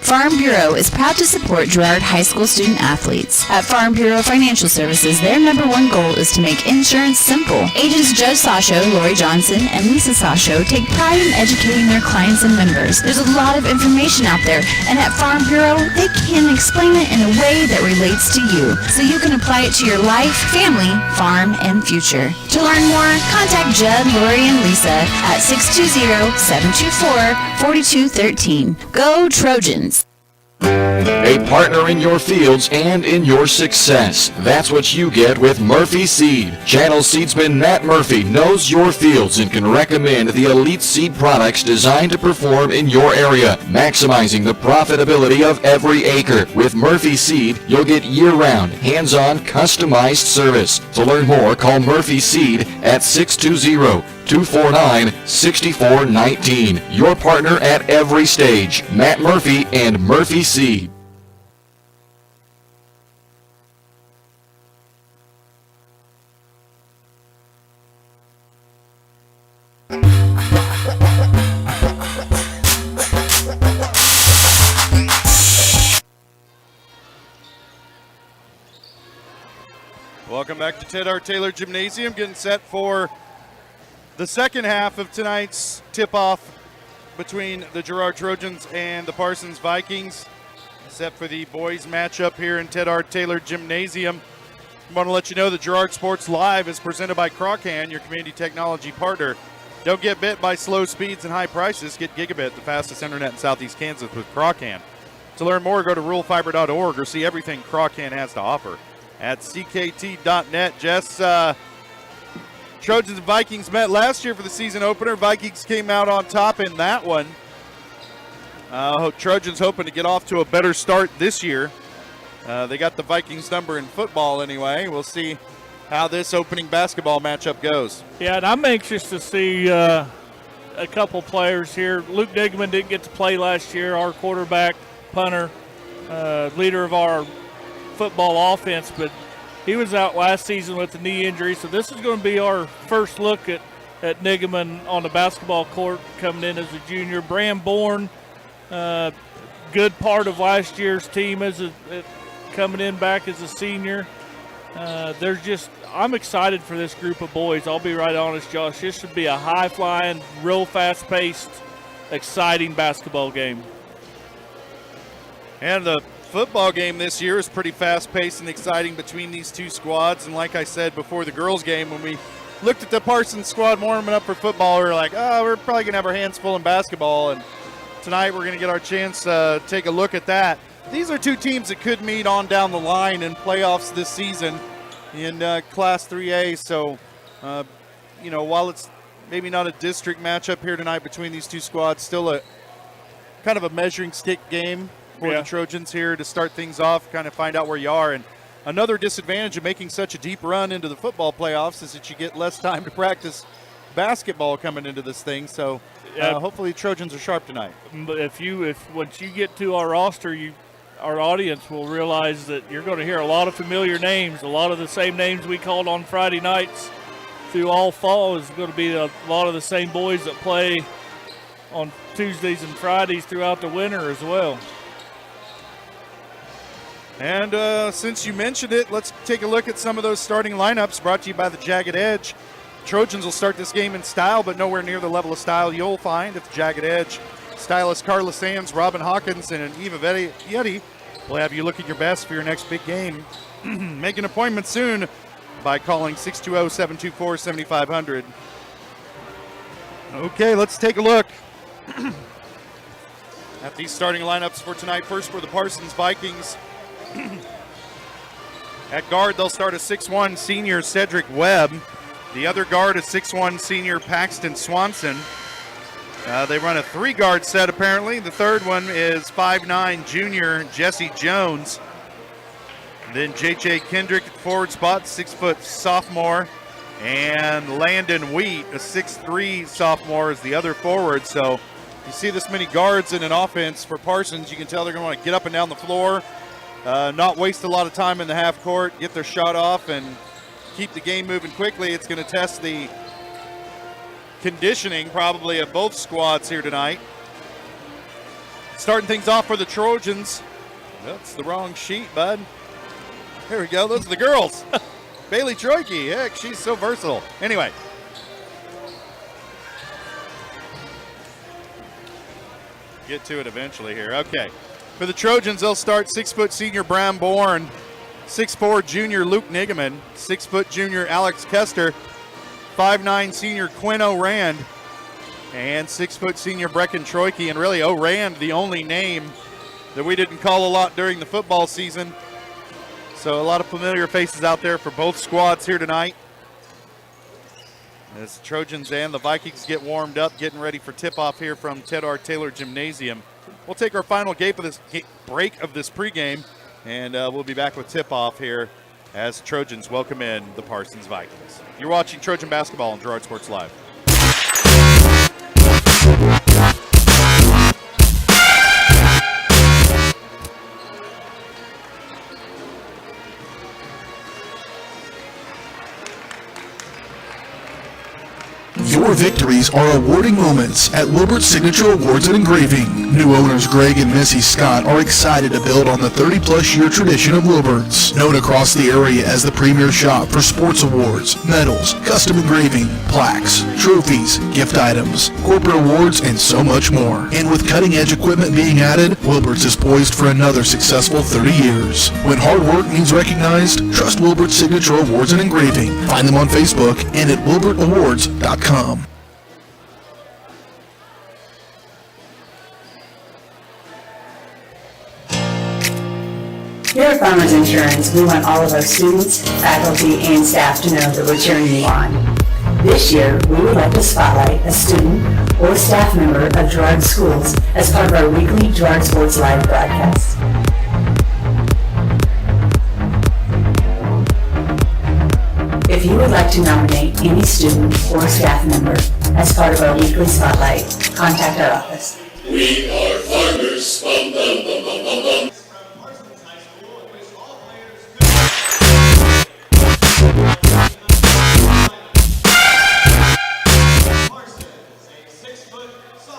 Farm Bureau is proud to support Girard High School student athletes. At Farm Bureau Financial Services, their number one goal is to make insurance simple. Agents Joe Sasho, Lori Johnson, and Lisa Sasho take pride in educating their clients and members. There's a lot of information out there, and at Farm Bureau, they can explain it in a way that relates to you, so you can apply it to your life, family, farm, and future. To learn more, contact Judd, Lori, and Lisa at 620-724-4213. Go Trojans! A partner in your fields and in your success. That's what you get with Murphy Seed. Channel seedsman Nat Murphy knows your fields and can recommend the elite seed products designed to perform in your area, maximizing the profitability of every acre. With Murphy Seed, you'll get year-round, hands-on, customized service. To learn more, call Murphy Seed at 620-249-6419. Your partner at every stage, Matt Murphy and Murphy Seed. Welcome back to Ted R. Taylor Gymnasium, getting set for the second half of tonight's tip-off between the Girard Trojans and the Parsons Vikings. Set for the boys matchup here in Ted R. Taylor Gymnasium. I want to let you know that Girard Sports Live is presented by Croccan, your community technology partner. Don't get bit by slow speeds and high prices. Get Gigabit, the fastest internet in Southeast Kansas, with Croccan. To learn more, go to ruralfiber.org or see everything Croccan has to offer at ckt.net. Jess, Trojans and Vikings met last year for the season opener. Vikings came out on top in that one. Trojans hoping to get off to a better start this year. They got the Vikings number in football anyway. We'll see how this opening basketball matchup goes. Yeah, and I'm anxious to see a couple players here. Luke Digman didn't get to play last year, our quarterback, punter, leader of our football offense, but he was out last season with a knee injury, so this is going to be our first look at Niggeman on the basketball court coming in as a junior. Bram Bourne, good part of last year's team coming in back as a senior. I'm excited for this group of boys. I'll be right honest, Josh. This should be a high-flying, real fast-paced, exciting basketball game. And the football game this year is pretty fast-paced and exciting between these two squads. And like I said before the girls' game, when we looked at the Parsons squad warming up for football, we were like, we're probably going to have our hands full in basketball. And tonight we're going to get our chance to take a look at that. These are two teams that could meet on down the line in playoffs this season in Class 3A. So, while it's maybe not a district matchup here tonight between these two squads, still a kind of a measuring stick game for the Trojans here to start things off, kind of find out where you are. And another disadvantage of making such a deep run into the football playoffs is that you get less time to practice basketball coming into this thing. So hopefully Trojans are sharp tonight. But once you get to our roster, our audience will realize that you're going to hear a lot of familiar names. A lot of the same names we called on Friday nights through all fall is going to be a lot of the same boys that play on Tuesdays and Fridays throughout the winter as well. And since you mentioned it, let's take a look at some of those starting lineups brought to you by the Jagged Edge. Trojans will start this game in style, but nowhere near the level of style you'll find at the Jagged Edge. Stylist Carla Sands, Robin Hawkins, and Eva Yeti will have you look at your best for your next big game. Make an appointment soon by calling 620-724-7500. Okay, let's take a look at these starting lineups for tonight. First for the Parsons Vikings. At guard, they'll start a 6'1 senior Cedric Webb. The other guard, a 6'1 senior Paxton Swanson. They run a 3-guard set, apparently. The third one is 5'9 junior Jesse Jones. Then J.J. Kendrick at forward spot, 6-foot sophomore. And Landon Wheat, a 6'3 sophomore, is the other forward. So you see this many guards in an offense for Parsons, you can tell they're going to want to get up and down the floor, not waste a lot of time in the half court, get their shot off, and keep the game moving quickly. It's going to test the conditioning probably of both squads here tonight. Starting things off for the Trojans. That's the wrong sheet, bud. There we go. Those are the girls. Bailey Troike. Heck, she's so versatile. Anyway. Get to it eventually here. Okay. For the Trojans, they'll start 6-foot senior Bram Bourne, 6'4 junior Luke Nigaman, 6-foot junior Alex Kester, 5'9 senior Quinn O'Rand, and 6-foot senior Brecken Troike. And really, O'Rand, the only name that we didn't call a lot during the football season. So a lot of familiar faces out there for both squads here tonight. As the Trojans and the Vikings get warmed up, getting ready for tip-off here from Ted R. Taylor Gymnasium. We'll take our final break of this pregame, and we'll be back with tip-off here as Trojans welcome in the Parsons Vikings. You're watching Trojan Basketball on Girard Sports Live. Your victories are awarding moments at Wilbert's Signature Awards and Engraving. New owners Greg and Missy Scott are excited to build on the 30-plus year tradition of Wilbert's, known across the area as the premier shop for sports awards, medals, custom engraving, plaques, trophies, gift items, corporate awards, and so much more. And with cutting-edge equipment being added, Wilbert's is poised for another successful 30 years. When hard work means recognized, trust Wilbert's Signature Awards and Engraving. Find them on Facebook and at wilbertawards.com. Here at Farmers Insurance, we want all of our students, faculty, and staff to know that we're cheering you on. This year, we would like to spotlight a student or staff member of Girard Schools as part of our weekly Girard Sports Live broadcast. If you would like to nominate any student or staff member as part of our weekly spotlight, contact our office. We are farmers. Bum, bum, bum, bum, bum, bum.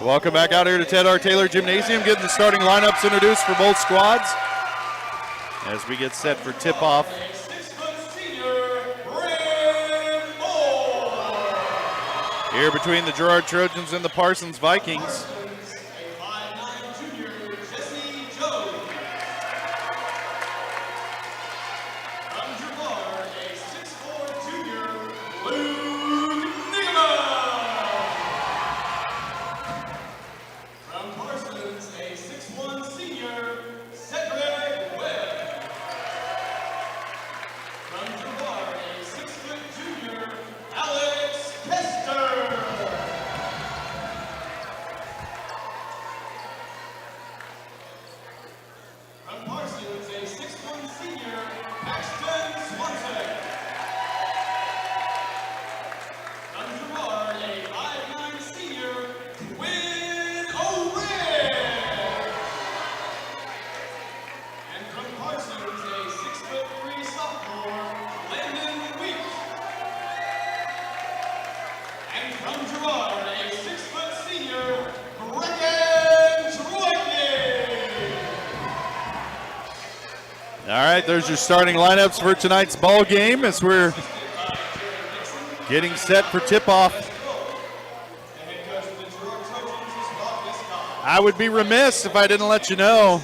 Welcome back out here to Ted R. Taylor Gymnasium, getting the starting lineups introduced for both squads as we get set for tip-off. Here between the Girard Trojans and the Parsons Vikings. right, there's your starting lineups for tonight's ball game as we're getting set for tip-off. I would be remiss if I didn't let you know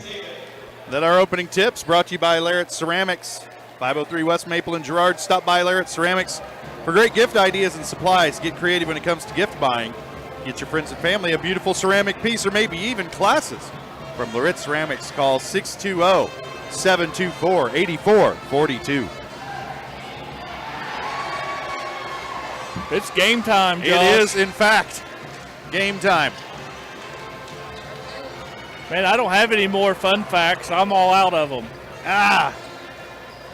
that our opening tips brought to you by Larrett Ceramics, 503 West Maple and Girard. Stop by Larrett Ceramics for great gift ideas and supplies. Get creative when it comes to gift buying. Get your friends and family a beautiful ceramic piece or maybe even classes from Larrett Ceramics. Call 620-724-8442. It's game time, Josh. It is, in fact, game time. Man, I don't have any more fun facts. I'm all out of them.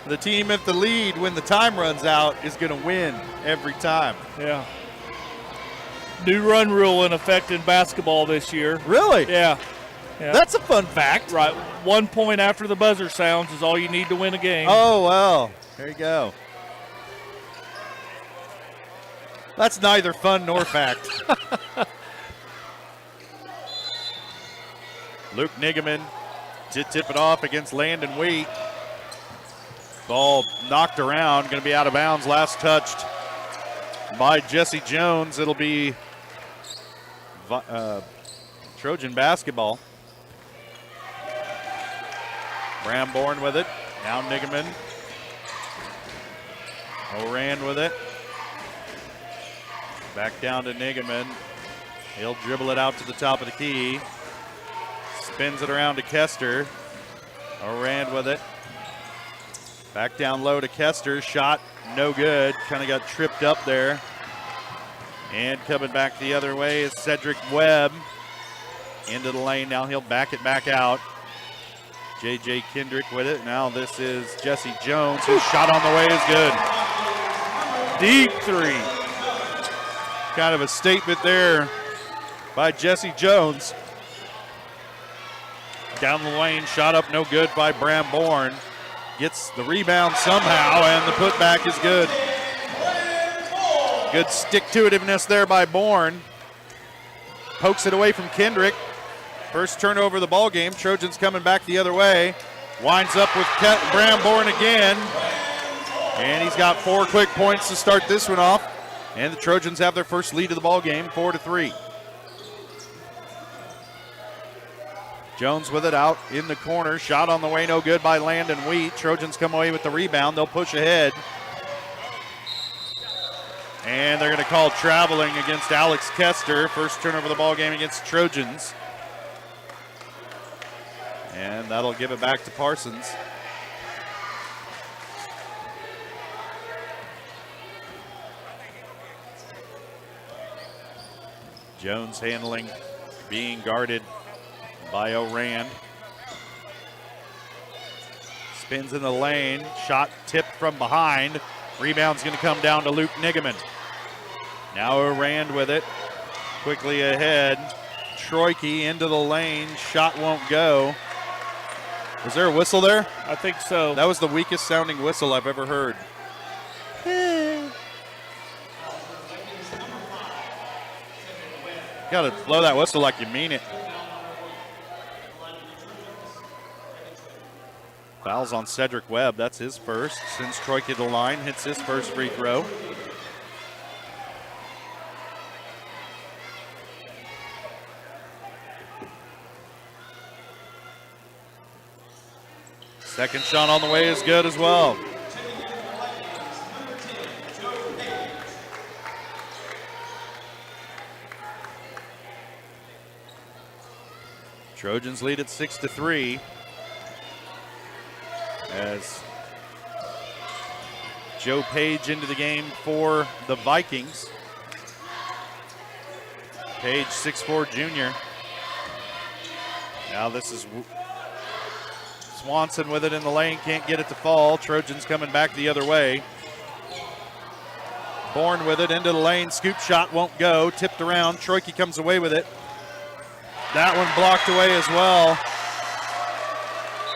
The team at the lead when the time runs out is going to win every time. Yeah. New run rule in effect in basketball this year. Really? Yeah. That's a fun fact. Right. 1 point after the buzzer sounds is all you need to win a game. Oh, well. There you go. That's neither fun nor fact. Luke Nigaman to tip it off against Landon Wheat. Ball knocked around, going to be out of bounds. Last touched by Jesse Jones. It'll be Trojan basketball. Bramborn with it. Now Nigaman. Oran with it. Back down to Nigaman. He'll dribble it out to the top of the key. Spins it around to Kester. Oran with it. Back down low to Kester. Shot no good. Kind of got tripped up there. And coming back the other way is Cedric Webb. Into the lane. Now he'll back it back out. J.J. Kendrick with it. Now this is Jesse Jones. His shot on the way is good. Deep three. Kind of a statement there by Jesse Jones. Down the lane, shot up no good by Bram Bourne. Gets the rebound somehow, and the putback is good. Good stick-to-itiveness there by Bourne. Pokes it away from Kendrick. First turnover of the ball game. Trojans coming back the other way. Winds up with Bram Bourne again. And he's got 4 quick points to start this one off. And the Trojans have their first lead of the ball game, 4-3. Jones with it out in the corner. Shot on the way, no good by Landon Wheat. Trojans come away with the rebound. They'll push ahead. And they're going to call traveling against Alex Kester. First turnover of the ball game against Trojans. And that'll give it back to Parsons. Jones handling, being guarded by Oran. Spins in the lane, shot tipped from behind. Rebound's going to come down to Luke Nigaman. Now Oran with it, quickly ahead. Troike into the lane, shot won't go. Was there a whistle there? I think so. That was the weakest sounding whistle I've ever heard. Got to blow that whistle like you mean it. Fouls on Cedric Webb. That's his first. Sends Troike to the line. Hits his first free throw. Second shot on the way is good as well. Trojans lead at 6-3 as Joe Page into the game for the Vikings. Page, 6'4" junior. Now this is Swanson with it in the lane, can't get it to fall. Trojans coming back the other way. Bourne with it into the lane, scoop shot won't go, tipped around. Troike comes away with it. That one blocked away as well.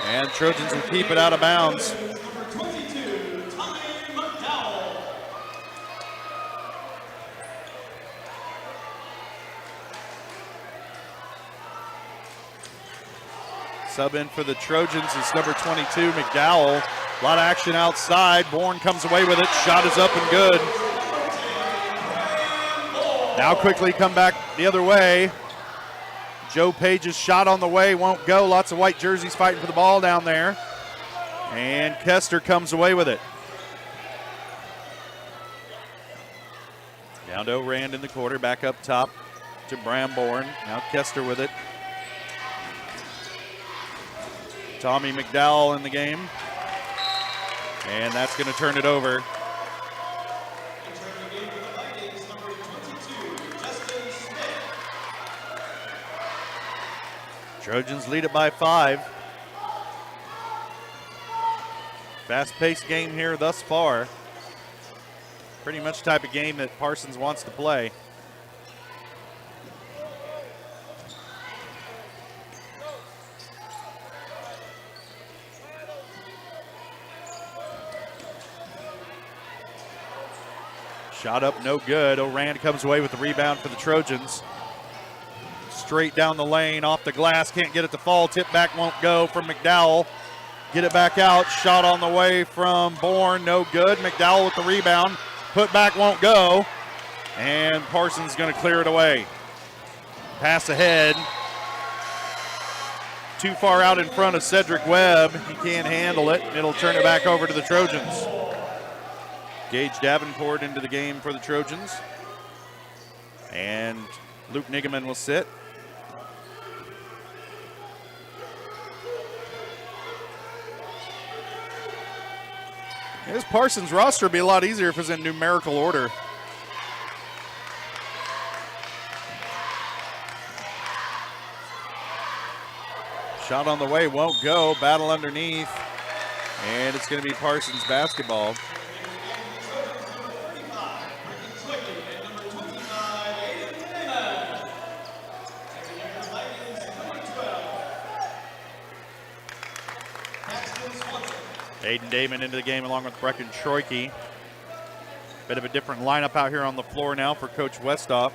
And Trojans will keep it out of bounds. Sub in for the Trojans is number 22, McDowell. A lot of action outside. Bourne comes away with it. Shot is up and good. Now quickly come back the other way. Joe Page's shot on the way won't go. Lots of white jerseys fighting for the ball down there. And Kester comes away with it. Down to O'Rand in the quarter, back up top to Bramborn. Now Kester with it. Tommy McDowell in the game. And that's going to turn it over. Trojans lead it by 5. Fast-paced game here thus far. Pretty much the type of game that Parsons wants to play. Shot up, no good. O'Rand comes away with the rebound for the Trojans. Straight down the lane, off the glass, can't get it to fall. Tip back won't go from McDowell. Get it back out. Shot on the way from Bourne, no good. McDowell with the rebound. Put back won't go. And Parsons going to clear it away. Pass ahead. Too far out in front of Cedric Webb. He can't handle it. It'll turn it back over to the Trojans. Gage Davenport into the game for the Trojans. And Luke Nigaman will sit. This Parsons roster would be a lot easier if it was in numerical order. Shot on the way, won't go. Battle underneath. And it's going to be Parsons basketball. Aiden Damon into the game along with Brecken Troike. Bit of a different lineup out here on the floor now for Coach Westcott.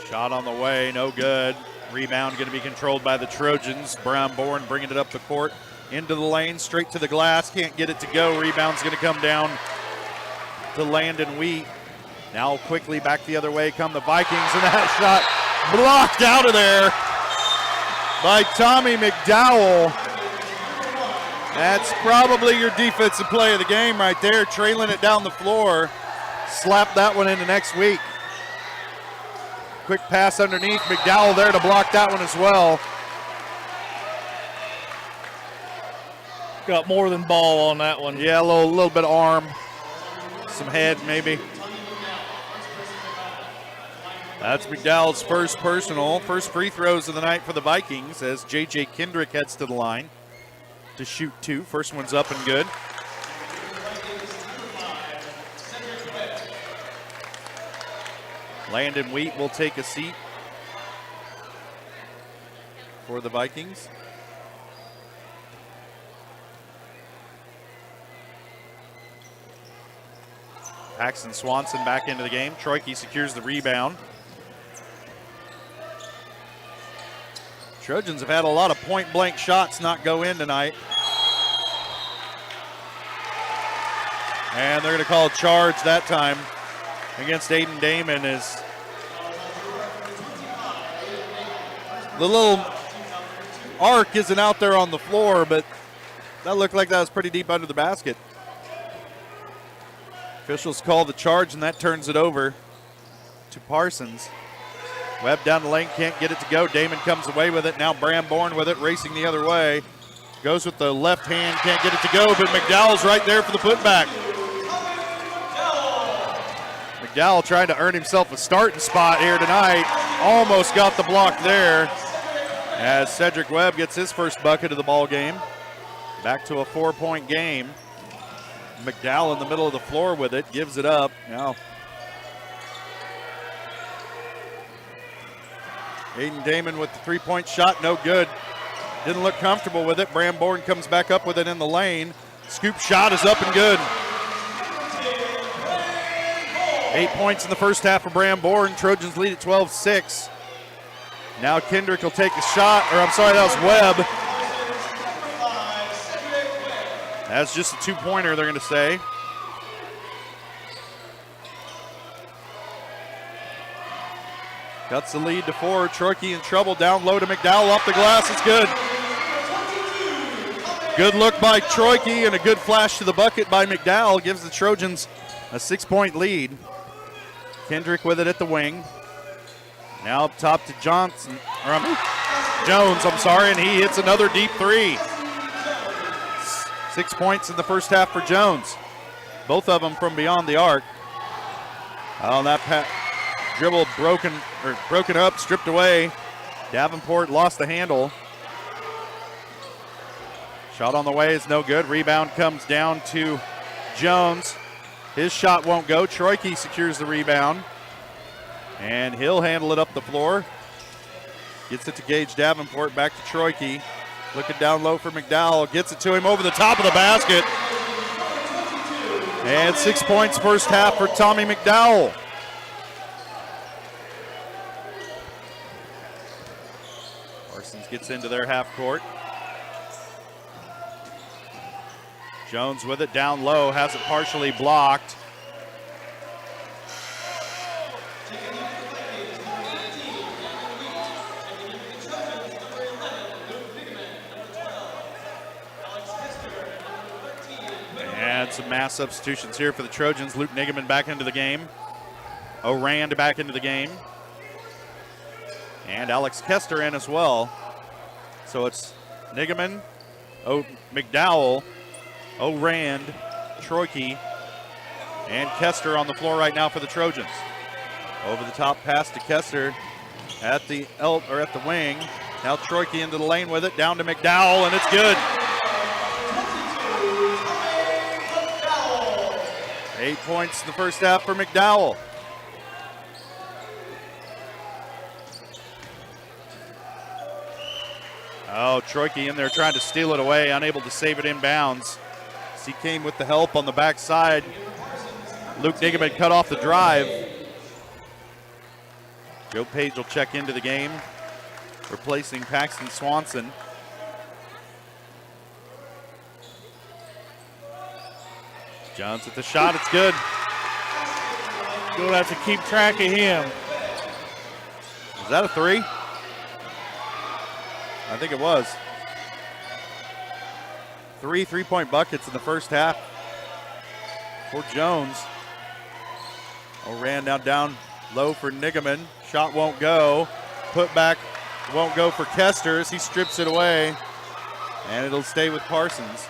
Shot on the way, no good. Rebound going to be controlled by the Trojans. Brown Bourne bringing it up the court into the lane, straight to the glass. Can't get it to go. Rebound's going to come down to Landon Wheat. Now quickly back the other way come the Vikings, and that shot blocked out of there by Tommy McDowell. That's probably your defensive play of the game right there, trailing it down the floor. Slap that one into next week. Quick pass underneath, McDowell there to block that one as well. Got more than ball on that one. Yeah, a little bit of arm, some head maybe. That's McDowell's first personal, first free throws of the night for the Vikings as J.J. Kendrick heads to the line to shoot 2. First one's up and good. Landon Wheat will take a seat for the Vikings. Paxton Swanson back into the game. Troike secures the rebound. Trojans have had a lot of point-blank shots not go in tonight. And they're going to call a charge that time against Aiden Damon. As the little arc isn't out there on the floor, but that looked like that was pretty deep under the basket. Officials call the charge, and that turns it over to Parsons. Webb down the lane, can't get it to go. Damon comes away with it. Now Bramborn with it, racing the other way. Goes with the left hand, can't get it to go, but McDowell's right there for the putback. McDowell trying to earn himself a starting spot here tonight. Almost got the block there as Cedric Webb gets his first bucket of the ball game. Back to a 4-point game. McDowell in the middle of the floor with it, gives it up. Now Aiden Damon with the three-point shot, no good. Didn't look comfortable with it. Bramborn comes back up with it in the lane. Scoop shot is up and good. 8 points in the first half for Bramborn. Trojans lead at 12-6. Now Kendrick will take a shot, that was Webb. That's just a 2-pointer, they're going to say. Cuts the lead to 4. Troyke in trouble. Down low to McDowell. Off the glass. It's good. Good look by Troyke and a good flash to the bucket by McDowell. Gives the Trojans a 6-point lead. Kendrick with it at the wing. Now up top to Jones, and he hits another deep 3. 6 points in the first half for Jones. Both of them from beyond the arc. Oh, that dribble broken up, stripped away. Davenport lost the handle. Shot on the way is no good. Rebound comes down to Jones. His shot won't go. Troyke secures the rebound. And he'll handle it up the floor. Gets it to Gage Davenport, back to Troyke. Looking down low for McDowell. Gets it to him over the top of the basket. And 6 points first half for Tommy McDowell. Parsons gets into their half court. Jones with it down low, has it partially blocked. And some mass substitutions here for the Trojans. Luke Nigeman back into the game. O'Rand back into the game. And Alex Kester in as well. So it's Nigeman, McDowell, O'Rand, Troyke, and Kester on the floor right now for the Trojans. Over the top pass to Kester at the wing. Now Troyke into the lane with it, down to McDowell, and it's good. 8 points in the first half for McDowell. Oh, Troyke in there trying to steal it away, unable to save it inbounds. He came with the help on the backside. Luke Nigeman cut off the drive. Joe Page will check into the game, replacing Paxton Swanson. Jones at the shot, it's good. You'll have to keep track of him. Is that a 3? I think it was. 3 3-point buckets in the first half for Jones. O'Rand now down low for Nigeman. Shot won't go. Put back won't go for Kester as he strips it away. And it'll stay with Parsons.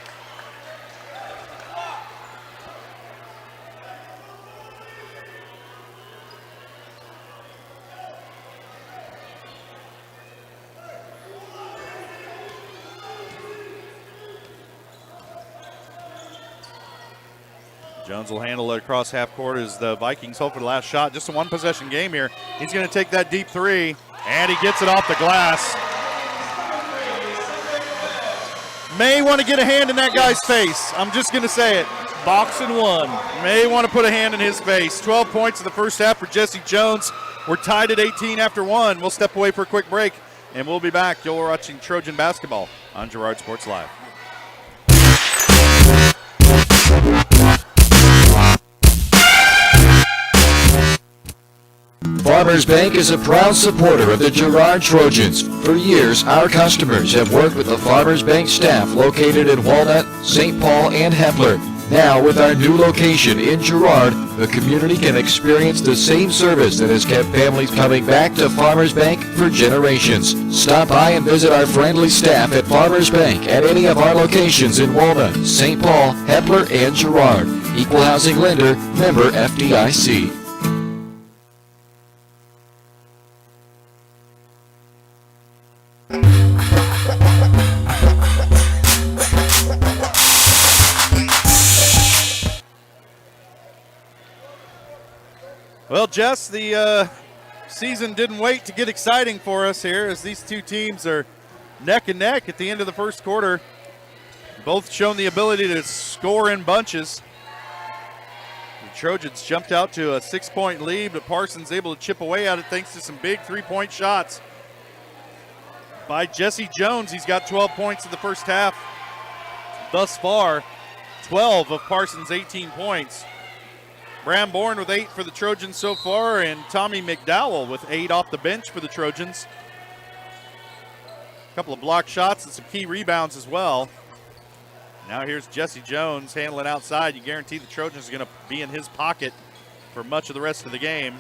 Jones will handle it across half court as the Vikings hope for the last shot. Just a one-possession game here. He's going to take that deep 3, and he gets it off the glass. May want to get a hand in that guy's face. I'm just going to say it. Boxing one. May want to put a hand in his face. 12 points in the first half for Jesse Jones. We're tied at 18 after 1. We'll step away for a quick break, and we'll be back. You're watching Trojan basketball on Girard Sports Live. Farmers Bank is a proud supporter of the Girard Trojans. For years, our customers have worked with the Farmers Bank staff located in Walnut, St. Paul, and Hepler. Now, with our new location in Girard, the community can experience the same service that has kept families coming back to Farmers Bank for generations. Stop by and visit our friendly staff at Farmers Bank at any of our locations in Walnut, St. Paul, Hepler, and Girard. Equal housing lender, member FDIC. Well, Jess, the season didn't wait to get exciting for us here as these two teams are neck and neck at the end of the first quarter. Both shown the ability to score in bunches. Trojans jumped out to a 6-point lead, but Parsons able to chip away at it thanks to some big three-point shots by Jesse Jones. He's got 12 points in the first half. Thus far, 12 of Parsons' 18 points. Bram Bourne with 8 for the Trojans so far, and Tommy McDowell with 8 off the bench for the Trojans. A couple of block shots and some key rebounds as well. Now here's Jesse Jones handling outside. You guarantee the Trojans are going to be in his pocket for much of the rest of the game.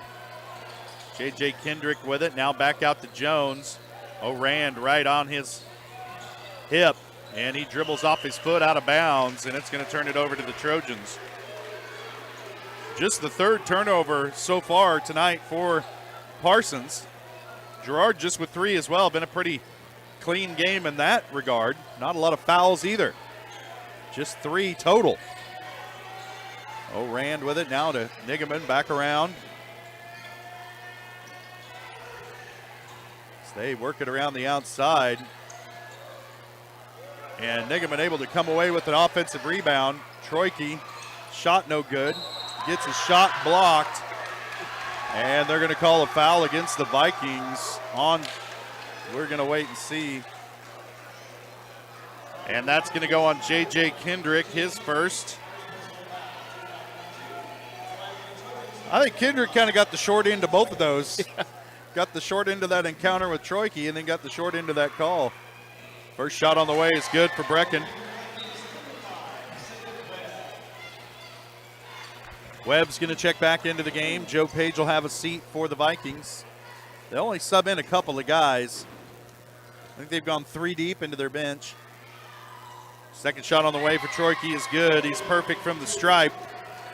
J.J. Kendrick with it. Now back out to Jones. O'Rand right on his hip, and he dribbles off his foot out of bounds, and it's going to turn it over to the Trojans. Just the third turnover so far tonight for Parsons. Girard just with 3 as well. Been a pretty clean game in that regard. Not a lot of fouls either. Just 3 total. O'Rand with it now to Nigaman, back around. So they work it around the outside. And Nigaman able to come away with an offensive rebound. Troike, shot no good. Gets his shot blocked. And they're going to call a foul against the Vikings on, we're going to wait and see. And that's going to go on J.J. Kendrick, his first. I think Kendrick kind of got the short end of both of those. Yeah. Got the short end of that encounter with Troike, and then got the short end of that call. First shot on the way is good for Brecken. Webb's going to check back into the game. Joe Page will have a seat for the Vikings. They only sub in a couple of guys. I think they've gone 3 deep into their bench. Second shot on the way for Troike is good. He's perfect from the stripe.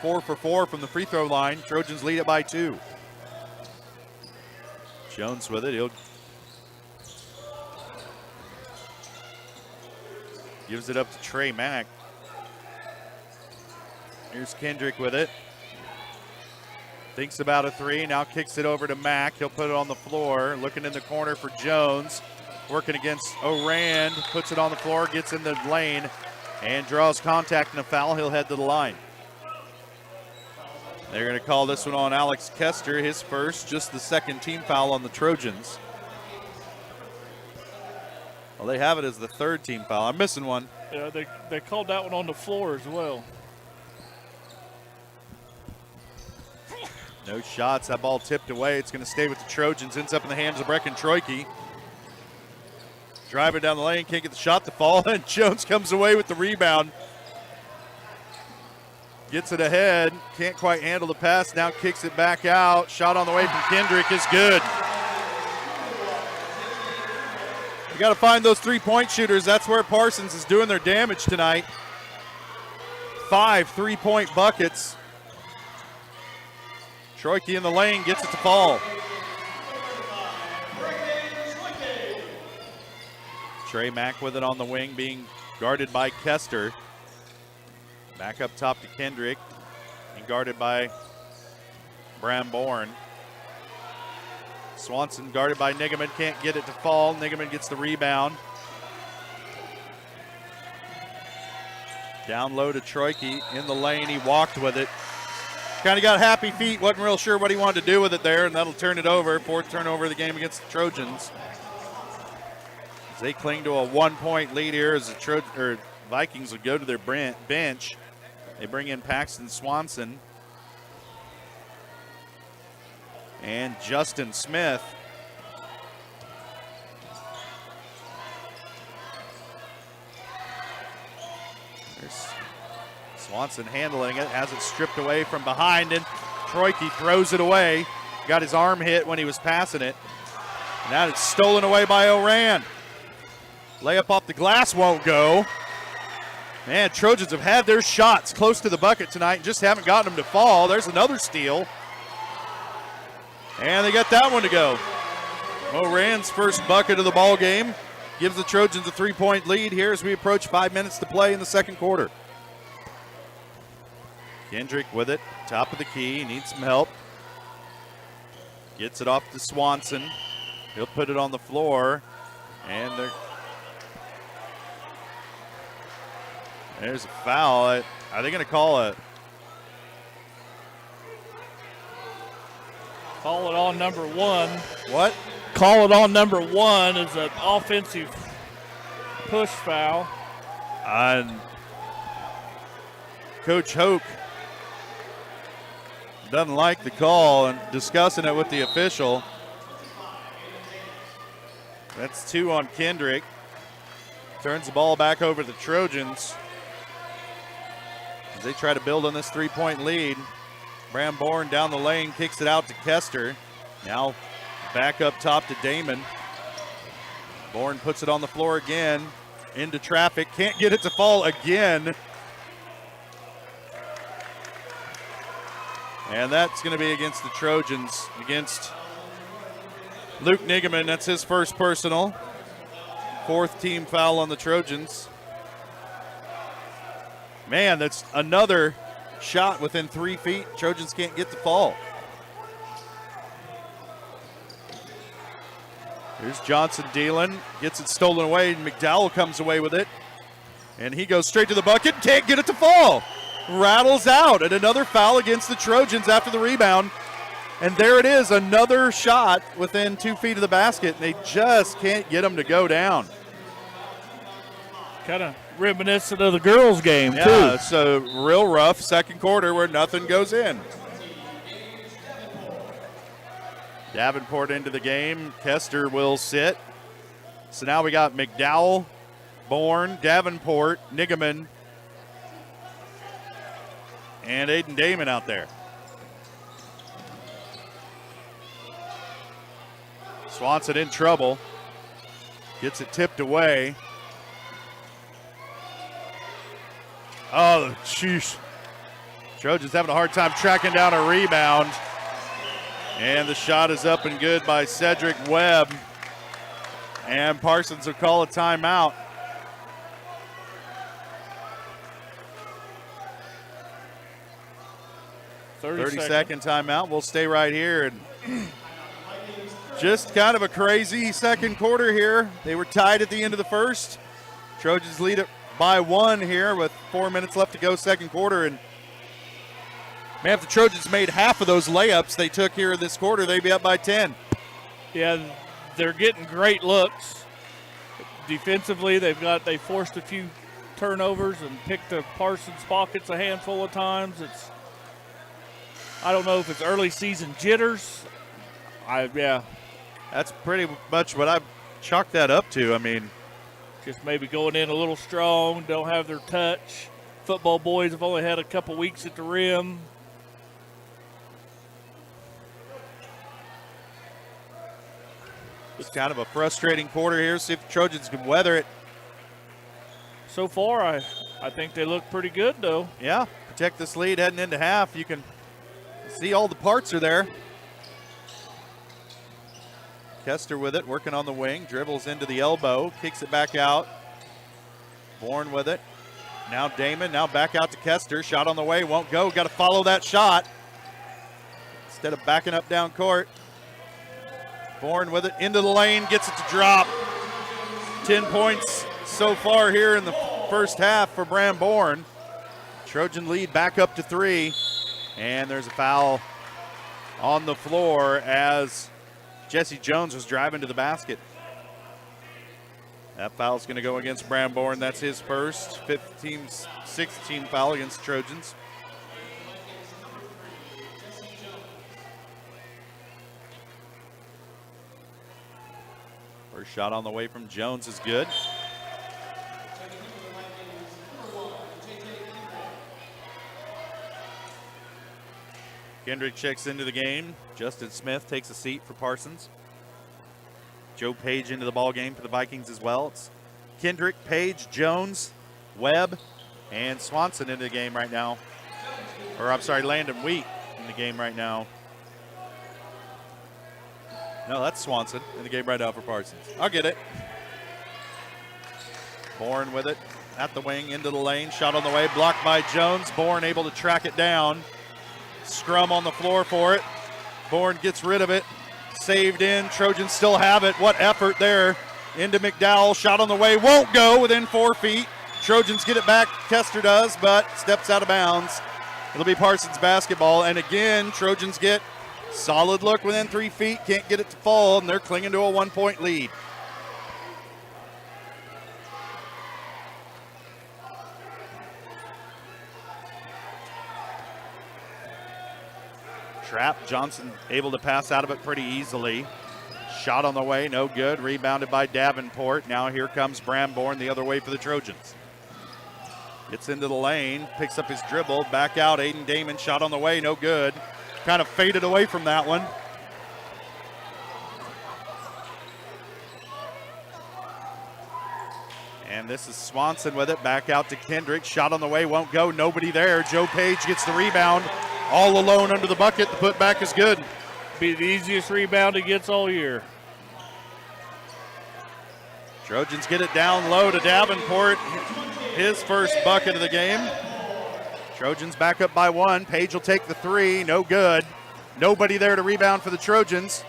4 for 4 from the free throw line. Trojans lead it by 2. Jones with it. He'll gives it up to Trey Mack. Here's Kendrick with it. Thinks about a 3. Now kicks it over to Mack. He'll put it on the floor. Looking in the corner for Jones. Working against O'Rand. Puts it on the floor. Gets in the lane. And draws contact and a foul. He'll head to the line. They're going to call this one on Alex Kester, his first, just the second team foul on the Trojans. Well, they have it as the third team foul. I'm missing one. Yeah, they called that one on the floor as well. No shots. That ball tipped away. It's going to stay with the Trojans. Ends up in the hands of Brecken Troike. Driving down the lane, can't get the shot to fall, and Jones comes away with the rebound. Gets it ahead, can't quite handle the pass, now kicks it back out. Shot on the way from Kendrick is good. You got to find those three-point shooters. That's where Parsons is doing their damage tonight. 5 3-point buckets. Troike in the lane, gets it to fall. Trey Mack with it on the wing, being guarded by Kester. Back up top to Kendrick, and guarded by Bram Bourne. Swanson guarded by Nigaman, can't get it to fall. Nigaman gets the rebound. Down low to Troike, in the lane, he walked with it. Kind of got happy feet, wasn't real sure what he wanted to do with it there, and that'll turn it over. 4th turnover of the game against the Trojans. As they cling to a 1-point lead here as the Vikings would go to their bench. They bring in Paxton Swanson and Justin Smith. There's Swanson handling it, has it stripped away from behind, and Troike throws it away. Got his arm hit when he was passing it. Now it's stolen away by O'Rand. Layup off the glass won't go. Man, Trojans have had their shots close to the bucket tonight and just haven't gotten them to fall. There's another steal. And they got that one to go. O'Rand's first bucket of the ball game gives the Trojans a 3-point lead here as we approach 5 minutes to play in the second quarter. Kendrick with it, top of the key, needs some help. Gets it off to Swanson. He'll put it on the floor, and there's a foul. Are they going to call a Call it on number 1. What? Call it on number 1 is an offensive push foul. And Coach Hoke doesn't like the call and discussing it with the official. That's 2 on Kendrick. Turns the ball back over to the Trojans as they try to build on this 3-point lead. Bram Bourne down the lane, kicks it out to Kester. Now back up top to Damon. Bourne puts it on the floor again, into traffic, can't get it to fall again. And that's going to be against the Trojans, against Luke Nigaman. That's his first personal. 4th team foul on the Trojans. Man, that's another shot within 3 feet. Trojans can't get the fall. Here's Johnson dealing, gets it stolen away. McDowell comes away with it. And he goes straight to the bucket, can't get it to fall. Rattles out, and another foul against the Trojans after the rebound. And there it is, another shot within 2 feet of the basket, and they just can't get them to go down. Kind of reminiscent of the girls' game, too. Yeah, it's a real rough second quarter where nothing goes in. Davenport into the game. Kester will sit. So now we got McDowell, Bourne, Davenport, Nigaman, and Aiden Damon out there. Swanson in trouble. Gets it tipped away. Oh, sheesh. Trojans having a hard time tracking down a rebound. And the shot is up and good by Cedric Webb. And Parsons will call a timeout. Thirty-second timeout. We'll stay right here. And just kind of a crazy second quarter here. They were tied at the end of the first. Trojans lead it by 1 here with 4 minutes left to go second quarter. And man, if the Trojans made half of those layups they took here in this quarter, they'd be up by 10. Yeah, they're getting great looks. Defensively, they forced a few turnovers and picked the Parsons pockets a handful of times. I don't know if it's early season jitters. Yeah. That's pretty much what I've chalked that up to. I mean, just maybe going in a little strong, don't have their touch. Football boys have only had a couple weeks at the rim. It's kind of a frustrating quarter here. See if the Trojans can weather it. So far, I think they look pretty good, though. Yeah, protect this lead heading into half. You can see all the parts are there. Kester with it, working on the wing, dribbles into the elbow, kicks it back out. Bourne with it. Now Damon, now back out to Kester. Shot on the way, won't go. Got to follow that shot instead of backing up down court. Bourne with it, into the lane, gets it to drop. 10 points so far here in the first half for Bram Bourne. Trojan lead back up to 3. And there's a foul on the floor as Jesse Jones was driving to the basket. That foul's going to go against Bram Bourne. That's his first, 6th team foul against the Trojans. First shot on the way from Jones is good. Kendrick checks into the game. Justin Smith takes a seat for Parsons. Joe Page into the ball game for the Vikings as well. It's Kendrick, Page, Jones, Webb, and Swanson into the game right now. Or I'm sorry, Landon Wheat in the game right now. No, that's Swanson in the game right now for Parsons. I'll get it. Bourne with it at the wing, into the lane. Shot on the way, blocked by Jones. Bourne able to track it down. Scrum on the floor for it. Bourne gets rid of it. Saved in. Trojans still have it. What effort there. Into McDowell. Shot on the way. Won't go within 4 feet. Trojans get it back. Kester does, but steps out of bounds. It'll be Parsons basketball. And again, Trojans get Solid look within 3 feet, can't get it to fall, and they're clinging to a 1-point lead. Trap, Johnson able to pass out of it pretty easily. Shot on the way, no good. Rebounded by Davenport. Now here comes Bramborn the other way for the Trojans. Gets into the lane, picks up his dribble, back out. Aiden Damon, shot on the way, no good. Kind of faded away from that one. And this is Swanson with it, back out to Kendrick. Shot on the way, won't go, nobody there. Joe Page gets the rebound, all alone under the bucket. The putback is good. Be the easiest rebound he gets all year. Trojans get it down low to Davenport. His first bucket of the game. Trojans back up by 1. Page will take the 3, no good. Nobody there to rebound for the Trojans.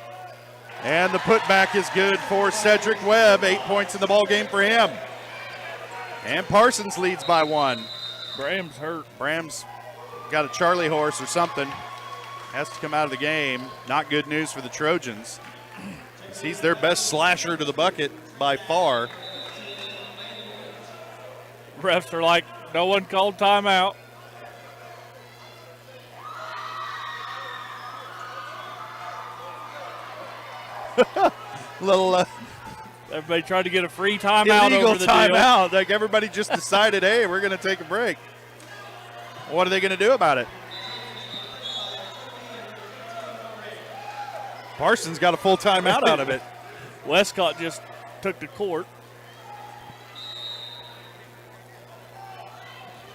And the putback is good for Cedric Webb. 8 points in the ball game for him. And Parsons leads by 1. Bram's hurt. Bram's got a Charlie horse or something. Has to come out of the game. Not good news for the Trojans. He's their best slasher to the bucket by far. Refs are like, no one called timeout. Little everybody tried to get a free timeout illegal over the timeout. Like everybody just decided, hey, we're going to take a break. What are they going to do about it? Parsons got a full timeout out of it. Westcott just took the court.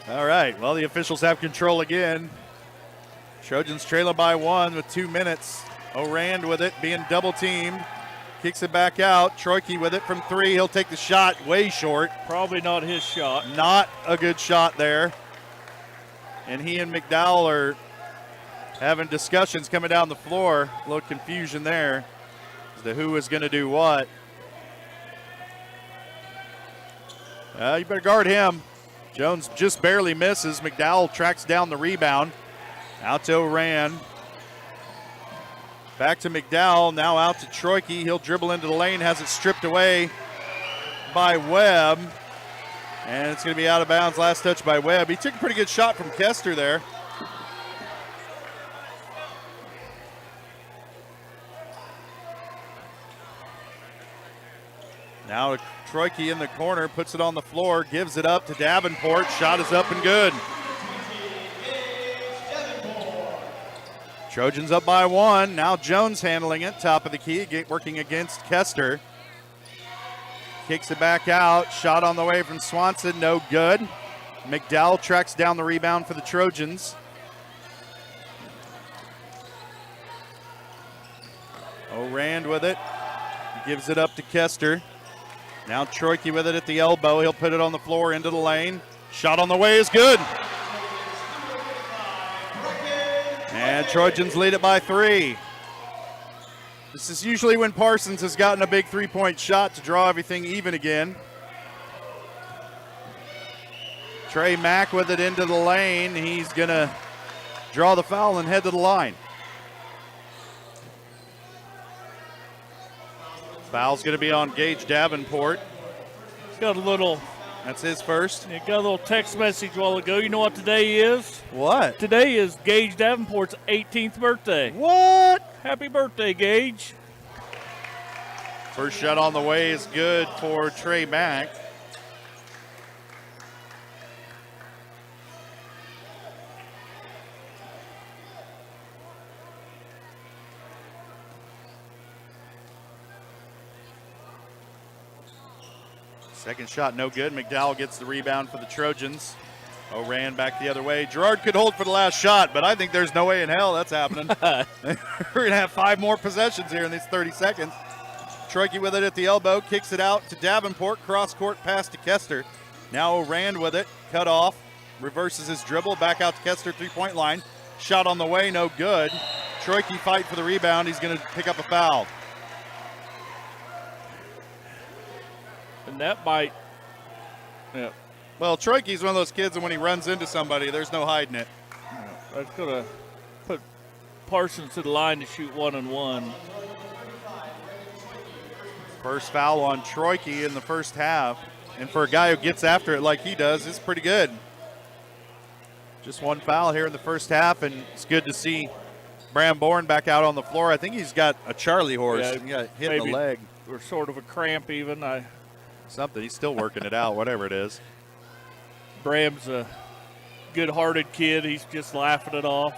All right, well, the officials have control again. Trojans trailing by 1 with 2 minutes. Orand with it, being double teamed. Kicks it back out. Troike with it from 3. He'll take the shot way short. Probably not his shot. Not a good shot there. And he and McDowell are having discussions coming down the floor. A little confusion there as to who is going to do what. You better guard him. Jones just barely misses. McDowell tracks down the rebound. Out to Oran. Back to McDowell. Now out to Troike. He'll dribble into the lane. Has it stripped away by Webb. And it's going to be out of bounds. Last touch by Webb. He took a pretty good shot from Kester there. Now Troike in the corner, puts it on the floor, gives it up to Davenport. Shot is up and good. Trojans up by 1. Now Jones handling it, top of the key, working against Kester. Kicks it back out. Shot on the way from Swanson, no good. McDowell tracks down the rebound for the Trojans. Orand with it. Gives it up to Kester. Now Troike with it at the elbow. He'll put it on the floor into the lane. Shot on the way is good. And Trojans lead it by 3. This is usually when Parsons has gotten a big three-point shot to draw everything even again. Trey Mack with it into the lane. He's going to draw the foul and head to the line. Foul's going to be on Gage Davenport. Got a little. That's his first. Got a little text message a while ago. You know what today is? What? Today is Gage Davenport's 18th birthday. What? Happy birthday, Gage. First shot on the way is good for Trey Mack. Second shot, no good. McDowell gets the rebound for the Trojans. Oran back the other way. Girard could hold for the last shot, but I think there's no way in hell that's happening. We're going to have 5 more possessions here in these 30 seconds. Troike with it at the elbow, kicks it out to Davenport. Cross-court pass to Kester. Now Oran with it, cut off, reverses his dribble, back out to Kester, three-point line. Shot on the way, no good. Troike fight for the rebound. He's going to pick up a foul. And that might, yeah. Well, Troike's one of those kids, and when he runs into somebody, there's no hiding it. That's going to put Parsons to the line to shoot 1-and-1. First foul on Troike in the first half. And for a guy who gets after it like he does, it's pretty good. Just one foul here in the first half, and it's good to see Bram Bourne back out on the floor. I think he's got a Charlie horse. Yeah, He got hit in the leg. Or sort of a cramp even. Something. He's still working it out, whatever it is. Bram's a good-hearted kid. He's just laughing it off.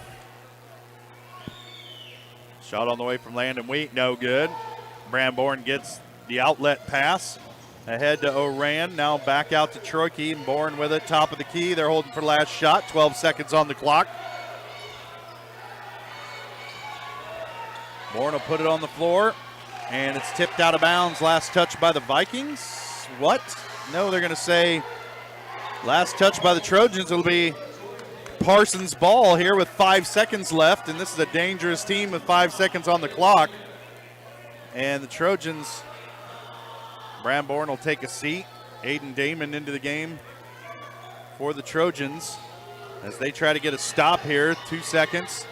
Shot on the way from Landon Wheat, no good. Bram Bourne gets the outlet pass. Ahead to Oran, now back out to Troike, and Bourne with it, top of the key. They're holding for the last shot, 12 seconds on the clock. Bourne will put it on the floor, and it's tipped out of bounds. Last touch by the Vikings. What? No, they're going to say last touch by the Trojans. It'll be Parsons' ball here with 5 seconds left, and this is a dangerous team with 5 seconds on the clock. And the Trojans, Bram Bourne will take a seat. Aiden Damon into the game for the Trojans as they try to get a stop here. 2 seconds.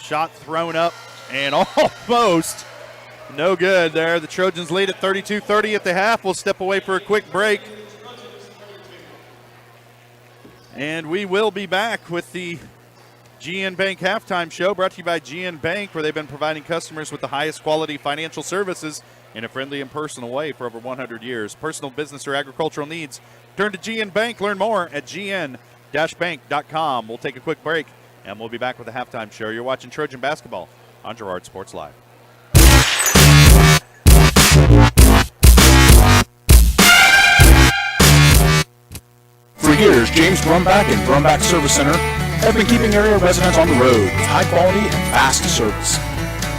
Shot thrown up and almost no good there. The Trojans lead at 32-30 at the half. We'll step away for a quick break. And we will be back with the GN Bank Halftime Show, brought to you by GN Bank, where they've been providing customers with the highest quality financial services in a friendly and personal way for over 100 years. Personal, business, or agricultural needs, turn to GN Bank. Learn more at gn-bank.com. We'll take a quick break, and we'll be back with the Halftime Show. You're watching Trojan Basketball on Girard Sports Live. For years, James Brumback and Brumback Service Center have been keeping area residents on the road with high quality and fast service.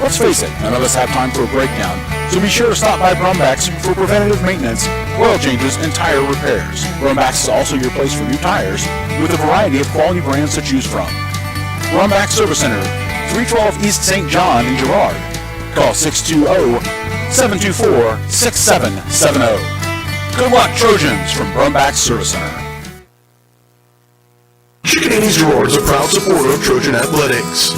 Let's face it, none of us have time for a breakdown, so be sure to stop by Brumback's for preventative maintenance, oil changes, and tire repairs. Brumback's is also your place for new tires with a variety of quality brands to choose from. Brumback Service Center, 312 East St. John in Girard. Call 620-724-6770. Good luck, Trojans, from Brumback Service Center. Chicken Annie's Girard is a proud supporter of Trojan Athletics.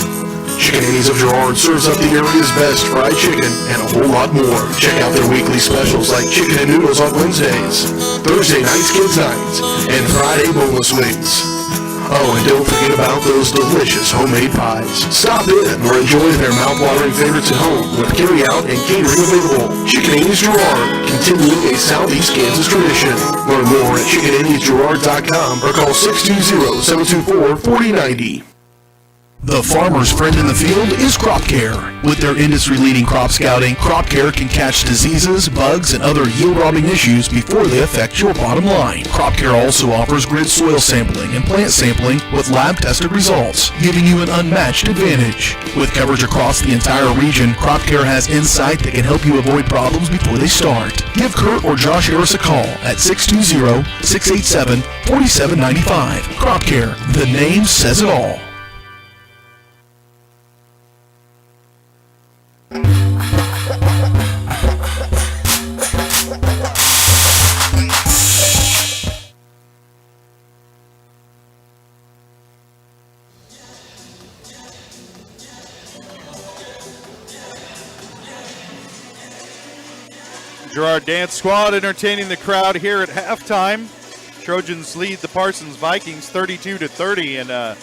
Chicken Annie's of Girard serves up the area's best fried chicken and a whole lot more. Check out their weekly specials like chicken and noodles on Wednesdays, Thursday nights kids nights, and Friday boneless wings. Oh, and don't forget about those delicious homemade pies. Stop in or enjoy their mouth-watering favorites at home with carry-out and catering available. Chicken Annie's Girard, continuing a Southeast Kansas tradition. Learn more at chickenanniesgerard.com or call 620-724-4090. The farmer's friend in the field is Crop Care. With their industry-leading crop scouting, Crop Care can catch diseases, bugs, and other yield-robbing issues before they affect your bottom line. Crop Care also offers grid soil sampling and plant sampling with lab-tested results, giving you an unmatched advantage. With coverage across the entire region, Crop Care has insight that can help you avoid problems before they start. Give Kurt or Josh Harris a call at 620-687-4795. Crop Care, the name says it all. Girard Dance Squad entertaining the crowd here at halftime. Trojans lead the Parsons Vikings 32-30 in a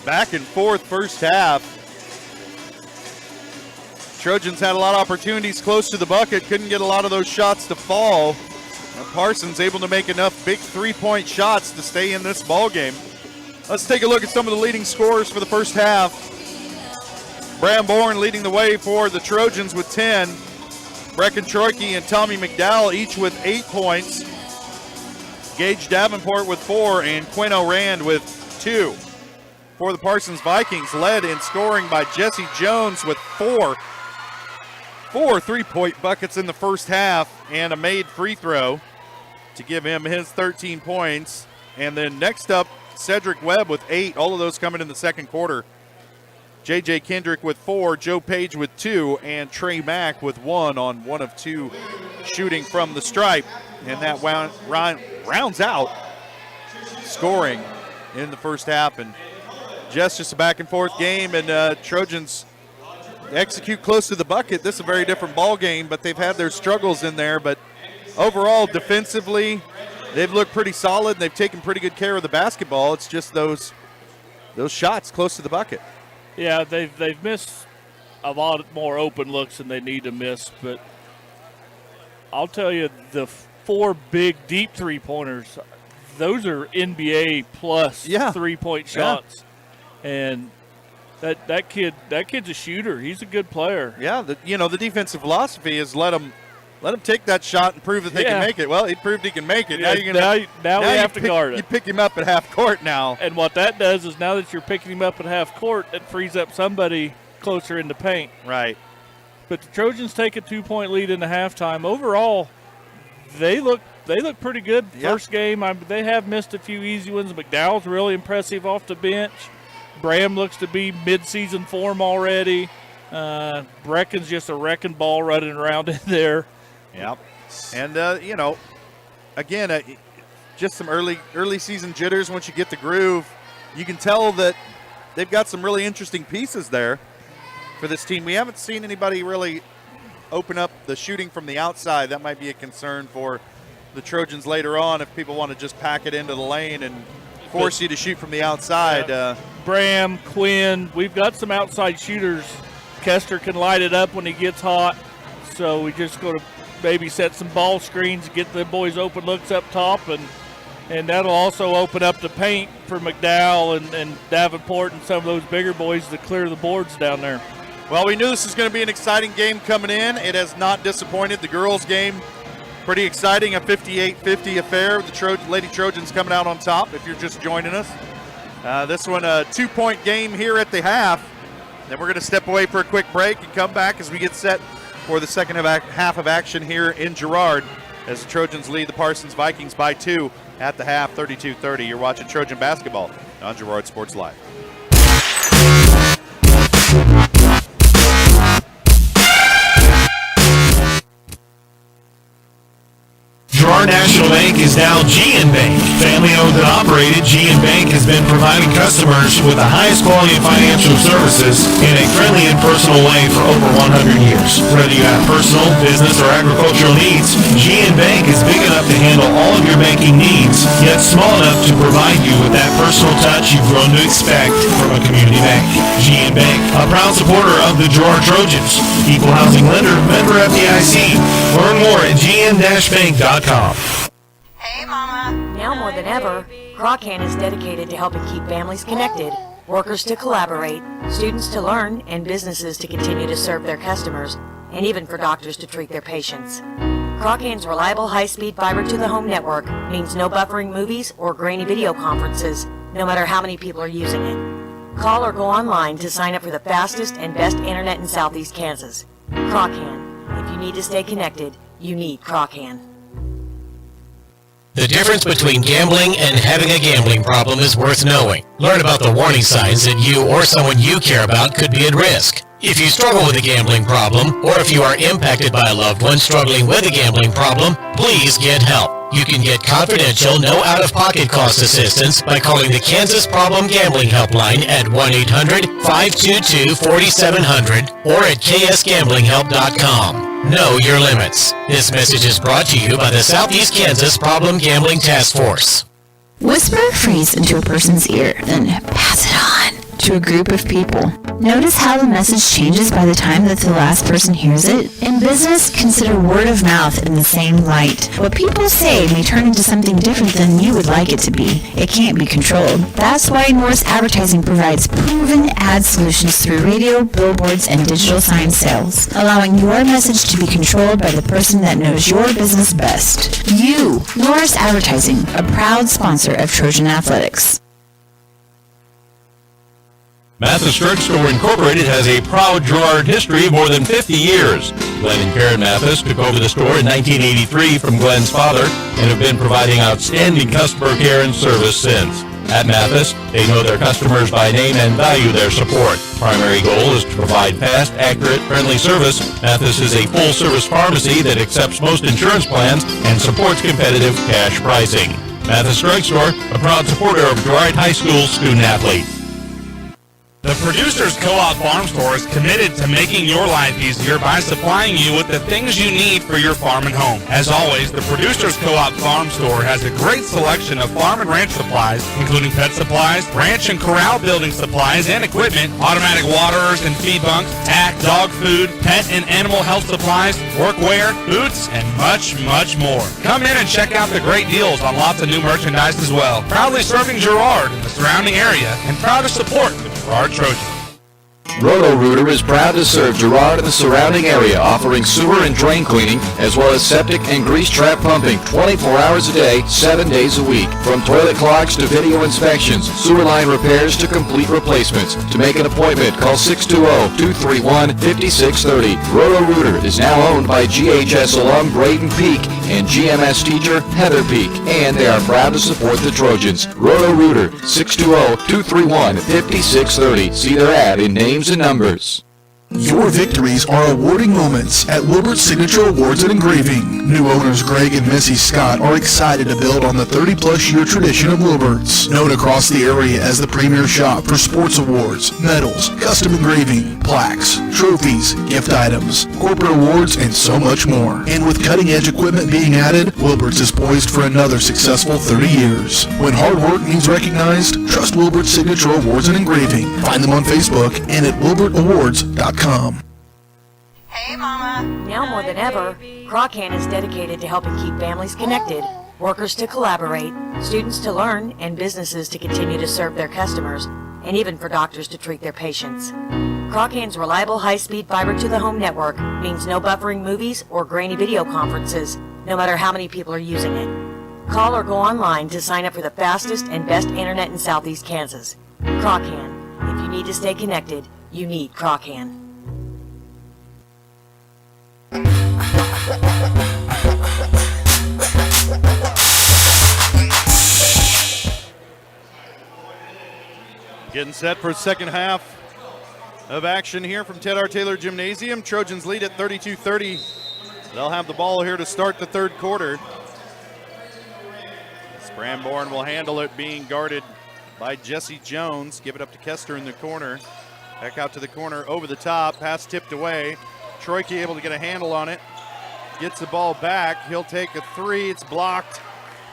back and forth first half. Trojans had a lot of opportunities close to the bucket, couldn't get a lot of those shots to fall. Parsons able to make enough big three-point shots to stay in this ball game. Let's take a look at some of the leading scorers for the first half. Bram Bourne leading the way for the Trojans with 10. Brecken Troike and Tommy McDowell each with 8 points. Gage Davenport with 4 and Quinn O'Rand with 2. For the Parsons Vikings, led in scoring by Jesse Jones with 4 three-point buckets in the first half and a made free throw to give him his 13 points. And then next up, Cedric Webb with 8, all of those coming in the second quarter. J.J. Kendrick with 4, Joe Page with 2, and Trey Mack with 1 on 1 of 2 shooting from the stripe. And that rounds out scoring in the first half. And just a back and forth game, and Trojans execute close to the bucket. This is a very different ball game, but they've had their struggles in there. But overall, defensively, they've looked pretty solid, and they've taken pretty good care of the basketball. It's just those shots close to the bucket. Yeah, they've missed a lot more open looks than they need to miss, but I'll tell you, the 4 big deep three-pointers, those are NBA plus three-point shots. And that kid's a shooter. He's a good player. Yeah, the defensive philosophy is let him take that shot and prove that they can make it. Well, he proved he can make it. Yeah, now we have to guard it. You pick him up at half court now. And what that does is now that you're picking him up at half court, it frees up somebody closer in the paint. Right. But the Trojans take a 2-point lead in the halftime. Overall, they look pretty good. First game, they have missed a few easy ones. McDowell's really impressive off the bench. Bram looks to be mid-season form already. Brecken's just a wrecking ball running around in there. Yep. And, again, just some early season jitters. Once you get the groove, you can tell that they've got some really interesting pieces there for this team. We haven't seen anybody really open up the shooting from the outside. That might be a concern for the Trojans later on if people want to just pack it into the lane and force you to shoot from the outside. Bram, Quinn, we've got some outside shooters. Kester can light it up when he gets hot, so we just go to maybe set some ball screens, get the boys open looks up top, and that'll also open up the paint for McDowell and Davenport and some of those bigger boys to clear the boards down there. Well, we knew this was going to be an exciting game coming in. It has not disappointed. The girls' game, pretty exciting, a 58-50 affair. The Lady Trojans coming out on top if you're just joining us. This one, a 2-point game here at the half. Then we're going to step away for a quick break and come back as we get set for the second half of action here in Girard as the Trojans lead the Parsons Vikings by 2 at the half, 32-30. You're watching Trojan basketball on Girard Sports Live. Girard National Bank is now GN Bank. Family-owned and operated, GN Bank has been providing customers with the highest quality of financial services in a friendly and personal way for over 100 years. Whether you have personal, business, or agricultural needs, GN Bank is big enough to handle all of your banking needs, yet small enough to provide you with that personal touch you've grown to expect from a community bank. GN Bank, a proud supporter of the Girard Trojans. Equal housing lender, member FDIC. Learn more at gn-bank.com. Hey, Mama. Now more than ever, Croccan is dedicated to helping keep families connected, workers to collaborate, students to learn, and businesses to continue to serve their customers, and even for doctors to treat their patients. Croccan's reliable high-speed fiber-to-the-home network means no buffering movies or grainy video conferences, no matter how many people are using it. Call or go online to sign up for the fastest and best internet in Southeast Kansas. Croccan. If you need to stay connected, you need Croccan. The difference between gambling and having a gambling problem is worth knowing. Learn about the warning signs that you or someone you care about could be at risk. If you struggle with a gambling problem, or if you are impacted by a loved one struggling with a gambling problem, please get help. You can get confidential, no out-of-pocket cost assistance by calling the Kansas Problem Gambling Helpline at 1-800-522-4700 or at ksgamblinghelp.com. Know your limits. This message is brought to you by the Southeast Kansas Problem Gambling Task Force. Whisper a phrase into a person's ear, then pass it on to a group of people. Notice how the message changes by the time that the last person hears it? In business, consider word of mouth in the same light. What people say may turn into something different than you would like it to be. It can't be controlled. That's why Norris Advertising provides proven ad solutions through radio, billboards, and digital sign sales, allowing your message to be controlled by the person that knows your business best. You, Norris Advertising, a proud sponsor of Trojan Athletics. Mathis Drug Store Incorporated has a proud Girard history of more than 50 years. Glenn and Karen Mathis took over the store in 1983 from Glenn's father and have been providing outstanding customer care and service since. At Mathis, they know their customers by name and value their support. Primary goal is to provide fast, accurate, friendly service. Mathis is a full-service pharmacy that accepts most insurance plans and supports competitive cash pricing. Mathis Drug Store, a proud supporter of Girard High School student-athletes. The Producers Co-op Farm Store is committed to making your life easier by supplying you with the things you need for your farm and home. As always, the Producers Co-op Farm Store has a great selection of farm and ranch supplies, including pet supplies, ranch and corral building supplies and equipment, automatic waterers and feed bunks, tack, dog food, pet and animal health supplies, workwear, boots, and much, much more. Come in and check out the great deals on lots of new merchandise as well. Proudly serving Girard and the surrounding area, and proud to support the Girard Trojans. Roto-Rooter is proud to serve Girard and the surrounding area, offering sewer and drain cleaning, as well as septic and grease trap pumping 24 hours a day, 7 days a week. From toilet clogs to video inspections, sewer line repairs to complete replacements. To make an appointment, call 620-231-5630. Roto-Rooter is now owned by GHS alum Braden Peak and GMS teacher Heather Peak, and they are proud to support the Trojans. Roto-Rooter, 620-231-5630. See their ad in names and numbers. Your victories are awarding moments at Wilbert's Signature Awards and Engraving. New owners Greg and Missy Scott are excited to build on the 30-plus year tradition of Wilbert's, known across the area as the premier shop for sports awards, medals, custom engraving, plaques, trophies, gift items, corporate awards, and so much more. And with cutting-edge equipment being added, Wilbert's is poised for another successful 30 years. When hard work needs recognized, trust Wilbert's Signature Awards and Engraving. Find them on Facebook and at wilbertawards.com. Hey, Mama. Now more than ever, Croccan is dedicated to helping keep families connected, workers to collaborate, students to learn, and businesses to continue to serve their customers, and even for doctors to treat their patients. Croccan's reliable high-speed fiber-to-the-home network means no buffering movies or grainy video conferences, no matter how many people are using it. Call or go online to sign up for the fastest and best internet in Southeast Kansas. Croccan. If you need to stay connected, you need Croccan. Getting set for second half of action here from Ted R. Taylor Gymnasium. Trojans lead at 32-30. They'll have the ball here to start the third quarter. Spramborn will handle it, being guarded by Jesse Jones. Give it up to Kester in the corner. Back out to the corner, over the top, pass tipped away. Troike able to get a handle on it. Gets the ball back. He'll take a three. It's blocked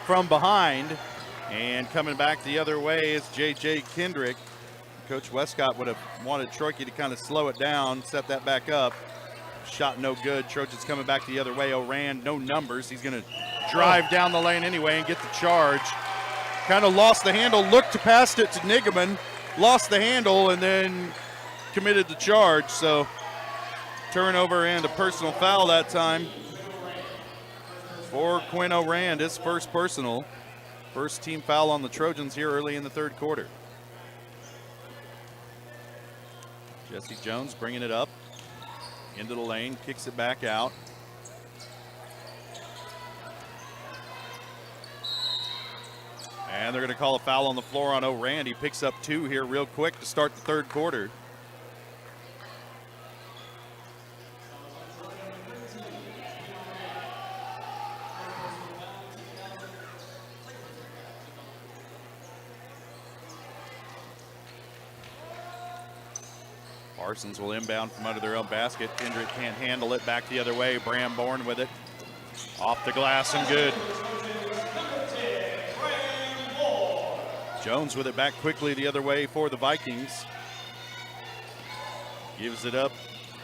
from behind. And coming back the other way is J.J. Kendrick. Coach Westcott would have wanted Troike to kind of slow it down, set that back up. Shot no good. Trojans coming back the other way. O'Rand, no numbers. He's going to drive down the lane anyway and get the charge. Kind of lost the handle, looked to pass it to Nigaman, lost the handle, and then committed the charge. So turnover and a personal foul that time for Quinn O'Rand, his first personal. First team foul on the Trojans here early in the third quarter. Jesse Jones bringing it up into the lane, kicks it back out. And they're going to call a foul on the floor on O'Rand. He picks up two here real quick to start the third quarter. Parsons will inbound from under their own basket. Kendrick can't handle it. Back the other way. Bramborn with it. Off the glass and good. Jones with it back quickly the other way for the Vikings. Gives it up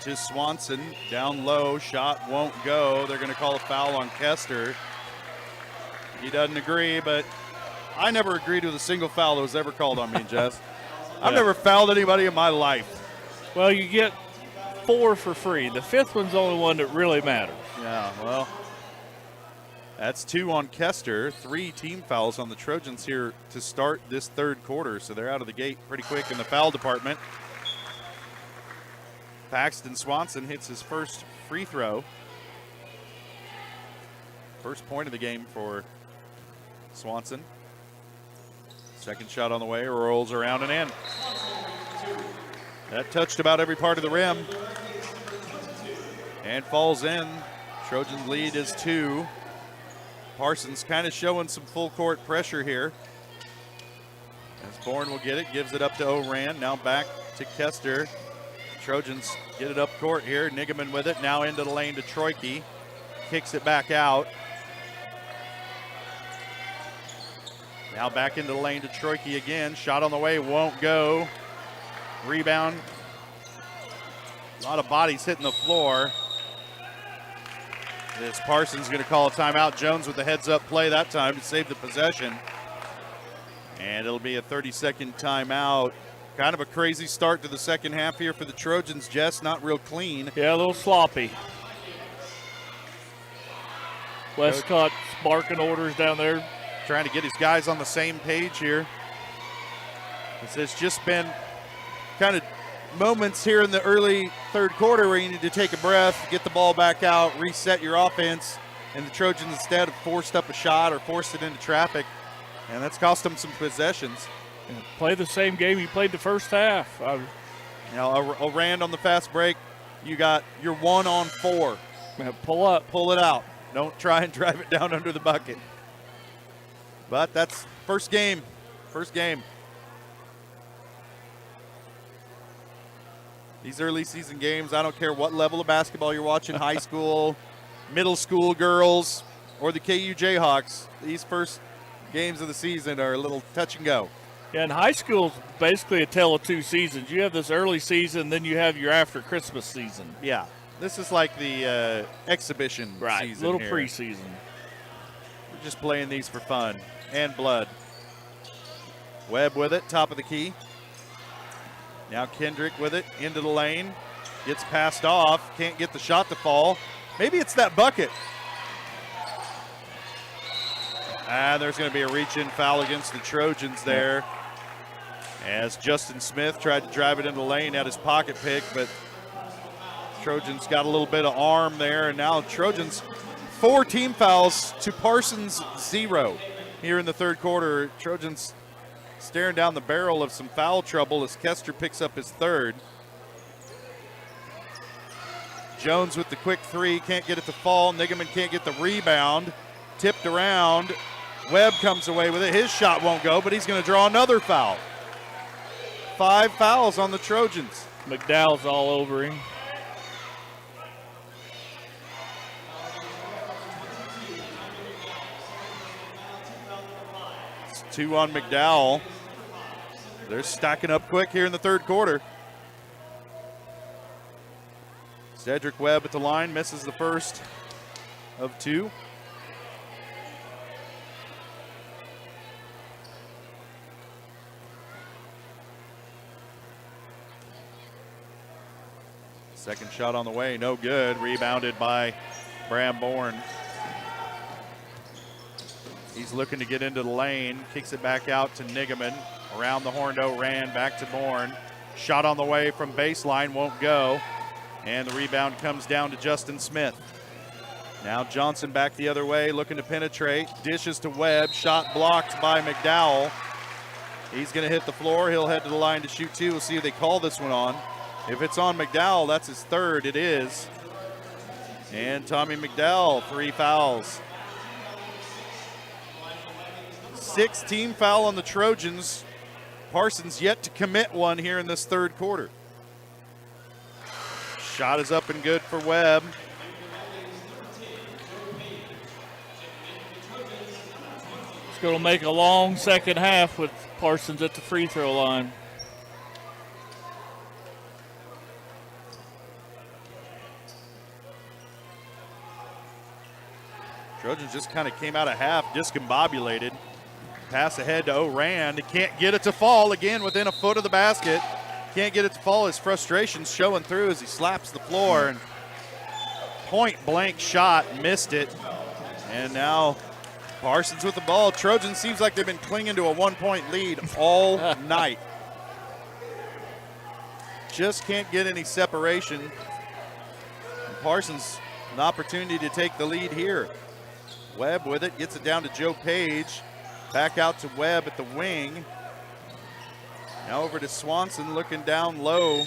to Swanson. Down low. Shot won't go. They're going to call a foul on Kester. He doesn't agree, but I never agreed with a single foul that was ever called on me, Jess. I've never fouled anybody in my life. Well, you get 4 for free. The 5th one's the only one that really matters. Yeah, well, that's 2 on Kester. 3 team fouls on the Trojans here to start this third quarter, so they're out of the gate pretty quick in the foul department. Paxton Swanson hits his first free throw. First point of the game for Swanson. Second shot on the way, rolls around and in. That touched about every part of the rim and falls in. Trojans lead is 2. Parsons kind of showing some full court pressure here. As Bourne will get it, gives it up to O'Rand. Now back to Kester. Trojans get it up court here. Nigaman with it. Now into the lane to Troike. Kicks it back out. Now back into the lane to Troike again. Shot on the way, won't go. Rebound. A lot of bodies hitting the floor. This Parsons going to call a timeout. Jones with the heads-up play that time to save the possession. And it'll be a 30-second timeout. Kind of a crazy start to the second half here for the Trojans, Jess. Not real clean. Yeah, a little sloppy. Westcott barking orders down there. Trying to get his guys on the same page here. It's just been kind of moments here in the early third quarter where you need to take a breath, get the ball back out, reset your offense, and the Trojans instead have forced up a shot or forced it into traffic, and that's cost them some possessions. Yeah, play the same game you played the first half. A Rand on the fast break, you're 1 on 4. Pull up. Pull it out. Don't try and drive it down under the bucket. But that's first game. First game. These early season games, I don't care what level of basketball you're watching, high school, middle school girls, or the KU Jayhawks, these first games of the season are a little touch and go. Yeah, and high school's basically a tale of two seasons. You have this early season, then you have your after Christmas season. Yeah, this is like the exhibition season. Little here. preseason. We're just playing these for fun and blood. Webb with it, top of the key. Now Kendrick with it, into the lane. Gets passed off, can't get the shot to fall. Maybe it's that bucket. There's going to be a reach-in foul against the Trojans there. As Justin Smith tried to drive it into the lane, had his pocket pick, but Trojans got a little bit of arm there, and now Trojans 4 team fouls to Parsons 0 here in the third quarter. Trojans staring down the barrel of some foul trouble as Kester picks up his third. Jones with the quick three, can't get it to fall. Nigaman can't get the rebound. Tipped around. Webb comes away with it. His shot won't go, but he's going to draw another foul. 5 fouls on the Trojans. McDowell's all over him. It's 2 on McDowell. They're stacking up quick here in the third quarter. Cedric Webb at the line, misses the first of 2. Second shot on the way, no good. Rebounded by Bram Bourne. He's looking to get into the lane, kicks it back out to Nigaman. Around the horn to Rand, back to Bourne. Shot on the way from baseline, won't go. And the rebound comes down to Justin Smith. Now Johnson back the other way, looking to penetrate. Dishes to Webb, shot blocked by McDowell. He's gonna hit the floor, he'll head to the line to shoot 2. We'll see if they call this one on. If it's on McDowell, that's his third, it is. And Tommy McDowell, 3 fouls. 6 team foul on the Trojans. Parsons yet to commit one here in this third quarter. Shot is up and good for Webb. It's going to make a long second half with Parsons at the free throw line. Trojans just kind of came out of half discombobulated. Pass ahead to O'Rand. Can't get it to fall. Again, within a foot of the basket. Can't get it to fall. His frustration's showing through as he slaps the floor. And point blank shot, missed it. And now Parsons with the ball. Trojans seems like they've been clinging to a 1-point lead all night. Just can't get any separation. And Parsons, an opportunity to take the lead here. Webb with it, gets it down to Joe Page. Back out to Webb at the wing. Now over to Swanson, looking down low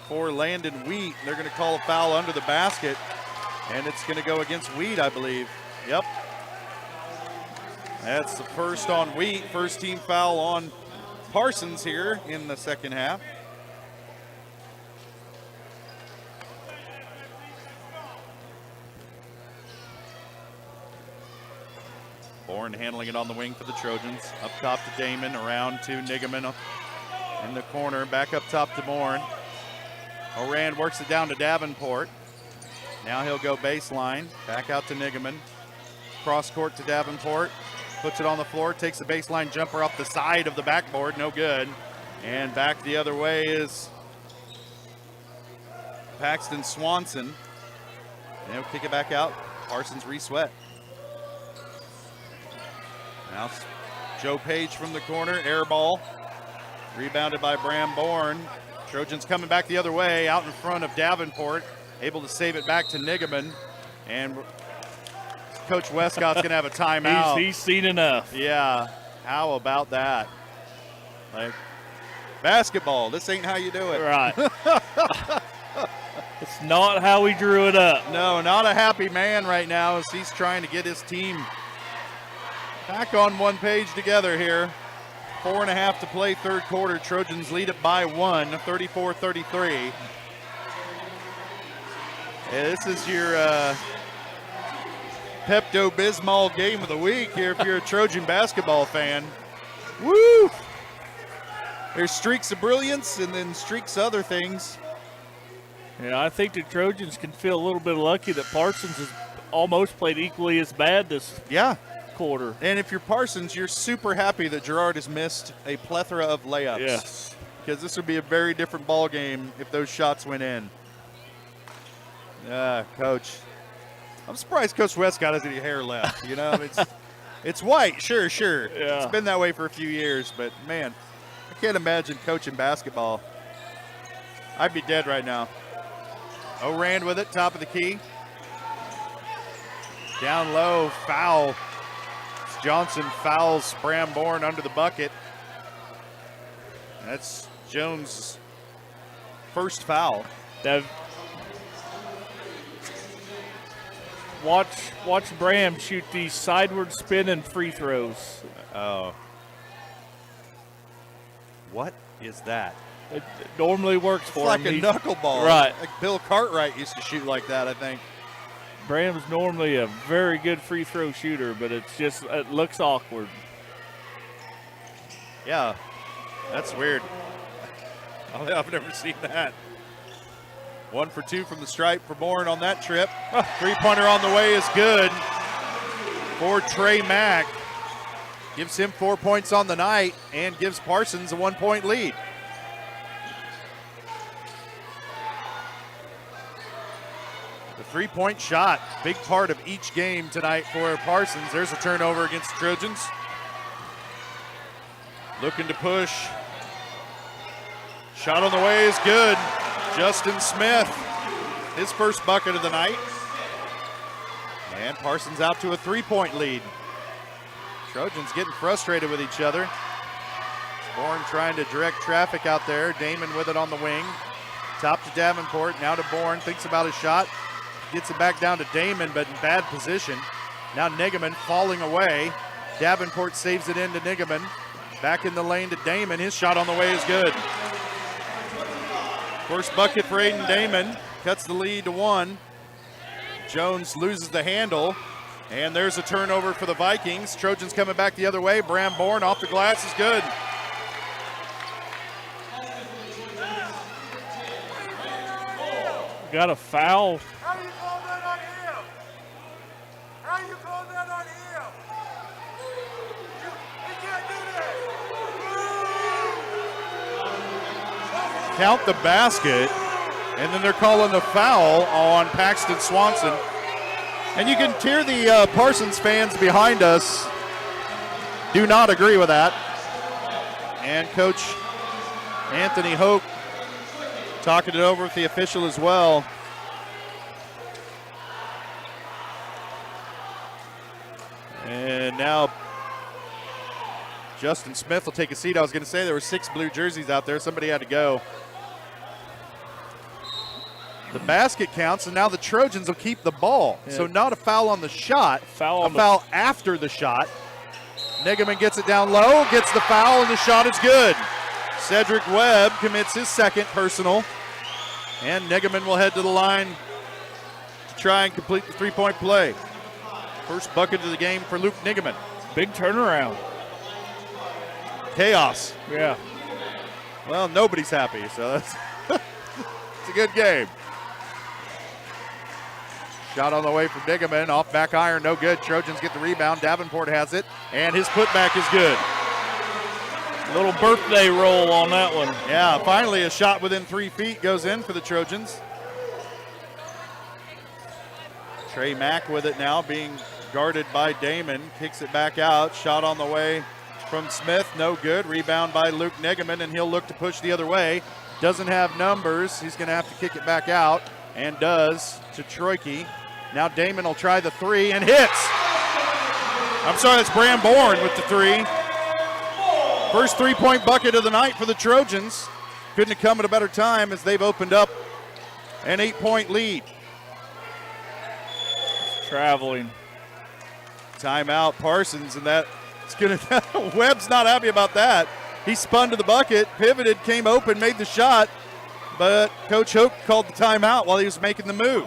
for Landon Wheat. They're going to call a foul under the basket, and it's going to go against Wheat, I believe. Yep. That's the first on Wheat. First team foul on Parsons here in the second half. Bourne handling it on the wing for the Trojans. Up top to Damon, around to Nigaman in the corner. Back up top to Bourne. Oran works it down to Davenport. Now he'll go baseline. Back out to Nigaman. Cross court to Davenport. Puts it on the floor. Takes the baseline jumper off the side of the backboard. No good. And back the other way is Paxton Swanson. And he'll kick it back out. Parsons re-sweat. Now Joe Page from the corner, air ball. Rebounded by Bram Bourne. Trojans coming back the other way, out in front of Davenport. Able to save it back to Nigaman. And Coach Westcott's going to have a timeout. He's seen enough. Yeah, how about that? Like, basketball, this ain't how you do it. Right. It's not how we drew it up. No, not a happy man right now as he's trying to get his team back on one page together here. 4.5 to play, third quarter. Trojans lead it by 1, 34-33. Yeah, this is your Pepto-Bismol game of the week here if you're a Trojan basketball fan. Woo! There's streaks of brilliance and then streaks of other things. Yeah, I think the Trojans can feel a little bit lucky that Parsons has almost played equally as bad this quarter. And if you're Parsons, you're super happy that Girard has missed a plethora of layups. Yes. Because this would be a very different ball game if those shots went in. Coach. I'm surprised Coach Westcott has any hair left. You know, it's white, sure. Yeah. It's been that way for a few years, but man, I can't imagine coaching basketball. I'd be dead right now. Oran with it, top of the key. Down low, foul. Johnson fouls Bram Bourne under the bucket. That's Jones' first foul. Watch Bram shoot these sideward spinning free throws. Oh. What is that? It normally works for him. It's like a knuckleball. Right. Like Bill Cartwright used to shoot like that, I think. Bram's normally a very good free throw shooter, but it looks awkward. Yeah, that's weird. I've never seen that. 1 for 2 from the stripe for Bourne on that trip. Three-pointer on the way is good for Trey Mack. Gives him 4 points on the night and gives Parsons a 1-point lead. The three-point shot, big part of each game tonight for Parsons. There's a turnover against the Trojans. Looking to push. Shot on the way is good. Justin Smith, his first bucket of the night. And Parsons out to a 3-point lead. Trojans getting frustrated with each other. Bourne trying to direct traffic out there. Damon with it on the wing. Top to Davenport, now to Bourne, thinks about his shot. Gets it back down to Damon, but in bad position. Now Nigaman falling away. Davenport saves it into Nigaman. Back in the lane to Damon. His shot on the way is good. First bucket for Aiden Damon. Cuts the lead to 1. Jones loses the handle. And there's a turnover for the Vikings. Trojans coming back the other way. Bram Bourne off the glass is good. Got a foul. Count the basket, and then they're calling the foul on Paxton Swanson. And you can hear the Parsons fans behind us do not agree with that. And Coach Anthony Hoke talking it over with the official as well. And now Justin Smith will take a seat. I was going to say there were 6 blue jerseys out there. Somebody had to go. The basket counts, and now the Trojans will keep the ball. Yeah. So not a foul on the shot, a foul after the shot. Nigaman gets it down low, gets the foul, and the shot is good. Cedric Webb commits his second personal, and Nigaman will head to the line to try and complete the 3-point play. First bucket of the game for Luke Nigaman. Big turnaround. Chaos. Yeah. Well, nobody's happy, so that's it's a good game. Shot on the way from Diggaman, off back iron, no good. Trojans get the rebound. Davenport has it, and his putback is good. Little birthday roll on that one. Yeah, finally a shot within 3 feet goes in for the Trojans. Trey Mack with it now, being guarded by Damon. Kicks it back out. Shot on the way from Smith, no good. Rebound by Luke Negaman, and he'll look to push the other way. Doesn't have numbers. He's going to have to kick it back out, and does to Troike. Now Damon will try the three and hits. I'm sorry, it's Bram Bourne with the three. First three-point bucket of the night for the Trojans. Couldn't have come at a better time as they've opened up an 8-point lead. Traveling. Timeout, Parsons, and that's going to, Webb's not happy about that. He spun to the bucket, pivoted, came open, made the shot, but Coach Hoke called the timeout while he was making the move.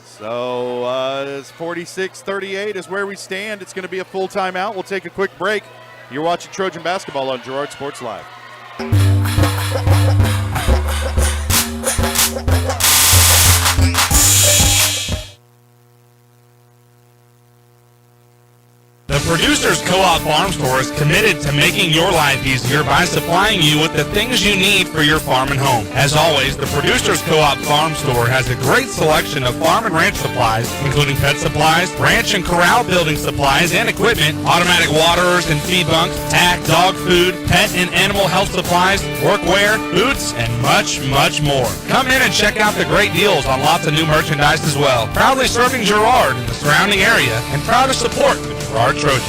So it's 46-38 is where we stand. It's going to be a full timeout. We'll take a quick break. You're watching Trojan basketball on Girard Sports Live. The Producers Co-op Farm Store is committed to making your life easier by supplying you with the things you need for your farm and home. As always, the Producers Co-op Farm Store has a great selection of farm and ranch supplies, including pet supplies, ranch and corral building supplies and equipment, automatic waterers and feed bunks, tack, dog food, pet and animal health supplies, workwear, boots, and much, much more. Come in and check out the great deals on lots of new merchandise as well. Proudly serving Girard and the surrounding area, and proud to support the Girard Trojans.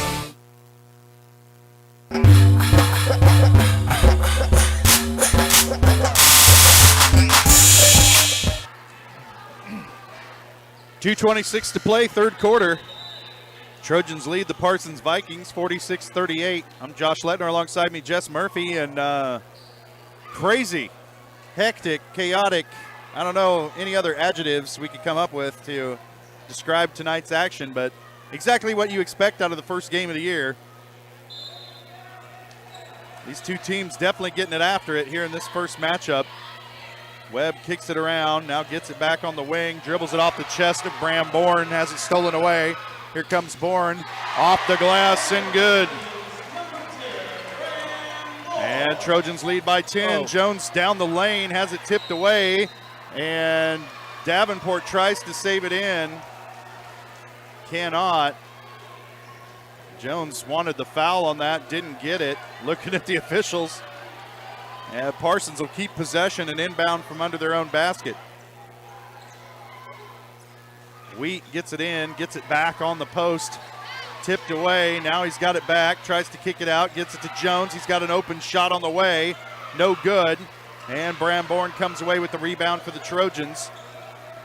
2:26 to play, third quarter. Trojans lead the Parsons Vikings 46-38. I'm Josh Lettner, alongside me Jess Murphy, and crazy, hectic, chaotic, I don't know any other adjectives we could come up with to describe tonight's action, but exactly what you expect out of the first game of the year. These two teams definitely getting it after it here in this first matchup. Webb kicks it around, now gets it back on the wing, dribbles it off the chest of Bram Bourne, has it stolen away. Here comes Bourne, off the glass and good. And Trojans lead by 10. Jones down the lane, has it tipped away, and Davenport tries to save it in. Cannot. Jones wanted the foul on that, didn't get it. Looking at the officials. And Parsons will keep possession and inbound from under their own basket. Wheat gets it in, gets it back on the post. Tipped away, now he's got it back, tries to kick it out, gets it to Jones. He's got an open shot on the way, no good. And Bram Bourne comes away with the rebound for the Trojans.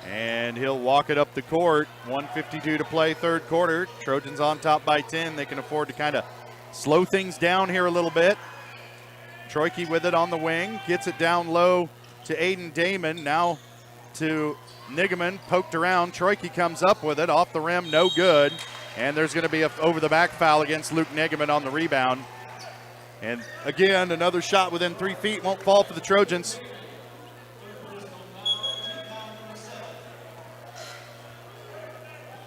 And he'll walk it up the court. 1:52 to play, third quarter. Trojans on top by 10. They can afford to kind of slow things down here a little bit. Troike with it on the wing, gets it down low to Aiden Damon, now to Nigaman, poked around. Troike comes up with it, off the rim, no good. And there's going to be a over-the-back foul against Luke Nigaman on the rebound. And again, another shot within 3 feet, won't fall for the Trojans.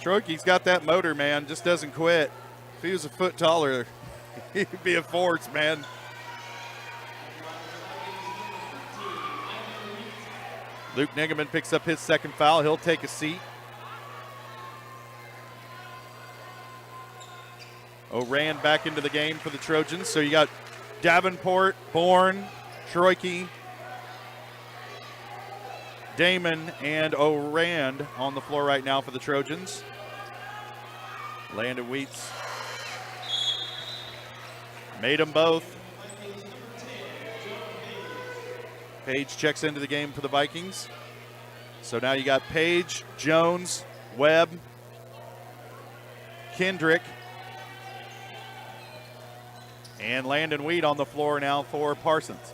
Troike's got that motor, man, just doesn't quit. If he was a foot taller, he'd be a force, man. Luke Nigaman picks up his second foul. He'll take a seat. O'Ran back into the game for the Trojans. So you got Davenport, Bourne, Troike, Damon, and O'Rand on the floor right now for the Trojans. Landon Wheats made them both. Page checks into the game for the Vikings. So now you got Page, Jones, Webb, Kendrick, and Landon Wheat on the floor now for Parsons.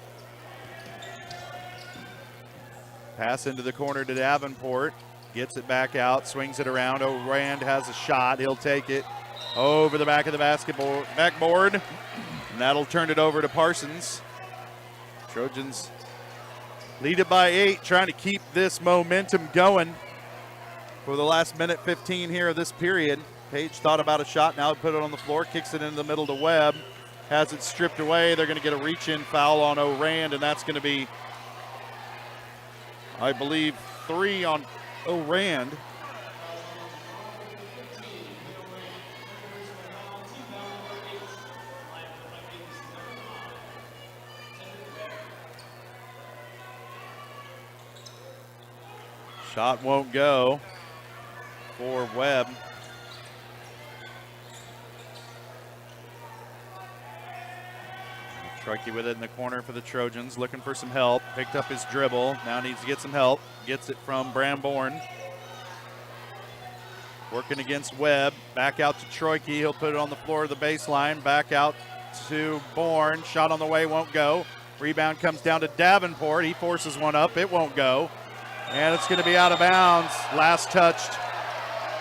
Pass into the corner to Davenport. Gets it back out, swings it around. O'Rand has a shot. He'll take it. over the back of the backboard. And that'll turn it over to Parsons. Trojans lead it by 8, trying to keep this momentum going for the last minute 15 here of this period. Page thought about a shot, now put it on the floor, kicks it into the middle to Webb. Has it stripped away. They're going to get a reach-in foul on O'Rand, and that's going to be, I believe, 3 on O'Rand. Shot won't go for Webb. Truckee with it in the corner for the Trojans, looking for some help. Picked up his dribble, now needs to get some help. Gets it from Bramborn. Working against Webb, back out to Troike. He'll put it on the floor of the baseline. Back out to Bourne, shot on the way, won't go. Rebound comes down to Davenport. He forces one up, it won't go. And it's going to be out of bounds. Last touched.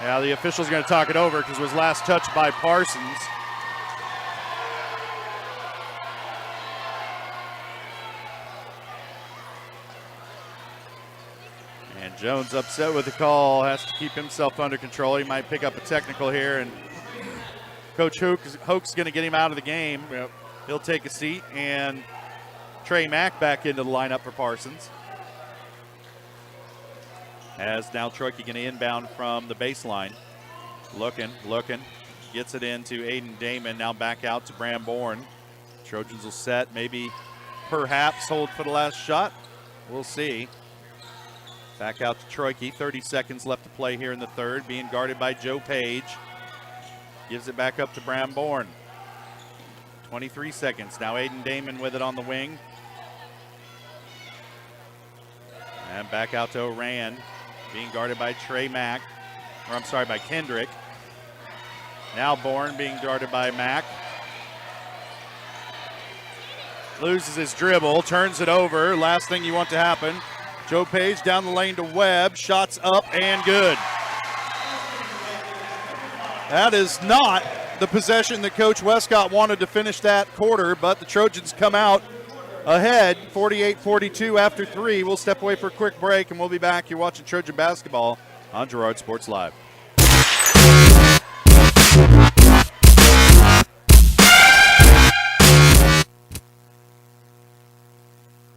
Yeah, the official's going to talk it over because it was last touched by Parsons. And Jones upset with the call, has to keep himself under control. He might pick up a technical here, and Coach Hoke's going to get him out of the game. Yep. He'll take a seat, and Trey Mack back into the lineup for Parsons. As now Troike going to inbound from the baseline. Looking, gets it into Aiden Damon, now back out to Bramborn. Trojans will set, maybe, perhaps hold for the last shot. We'll see. Back out to Troike, 30 seconds left to play here in the third, being guarded by Joe Page. Gives it back up to Bramborn. 23 seconds, now Aiden Damon with it on the wing. And back out to O'Rand, being guarded by by Kendrick. Now Bourne being guarded by Mack. Loses his dribble, turns it over. Last thing you want to happen. Joe Page down the lane to Webb. Shots up and good. That is not the possession that Coach Westcott wanted to finish that quarter, but the Trojans come out ahead, 48-42 after 3. We'll step away for a quick break, and we'll be back. You're watching Trojan basketball on Girard Sports Live.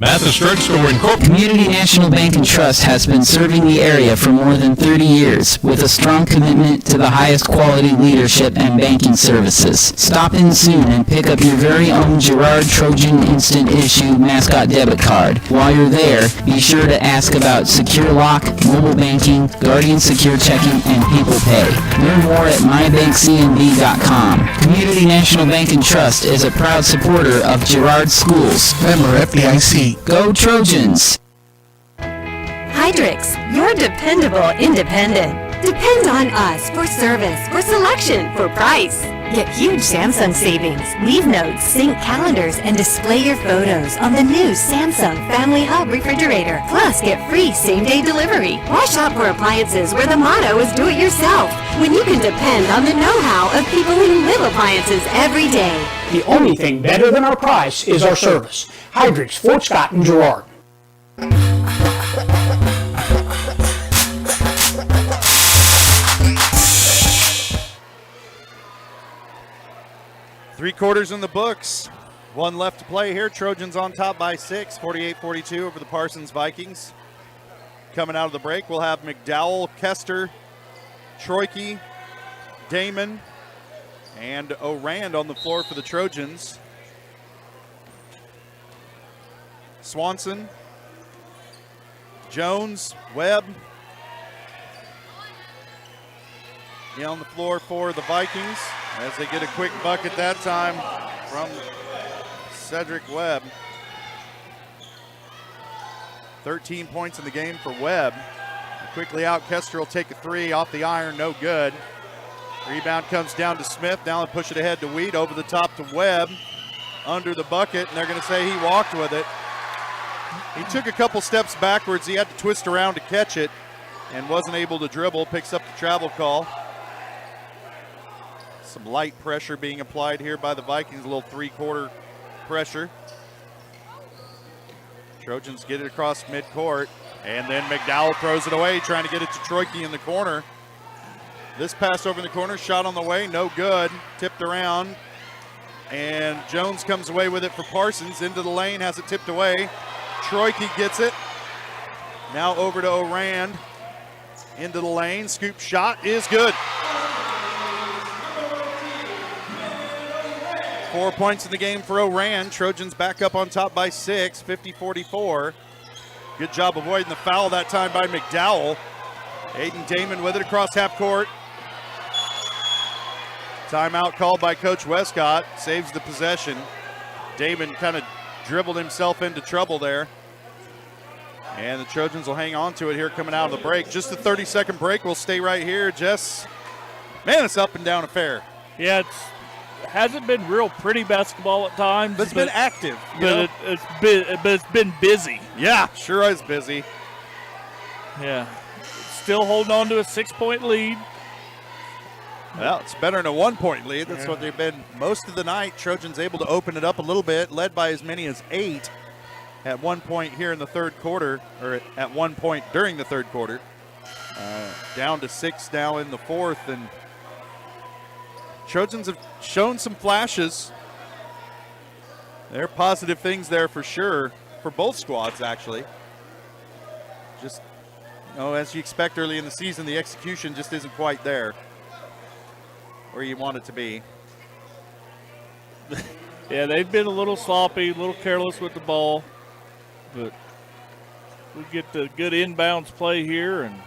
Mathis Drugstore Incorporated. Community National Bank and Trust has been serving the area for more than 30 years with a strong commitment to the highest quality leadership and banking services. Stop in soon and pick up your very own Girard Trojan Instant Issue mascot debit card. While you're there, be sure to ask about Secure Lock, mobile banking, Guardian Secure Checking, and People Pay. Learn more at mybankcnb.com. Community National Bank and Trust is a proud supporter of Girard Schools. Member FDIC. Go Trojans! Hydrix, your dependable independent. Depend on us for service, for selection, for price. Get huge Samsung savings. Leave notes, sync calendars, and display your photos on the new Samsung Family Hub refrigerator. Plus, get free same-day delivery. Why shop for appliances where the motto is do it yourself when you can depend on the know-how of people who live appliances every day? The only thing better than our price is our service. Hydrix, Fort Scott, and Girard. Three quarters in the books. One left to play here. Trojans on top by 6, 48-42 over the Parsons Vikings. Coming out of the break, we'll have McDowell, Kester, Troike, Damon, and O'Rand on the floor for the Trojans. Swanson, Jones, Webb. On the floor for the Vikings as they get a quick bucket that time from Cedric Webb. 13 points in the game for Webb. Quickly out, Kester will take a three off the iron, no good. Rebound comes down to Smith. Now they push it ahead to Wheat, over the top to Webb, under the bucket, and they're going to say he walked with it. He took a couple steps backwards. He had to twist around to catch it and wasn't able to dribble. Picks up the travel call. Some light pressure being applied here by the Vikings, a little three-quarter pressure. Trojans get it across midcourt, and then McDowell throws it away, trying to get it to Troike in the corner. This pass over in the corner, shot on the way, no good, tipped around, and Jones comes away with it for Parsons, into the lane, has it tipped away. Troike gets it, now over to Orand, into the lane, scoop shot is good. 4 points in the game for Orand. Trojans back up on top by 6, 50-44. Good job avoiding the foul that time by McDowell. Aiden Damon with it across half court. Timeout called by Coach Westcott. Saves the possession. Damon kind of dribbled himself into trouble there. And the Trojans will hang on to it here coming out of the break. Just a 30-second break. We'll stay right here. Jess, man, it's up and down affair. Yeah, it hasn't been real pretty basketball at times. But it's been active. It's been busy. Yeah, sure is busy. Yeah. Still holding on to a 6-point lead. Well, it's better than a 1-point lead. That's what they've been most of the night. Trojans able to open it up a little bit, led by as many as 8 at one point here in the third quarter, or at one point during the third quarter. Down to 6 now in the fourth, and Trojans have shown some flashes. There are positive things there for sure, for both squads actually. Just, as you expect early in the season, the execution just isn't quite there where you want it to be. Yeah, they've been a little sloppy, a little careless with the ball, but we get the good inbounds play here and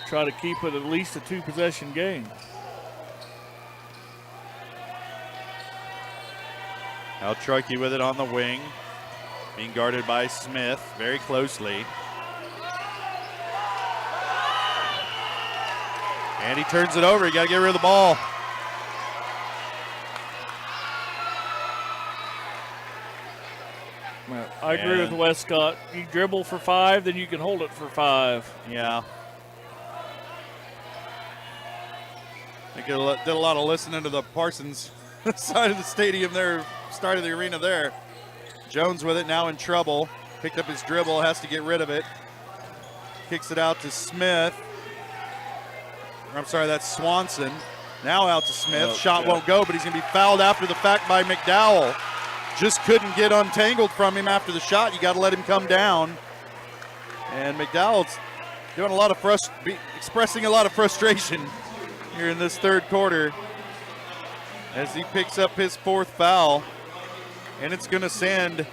try to keep it at least a 2-possession game. Now Troike with it on the wing, being guarded by Smith very closely. And he turns it over. You got to get rid of the ball. I agree with Westcott. You dribble for 5, then you can hold it for 5. Yeah. I did a lot of listening to the Parsons side of the stadium there, start of the arena there. Jones with it, now in trouble. Picked up his dribble, has to get rid of it. Kicks it out to Smith. I'm sorry, that's Swanson. Now out to Smith. Shot won't go, but he's going to be fouled after the fact by McDowell. Just couldn't get untangled from him after the shot. You got to let him come down. And McDowell's doing a lot of expressing a lot of frustration here in this third quarter as he picks up his 4th foul. And it's going to send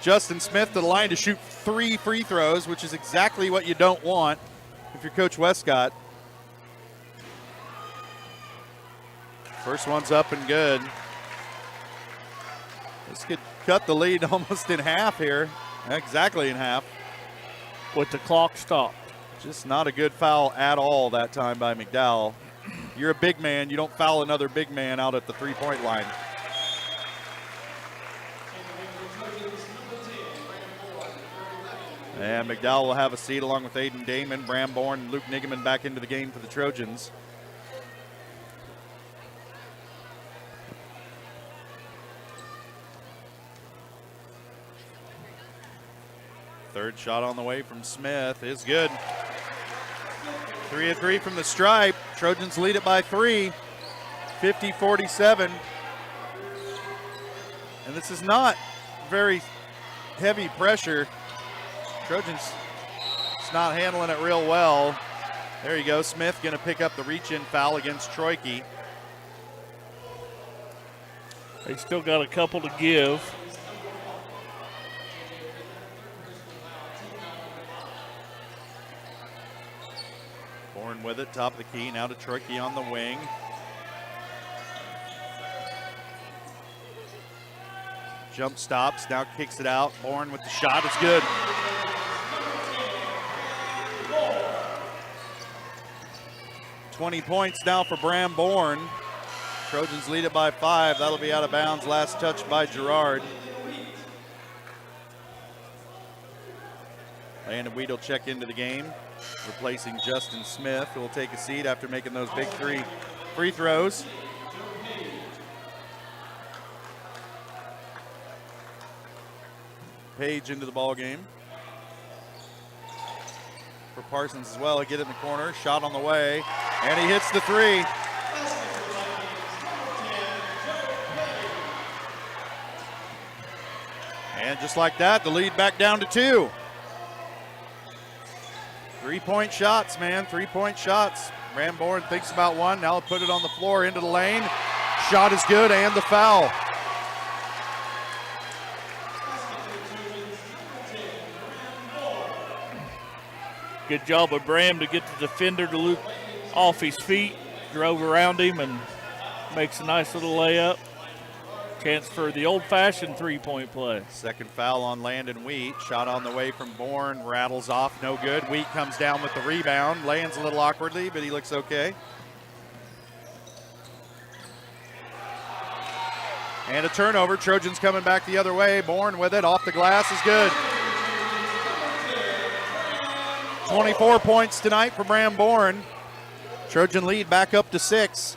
Justin Smith to the line to shoot 3 free throws, which is exactly what you don't want if you're Coach Westcott. First one's up and good. This could cut the lead almost in half here. Exactly in half. With the clock stopped. Just not a good foul at all that time by McDowell. You're a big man. You don't foul another big man out at the 3-point line. And McDowell will have a seat along with Aiden Damon, Bram Bourne, and Luke Nigeman back into the game for the Trojans. Third shot on the way from Smith is good. 3 of 3 from the stripe. Trojans lead it by 3, 50-47. And this is not very heavy pressure. Trojans just not handling it real well. There you go. Smith going to pick up the reach-in foul against Troike. They still got a couple to give. Bourne with it, top of the key. Now to Troike on the wing. Jump stops, now kicks it out. Bourne with the shot, it's good. $20 points now for Bram Bourne. Trojans lead it by 5. That'll be out of bounds. Last touch by Girard. Landon Weed will check into the game, replacing Justin Smith, who will take a seat after making those big 3 free throws. Page into the ball game. For Parsons as well, get it in the corner, shot on the way, and he hits the 3. And just like that, the lead back down to 2. 3-point shots, man, 3-point shots. Ramborn thinks about one, now he'll put it on the floor into the lane. Shot is good, and the foul. Good job of Bram to get the defender to loop off his feet, drove around him and makes a nice little layup. Chance for the old-fashioned 3-point play. Second foul on Landon Wheat. Shot on the way from Bourne, rattles off, no good. Wheat comes down with the rebound, lands a little awkwardly, but he looks okay. And a turnover. Trojans coming back the other way. Bourne with it, off the glass is good. 24 points tonight for Bram Bourne. Trojan lead back up to 6.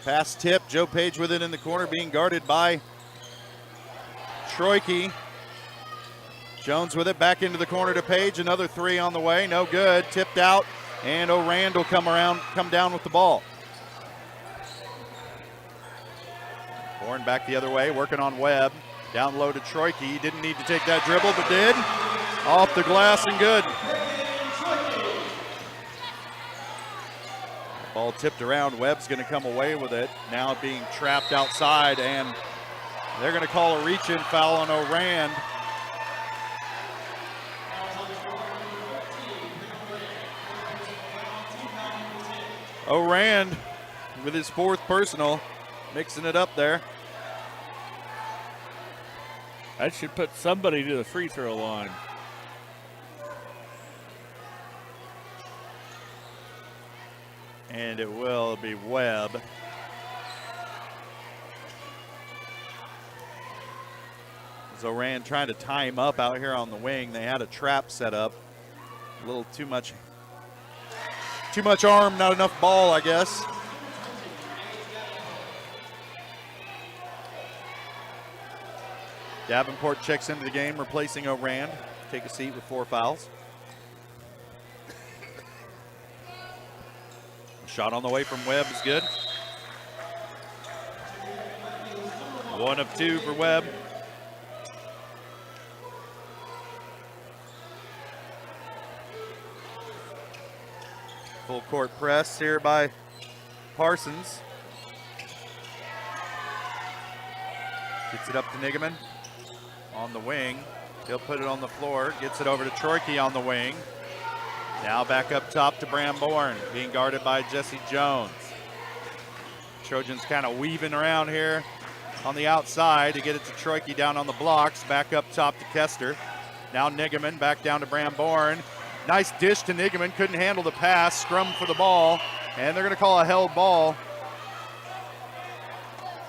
Pass tip, Joe Page with it in the corner, being guarded by Troike. Jones with it, back into the corner to Page. Another 3 on the way, no good. Tipped out, and O'Rand will come down with the ball. Bourne back the other way, working on Webb. Down low to Troike. He didn't need to take that dribble, but did. Off the glass and good. Ball tipped around. Webb's going to come away with it. Now being trapped outside, and they're going to call a reach-in foul on O'Rand. O'Rand with his 4th personal, mixing it up there. That should put somebody to the free throw line. And it will be Webb. Zoran trying to tie him up out here on the wing. They had a trap set up. A little too much arm, not enough ball, I guess. Davenport checks into the game, replacing O'Rand. Take a seat with 4 fouls. Shot on the way from Webb is good. 1 of 2 for Webb. Full court press here by Parsons. Gets it up to Nigaman on the wing. He'll put it on the floor. Gets it over to Troike on the wing. Now back up top to Bram Bourne, being guarded by Jesse Jones. Trojans kind of weaving around here on the outside to get it to Troike down on the blocks. Back up top to Kester. Now Nigaman back down to Bram Bourne. Nice dish to Nigaman, couldn't handle the pass. Scrum for the ball, and they're going to call a held ball.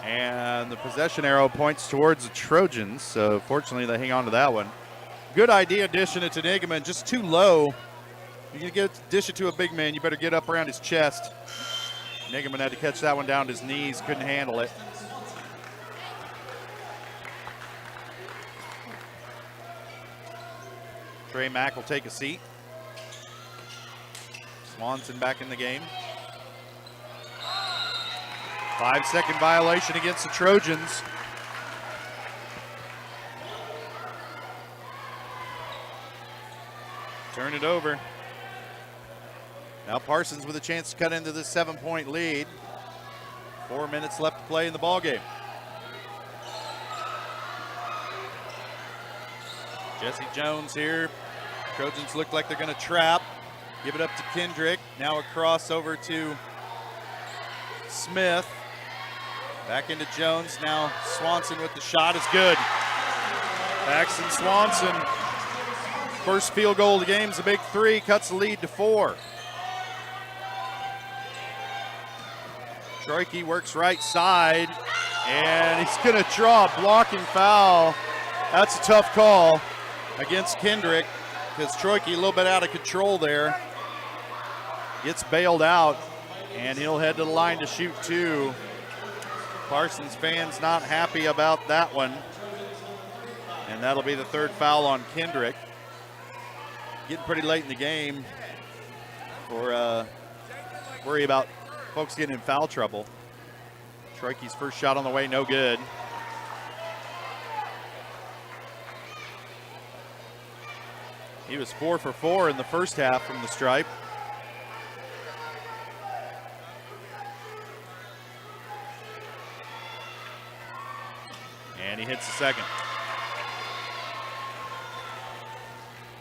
And the possession arrow points towards the Trojans, so fortunately they hang on to that one. Good idea dishing it to Nigaman, just too low. You're going to dish it to a big man, you better get up around his chest. Nigaman had to catch that one down to his knees, couldn't handle it. Trey Mack will take a seat. Swanson back in the game. 5-second violation against the Trojans. Turn it over. Now Parsons with a chance to cut into this 7-point lead. 4 minutes left to play in the ballgame. Jesse Jones here. Trojans look like they're going to trap. Give it up to Kendrick. Now a cross over to Smith. Back into Jones. Now Swanson with the shot is good. Paxton Swanson. First field goal of the game is a big 3. Cuts the lead to 4. Troike works right side. And he's going to draw a blocking foul. That's a tough call against Kendrick, because Troike a little bit out of control there. Gets bailed out, and he'll head to the line to shoot 2. Parsons fans not happy about that one. And that'll be the 3rd foul on Kendrick. Getting pretty late in the game for worry about folks getting in foul trouble. Troike's first shot on the way, no good. He was 4 for 4 in the first half from the stripe. And he hits the second.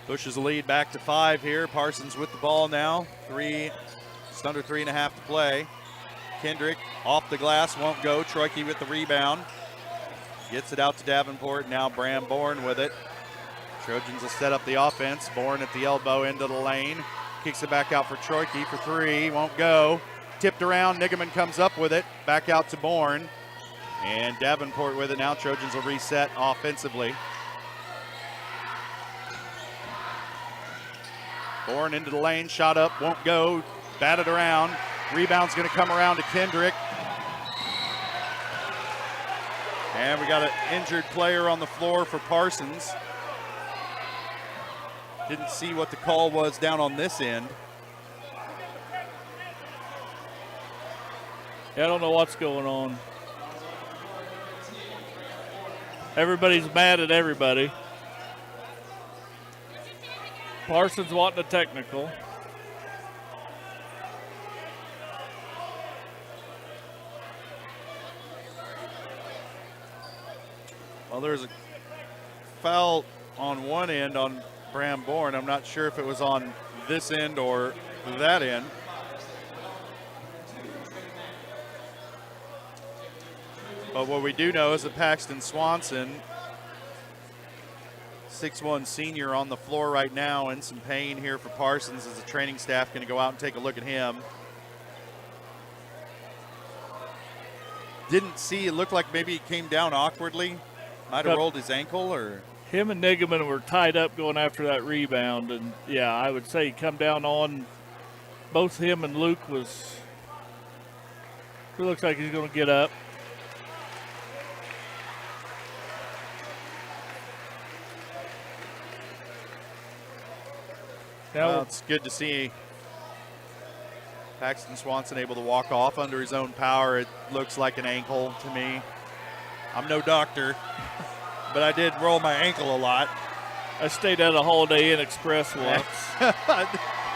Pushes the lead back to 5 here. Parsons with the ball now. Just under 3.5 to play. Kendrick off the glass, won't go. Troike with the rebound. Gets it out to Davenport. Now Bram Bourne with it. Trojans will set up the offense. Bourne at the elbow into the lane. Kicks it back out for Troike for 3. Won't go. Tipped around. Nigaman comes up with it. Back out to Bourne. And Davenport with it now. Trojans will reset offensively. Bourne into the lane, shot up, won't go, batted around. Rebound's gonna come around to Kendrick. And we got an injured player on the floor for Parsons. Didn't see what the call was down on this end. Yeah, I don't know what's going on. Everybody's mad at everybody. Parsons wanting a technical. Well, there's a foul on one end on Bram Bourne. I'm not sure if it was on this end or that end. But what we do know is that Paxton Swanson, 6'1" senior, on the floor right now in some pain here for Parsons, as the training staff going to go out and take a look at him. Didn't see, it looked like maybe he came down awkwardly. Might have rolled his ankle or. Him and Nigaman were tied up going after that rebound, and yeah, I would say he come down on both him and Luke was. It looks like he's going to get up. Well, it's good to see Paxton Swanson able to walk off under his own power. It looks like an ankle to me. I'm no doctor, but I did roll my ankle a lot. I stayed at a Holiday Inn Express once.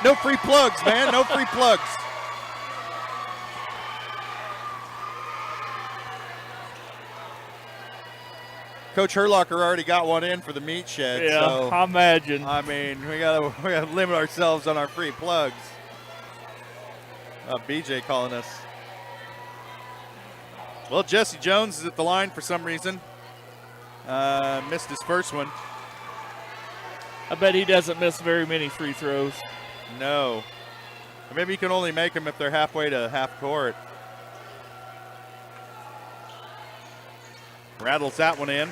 No free plugs, man. No free plugs. Coach Herlocker already got one in for the meat shed. Yeah, so, I imagine. I mean, we gotta limit ourselves on our free plugs. BJ calling us. Well, Jesse Jones is at the line for some reason. Missed his first one. I bet he doesn't miss very many free throws. No. Or maybe he can only make them if they're halfway to half court. Rattles that one in.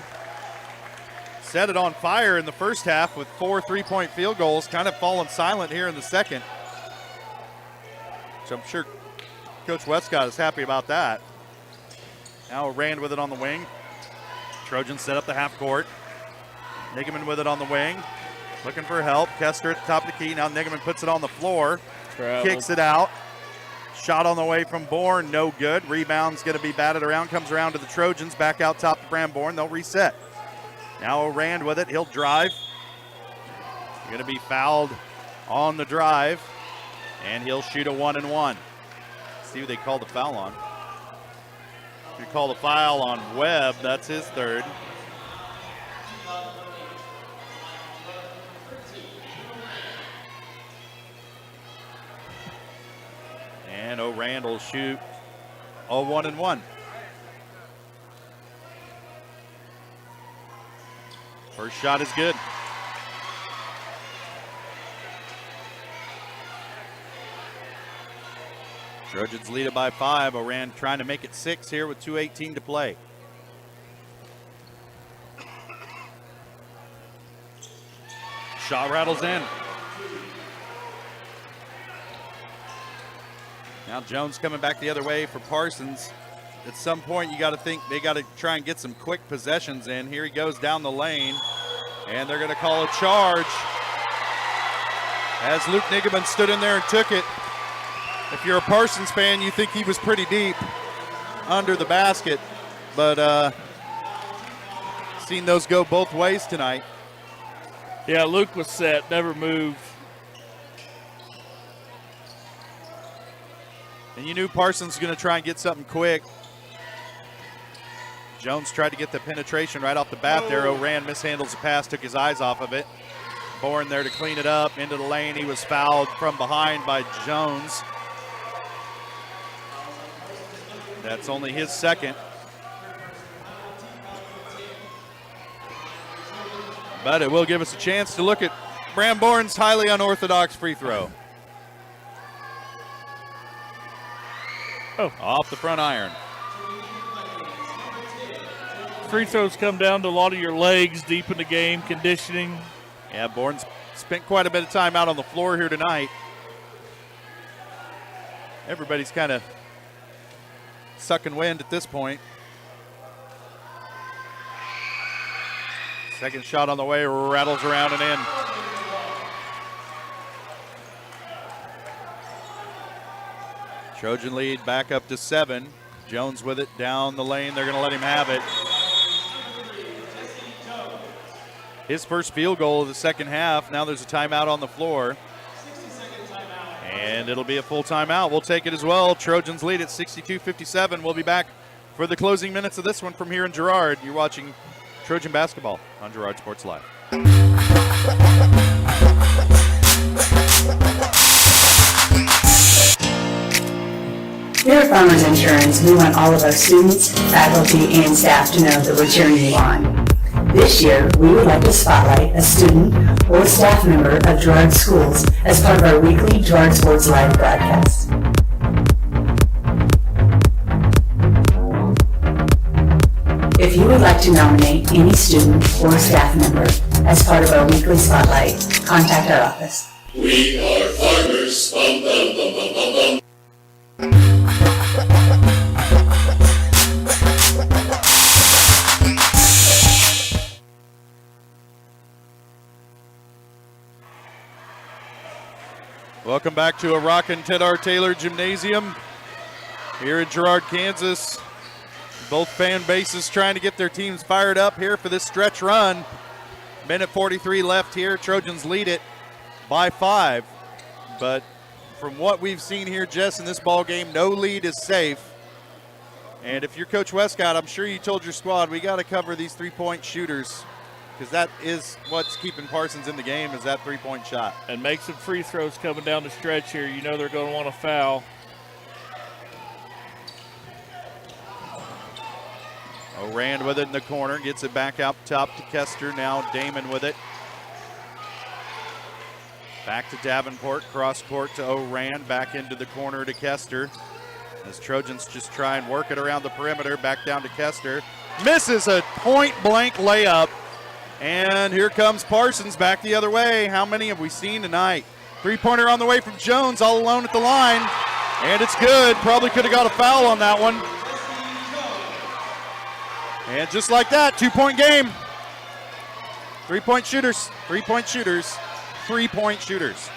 Set it on fire in the first half with 4 3-point field goals. Kind of fallen silent here in the second. So I'm sure Coach Westcott is happy about that. Now Rand with it on the wing. Trojans set up the half court. Nigaman with it on the wing. Looking for help. Kester at the top of the key. Now Nigaman puts it on the floor. Kicks it out. Shot on the way from Bourne, no good. Rebound's going to be batted around, comes around to the Trojans, back out top to Bram Bourne. They'll reset. Now Rand with it, he'll drive. Going to be fouled on the drive, and he'll shoot a 1-and-1. See who they call the foul on. They call the foul on Webb, that's his third. And O'Rand will shoot a 1-and-1. First shot is good. Trojans lead it by 5. O'Rand trying to make it 6 here with 2:18 to play. Shot rattles in. Now Jones coming back the other way for Parsons. At some point, you got to think they got to try and get some quick possessions in. Here he goes down the lane, and they're going to call a charge. As Luke Nigaman stood in there and took it. If you're a Parsons fan, you think he was pretty deep under the basket, but seen those go both ways tonight. Yeah, Luke was set, never moved. And you knew Parsons was going to try and get something quick. Jones tried to get the penetration right off the bat there. O'Ran mishandles the pass, took his eyes off of it. Bourne there to clean it up into the lane. He was fouled from behind by Jones. That's only his second. But it will give us a chance to look at Bram Bourne's highly unorthodox free throw. Off the front iron. Free throws come down to a lot of your legs deep in the game, conditioning. Yeah, Bourne's spent quite a bit of time out on the floor here tonight. Everybody's kind of sucking wind at this point. Second shot on the way, rattles around and in. Trojan lead back up to 7. Jones with it down the lane. They're going to let him have it. His first field goal of the second half. Now there's a timeout on the floor. And it'll be a full timeout. We'll take it as well. Trojans lead at 62-57. We'll be back for the closing minutes of this one from here in Girard. You're watching Trojan basketball on Girard Sports Live. Here at Farmers Insurance, we want all of our students, faculty, and staff to know that we're cheering you on. This year, we would like to spotlight a student or staff member of Girard Schools as part of our weekly Girard Sports Live broadcast. If you would like to nominate any student or staff member as part of our weekly spotlight, contact our office. We are farmers. Bum, bum, bum, bum, bum, bum. Welcome back to a rockin' Ted R. Taylor Gymnasium here in Girard, Kansas. Both fan bases trying to get their teams fired up here for this stretch run. Minute 43 left here. Trojans lead it by 5. But from what we've seen here, Jess, in this ball game, no lead is safe. And if you're Coach Westcott, I'm sure you told your squad, we got to cover these three-point shooters, because that is what's keeping Parsons in the game, is that three-point shot. And make some free throws coming down the stretch here. You know they're going to want to foul. O'Rand with it in the corner, gets it back out top to Kester. Now Damon with it. Back to Davenport, cross court to O'Rand, back into the corner to Kester. As Trojans just try and work it around the perimeter, back down to Kester. Misses a point-blank layup. And here comes Parsons back the other way. How many have we seen tonight? Three-pointer on the way from Jones, all alone at the line. And it's good. Probably could have got a foul on that one. And just like that, 2-point game. Three-point shooters, three-point shooters, three-point shooters.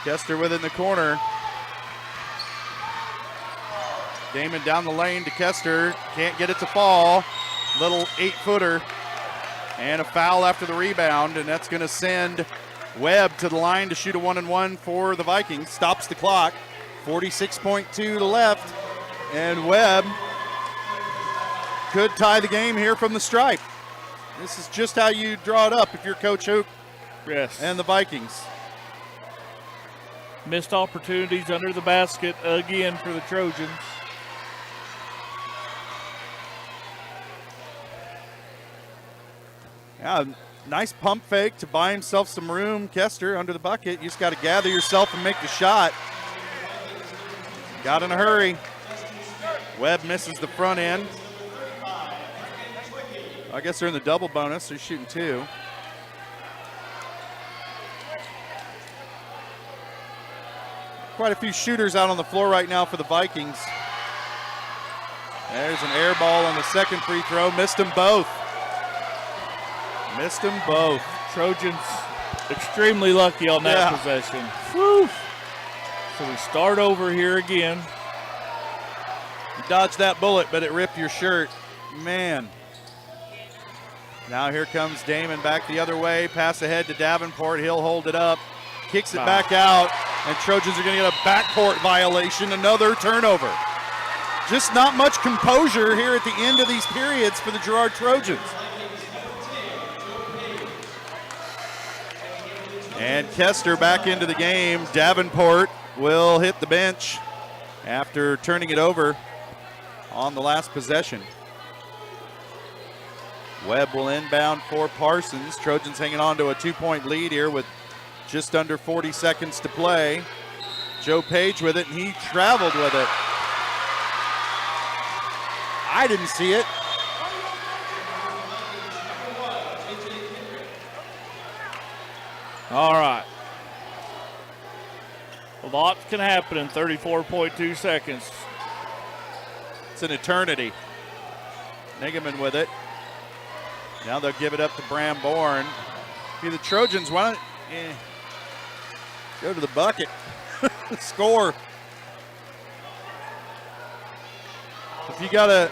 Kester with it in the corner. Damon down the lane to Kester. Can't get it to fall. Little 8-footer. And a foul after the rebound. And that's going to send Webb to the line to shoot a 1-and-1 for the Vikings. Stops the clock. 46.2 to left. And Webb could tie the game here from the stripe. This is just how you draw it up if you're Coach Hook and the Vikings. Missed opportunities under the basket again for the Trojans. Yeah, nice pump fake to buy himself some room. Kester under the bucket. You just got to gather yourself and make the shot. Got in a hurry. Webb misses the front end. I guess they're in the double bonus. They're shooting 2. Quite a few shooters out on the floor right now for the Vikings. There's an air ball on the second free throw. Missed them both. Missed them both. Trojans extremely lucky on that possession. Whew. So we start over here again. You dodged that bullet, but it ripped your shirt. Man. Now here comes Damon back the other way. Pass ahead to Davenport. He'll hold it up. Kicks it back out. And Trojans are going to get a backcourt violation. Another turnover. Just not much composure here at the end of these periods for the Girard Trojans. And Kester back into the game. Davenport will hit the bench after turning it over on the last possession. Webb will inbound for Parsons. Trojans hanging on to a 2-point lead here with just under 40 seconds to play. Joe Page with it, and he traveled with it. I didn't see it. All right. Lots can happen in 34.2 seconds. It's an eternity. Nigaman with it. Now they'll give it up to Bram Bourne. Be the Trojans, why don't go to the bucket. Score. If you got a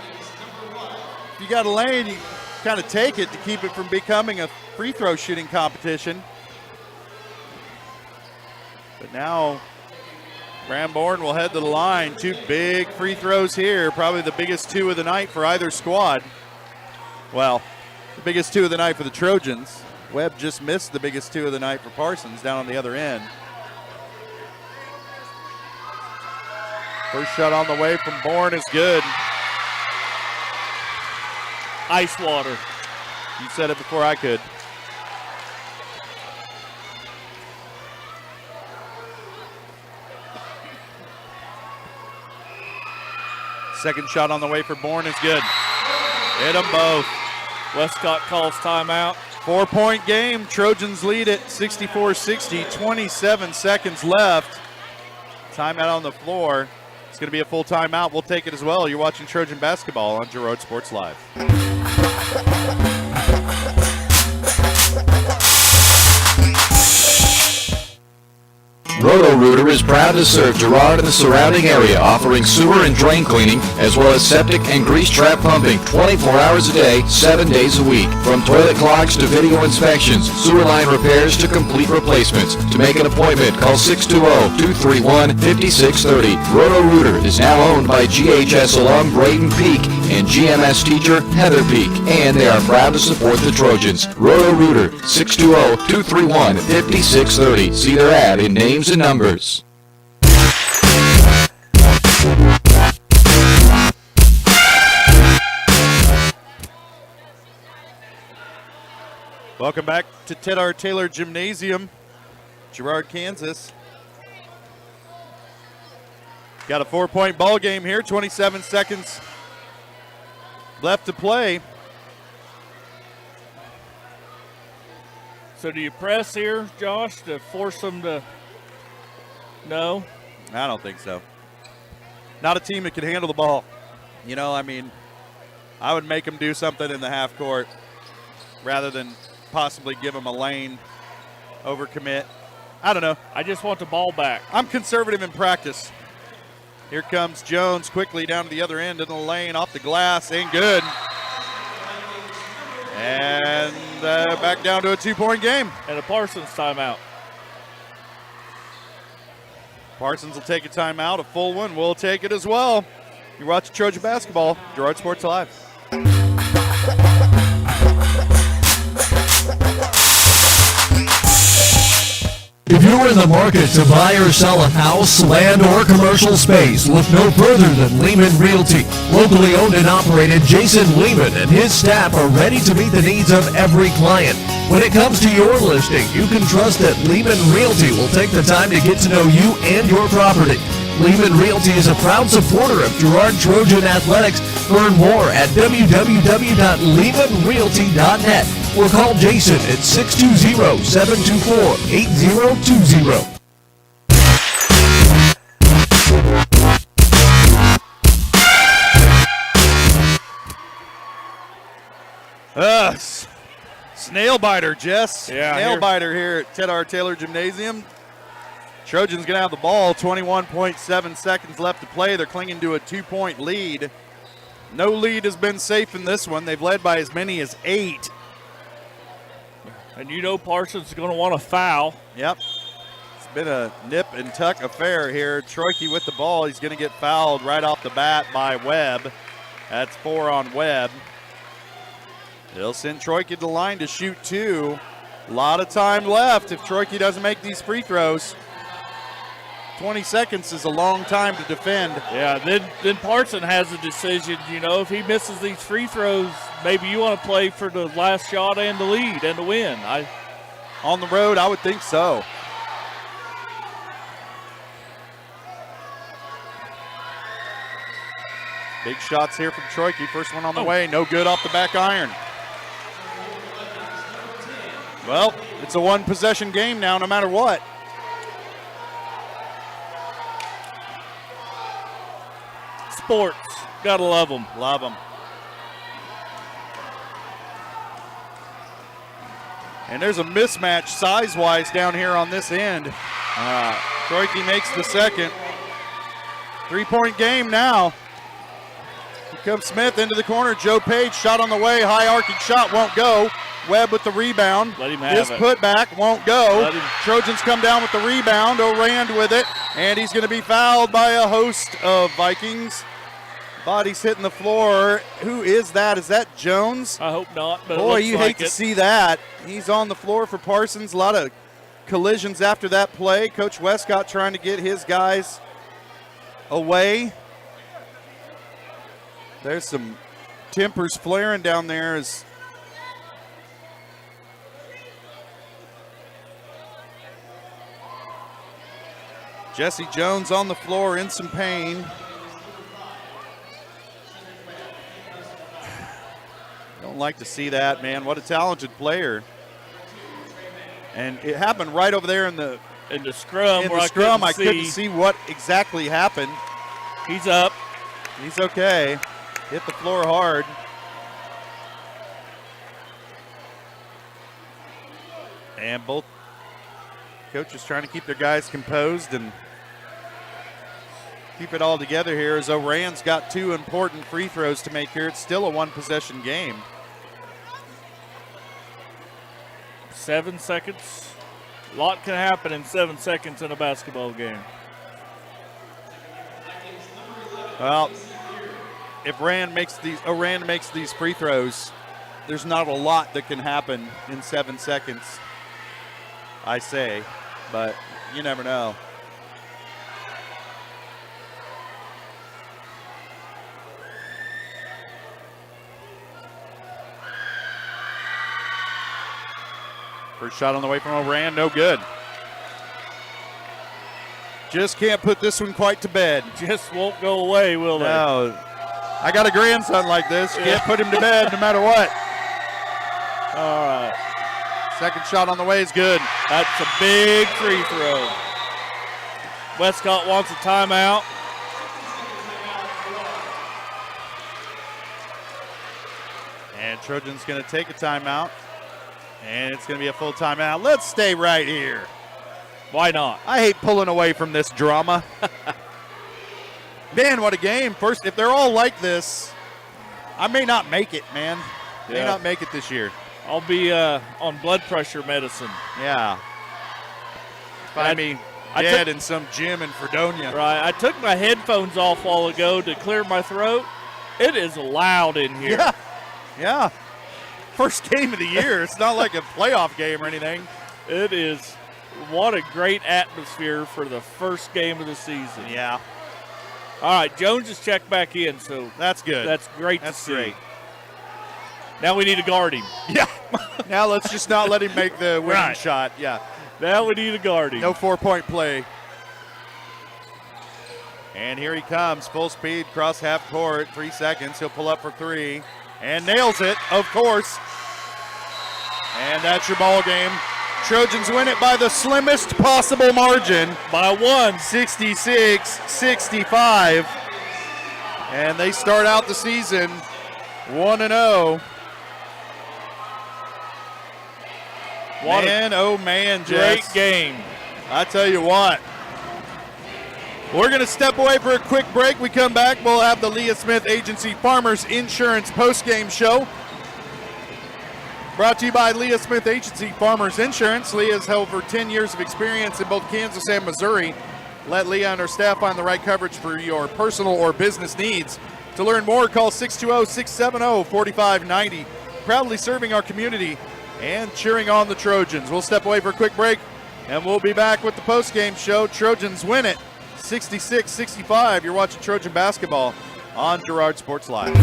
lane, you kind of take it to keep it from becoming a free throw shooting competition. But now Bram Bourne will head to the line. 2 big free throws here, probably the biggest 2 of the night for either squad. Well, the biggest 2 of the night for the Trojans. Webb just missed the biggest 2 of the night for Parsons down on the other end. First shot on the way from Bourne is good. Ice water. You said it before I could. Second shot on the way for Bourne is good. Hit them both. Westcott calls timeout. 4-point game. Trojans lead it 64-60. 27 seconds left. Timeout on the floor. It's going to be a full timeout. We'll take it as well. You're watching Trojan basketball on Girard Sports Live. Roto-Rooter is proud to serve Girard and the surrounding area, offering sewer and drain cleaning, as well as septic and grease trap pumping 24 hours a day, 7 days a week. From toilet clogs to video inspections, sewer line repairs to complete replacements. To make an appointment, call 620-231-5630. Roto-Rooter is now owned by GHS alum Braden Peak and GMS teacher Heather Peak, and they are proud to support the Trojans. Roto-Rooter, 620-231-5630. See their ad in names and numbers. Welcome back to Ted R. Taylor Gymnasium, Girard, Kansas. Got a 4-point ball game here, 27 seconds left to play. So do you press here, Josh, to force them to? No? I don't think so. Not a team that can handle the ball. You know, I mean, I would make them do something in the half court rather than possibly give them a lane, overcommit. I don't know. I just want the ball back. I'm conservative in practice. Here comes Jones quickly down to the other end in the lane, off the glass, and good. And back down to a 2-point game. And a Parsons timeout. Parsons will take a timeout, a full one. We'll take it as well. You're watching Trojan basketball, Girard Sports Live. If you're in the market to buy or sell a house, land, or commercial space, look no further than Lehman Realty. Locally owned and operated, Jason Lehman and his staff are ready to meet the needs of every client. When it comes to your listing, you can trust that Lehman Realty will take the time to get to know you and your property. Lehman Realty is a proud supporter of Girard Trojan Athletics. Learn more at www.lehmanrealty.net or call Jason at 620-724-8020. Snail biter, Jess. Yeah, Nail biter here at Ted R. Taylor Gymnasium. Trojans going to have the ball. 21.7 seconds left to play. They're clinging to a 2-point lead. No lead has been safe in this one. They've led by as many as 8. And you know Parsons is going to want a foul. Yep. It's been a nip and tuck affair here. Troike with the ball. He's going to get fouled right off the bat by Webb. That's 4 on Webb. They'll send Troike to the line to shoot 2. A lot of time left if Troike doesn't make these free throws. 20 seconds is a long time to defend. Yeah, then Parsons has a decision. You know, if he misses these free throws, maybe you want to play for the last shot and the lead and the win. On the road, I would think so. Big shots here from Troike. First one on the way. No good off the back iron. Well, it's a one-possession game now, no matter what. Sports. Gotta love them. Love them. And there's a mismatch size-wise down here on this end. Troike makes the second. 3-point game now. Here comes Smith into the corner. Joe Page, shot on the way. High arcing shot won't go. Webb with the rebound. Let him have His it. putback won't go. Trojans come down with the rebound. Orand with it. And he's going to be fouled by a host of Vikings. Body's hitting the floor. Who is that? Is that Jones? I hope not. But boy, it you looks hate like to it. see that. He's on the floor for Parsons. A lot of collisions after that play. Coach Westcott trying to get his guys away. There's some tempers flaring down there as Jesse Jones on the floor in some pain. Don't like to see that, man. What a talented player. And it happened right over there in the scrum. I couldn't see what exactly happened. He's up. He's okay. Hit the floor hard. And both coaches trying to keep their guys composed and keep it all together here as Oran's got 2 important free throws to make here. It's still a one-possession game. 7 seconds. A lot can happen in 7 seconds in a basketball game. Well, if Oran makes these free throws, there's not a lot that can happen in 7 seconds, I say, but you never know. First shot on the way from Oran, no good. Just can't put this one quite to bed. Just won't go away, will they? No. I got a grandson like this. Can't put him to bed no matter what. All right. Second shot on the way is good. That's a big free throw. Westcott wants a timeout. And Trojans going to take a timeout. And it's going to be a full timeout. Let's stay right here. Why not? I hate pulling away from this drama. Man, what a game. First, if they're all like this, I may not make it, man. May not make it this year. I'll be on blood pressure medicine. Yeah. Find me dead in some gym in Fredonia. Right. I took my headphones off a while ago to clear my throat. It is loud in here. Yeah. Yeah. First game of the year. It's not like a playoff game or anything. It is. What a great atmosphere for the first game of the season. Yeah. All right, Jones is checked back in, so that's good. That's great That's to see. great. Now we need to guard him. Yeah. Now let's just not let him make the winning shot. Yeah. Now we need to guard him. No 4-point play. And here he comes, full speed, cross half court, 3 seconds. He'll pull up for 3 and nails it, of course. And that's your ball game. Trojans win it by the slimmest possible margin. By 1. 66-65. And they start out the season 1-0. Man, oh man, great Jess. game. I tell you what. We're going to step away for a quick break. We come back, we'll have the Leah Smith Agency Farmers Insurance postgame show. Brought to you by Leah Smith Agency Farmers Insurance. Leah's held over 10 years of experience in both Kansas and Missouri. Let Leah and her staff find the right coverage for your personal or business needs. To learn more, call 620-670-4590. Proudly serving our community and cheering on the Trojans. We'll step away for a quick break, and we'll be back with the postgame show. Trojans win it 66-65. You're watching Trojan basketball on Girard Sports Live.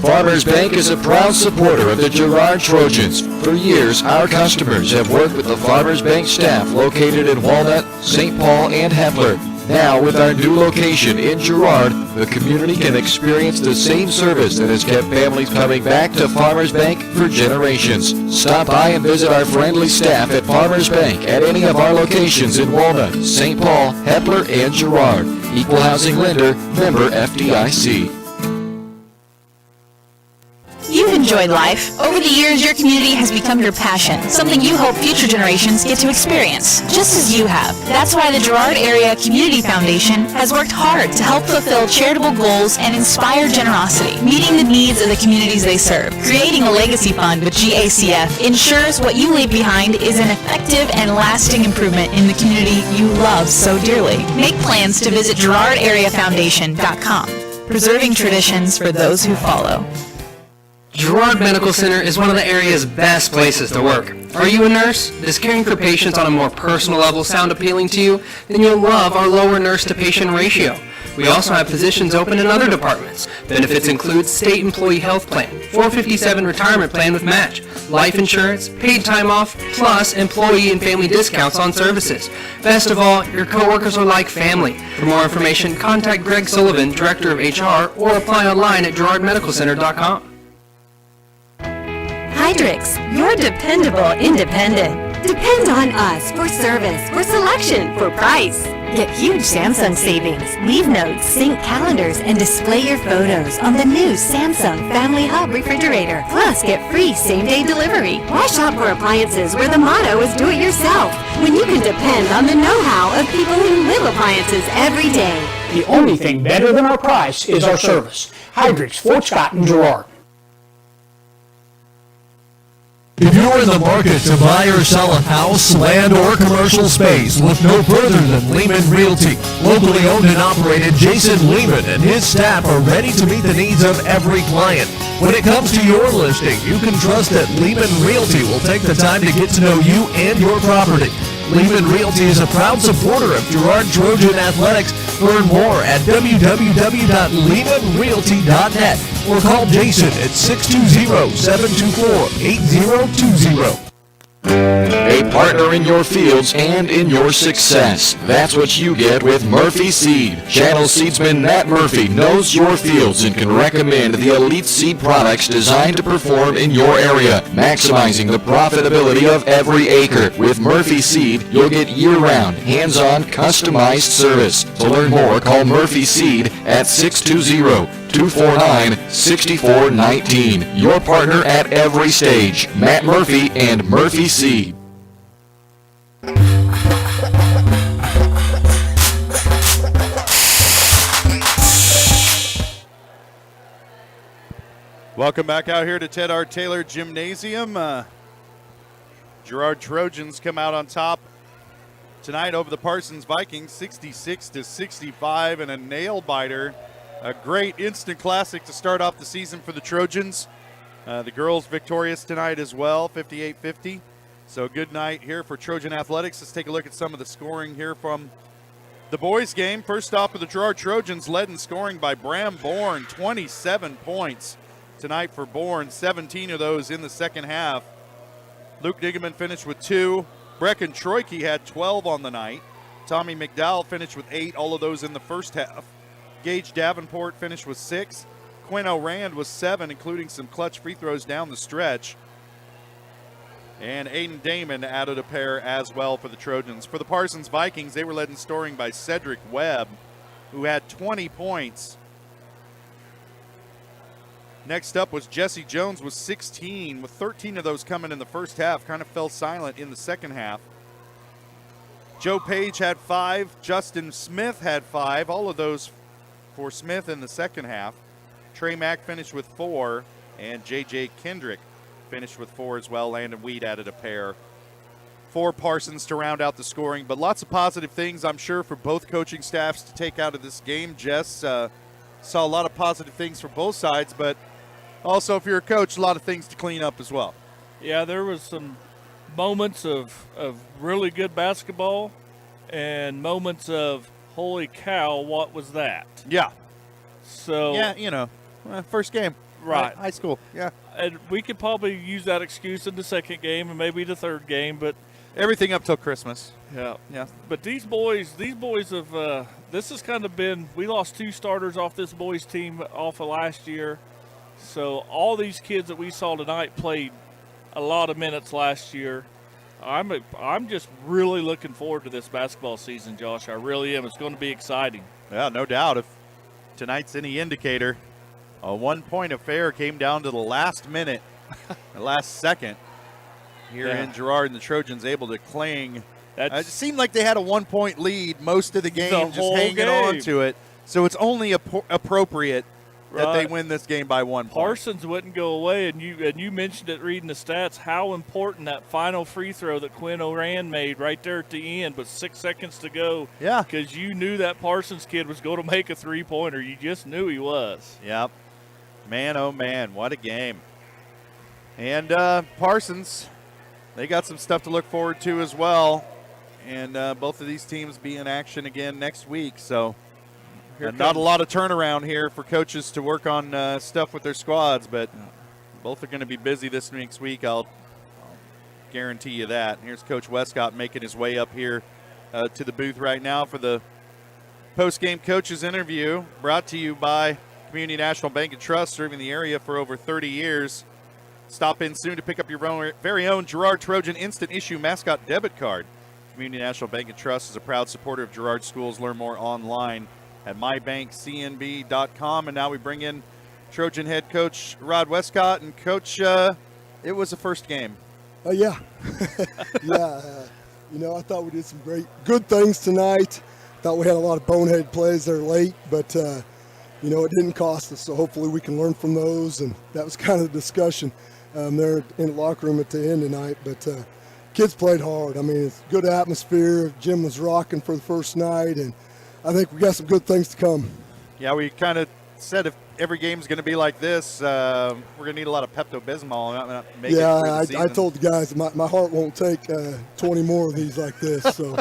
Farmers Bank is a proud supporter of the Girard Trojans. For years, our customers have worked with the Farmers Bank staff located in Walnut, St. Paul, and Hepler. Now, with our new location in Girard, the community can experience the same service that has kept families coming back to Farmers Bank for generations. Stop by and visit our friendly staff at Farmers Bank at any of our locations in Walnut, St. Paul, Hepler, and Girard. Equal housing lender, member FDIC. You've enjoyed life. Over the years, your community has become your passion, something you hope future generations get to experience, just as you have. That's why the Girard Area Community Foundation has worked hard to help fulfill charitable goals and inspire generosity, meeting the needs of the communities they serve. Creating a legacy fund with GACF ensures what you leave behind is an effective and lasting improvement in the community you love so dearly. Make plans to visit GirardAreaFoundation.com, preserving traditions for those who follow. Girard Medical Center is one of the area's best places to work. Are you a nurse? Does caring for patients on a more personal level sound appealing to you? Then you'll love our lower nurse-to-patient ratio. We also have positions open in other departments. Benefits include state employee health plan, 457 retirement plan with match, life insurance, paid time off, plus employee and family discounts on services. Best of all, your coworkers are like family. For more information, contact Greg Sullivan, Director of HR, or apply online at GirardMedicalCenter.com. Hydrix, your dependable independent. Depend on us for service, for selection, for price. Get huge Samsung savings. Leave notes, sync calendars, and display your photos on the new Samsung Family Hub refrigerator. Plus, get free same-day delivery. Why shop for appliances where the motto is do it yourself when you can depend on the know-how of people who live appliances every day? The only thing better than our price is our service. Hydrix, Fort Scott, and Girard. If you're in the market to buy or sell a house, land, or commercial space, look no further than Lehman Realty. Locally owned and operated, Jason Lehman and his staff are ready to meet the needs of every client. When it comes to your listing, you can trust that Lehman Realty will take the time to get to know you and your property. Lehman Realty is a proud supporter of Girard Trojan Athletics. Learn more at www.lehmanrealty.net or call Jason at 620-724-8020. A partner in your fields and in your success. That's what you get with Murphy Seed. Channel seedsman Matt Murphy knows your fields and can recommend the elite seed products designed to perform in your area, maximizing the profitability of every acre. With Murphy Seed, you'll get year-round, hands-on, customized service. To learn more, call Murphy Seed at 620-249-6419. Your partner at every stage. Matt Murphy and Murphy Seed. Welcome back out here to Ted R. Taylor Gymnasium. Girard Trojans come out on top tonight over the Parsons Vikings, 66-65, and a nail-biter. A great instant classic to start off the season for the Trojans. The girls victorious tonight as well, 58-50. So good night here for Trojan Athletics. Let's take a look at some of the scoring here from the boys' game. First off of the Girard Trojans, led in scoring by Bram Bourne, 27 points tonight for Bourne, 17 of those in the second half. Luke Diggeman finished with 2. Brecken Troike had 12 on the night. Tommy McDowell finished with 8, all of those in the first half. Gage Davenport finished with 6. Quinn O'Rand was 7, including some clutch free throws down the stretch. And Aiden Damon added a pair as well for the Trojans. For the Parsons Vikings, they were led in scoring by Cedric Webb, who had 20 points. Next up was Jesse Jones with 16, with 13 of those coming in the first half. Kind of fell silent in the second half. Joe Page had 5. Justin Smith had 5. All of those for Smith in the second half. Trey Mack finished with 4, and J.J. Kendrick finished with 4 as well. Landon Weed added a pair for Parsons to round out the scoring. But lots of positive things, I'm sure, for both coaching staffs to take out of this game. Jess saw a lot of positive things for both sides, but also, if you're a coach, a lot of things to clean up as well. Yeah, there was some moments of really good basketball and moments of, holy cow, what was that? Yeah. So Yeah, first game. Right. High school, yeah. And we could probably use that excuse in the second game and maybe the third game, but everything up till Christmas. Yeah. Yeah. But these boys have this has kind of been, we lost 2 starters off this boys team off of last year. So all these kids that we saw tonight played a lot of minutes last year. I'm just really looking forward to this basketball season, Josh. I really am. It's going to be exciting. Yeah, no doubt. If tonight's any indicator, a 1-point affair came down to the last minute, the last second here in Girard, and the Trojans able to cling. It seemed like they had a 1-point lead most of the game, just hanging on to it. So it's only appropriate that they win this game by 1 point. Parsons wouldn't go away, and you mentioned it reading the stats, how important that final free throw that Quinn O'Rand made right there at the end with 6 seconds to go. Yeah. Because you knew that Parsons kid was going to make a three-pointer. You just knew he was. Yep. Man, oh man, what a game. And Parsons, they got some stuff to look forward to as well. And both of these teams be in action again next week, so not a lot of turnaround here for coaches to work on stuff with their squads, but both are going to be busy this next week. I'll guarantee you that. Here's Coach Westcott making his way up here to the booth right now for the post-game coaches interview, brought to you by Community National Bank and Trust, serving the area for over 30 years. Stop in soon to pick up your very own Girard Trojan Instant Issue Mascot Debit Card. Community National Bank and Trust is a proud supporter of Girard schools. Learn more online at mybankcnb.com. And now we bring in Trojan head coach Rod Westcott. And Coach, it was the first game. Yeah. I thought we did some good things tonight. Thought we had a lot of bonehead plays there late, but, it didn't cost us. So hopefully we can learn from those. And that was kind of the discussion there in the locker room at the end tonight. But kids played hard. I mean, it's good atmosphere. Gym was rocking for the first night, and I think we got some good things to come. Yeah, we kind of said if every game's going to be like this, we're going to need a lot of Pepto-Bismol. I told the guys my heart won't take 20 more of these like this. So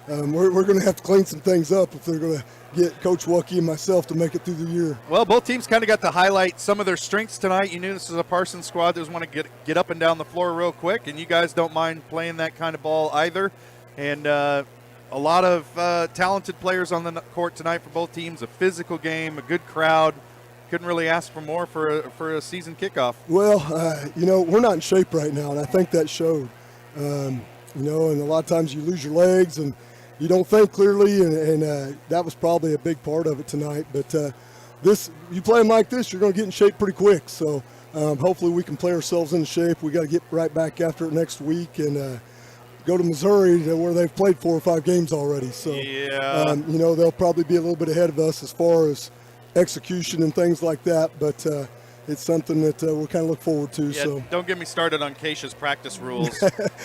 we're going to have to clean some things up if they're going to get Coach Wucky and myself to make it through the year. Well, both teams kind of got to highlight some of their strengths tonight. You knew this was a Parsons squad that was want to get up and down the floor real quick, and you guys don't mind playing that kind of ball either. And a lot of talented players on the court tonight for both teams. A physical game, a good crowd. Couldn't really ask for more for a season kickoff. Well, we're not in shape right now, and I think that showed. And a lot of times you lose your legs and you don't think clearly, and that was probably a big part of it tonight. But you play them like this, you're going to get in shape pretty quick. So hopefully we can play ourselves into shape. We got to get right back after it next week and go to Missouri where they've played 4 or 5 games already. So they'll probably be a little bit ahead of us as far as execution and things like that. But it's something that we'll kind of look forward to. Yeah, so don't get me started on Keisha's practice rules.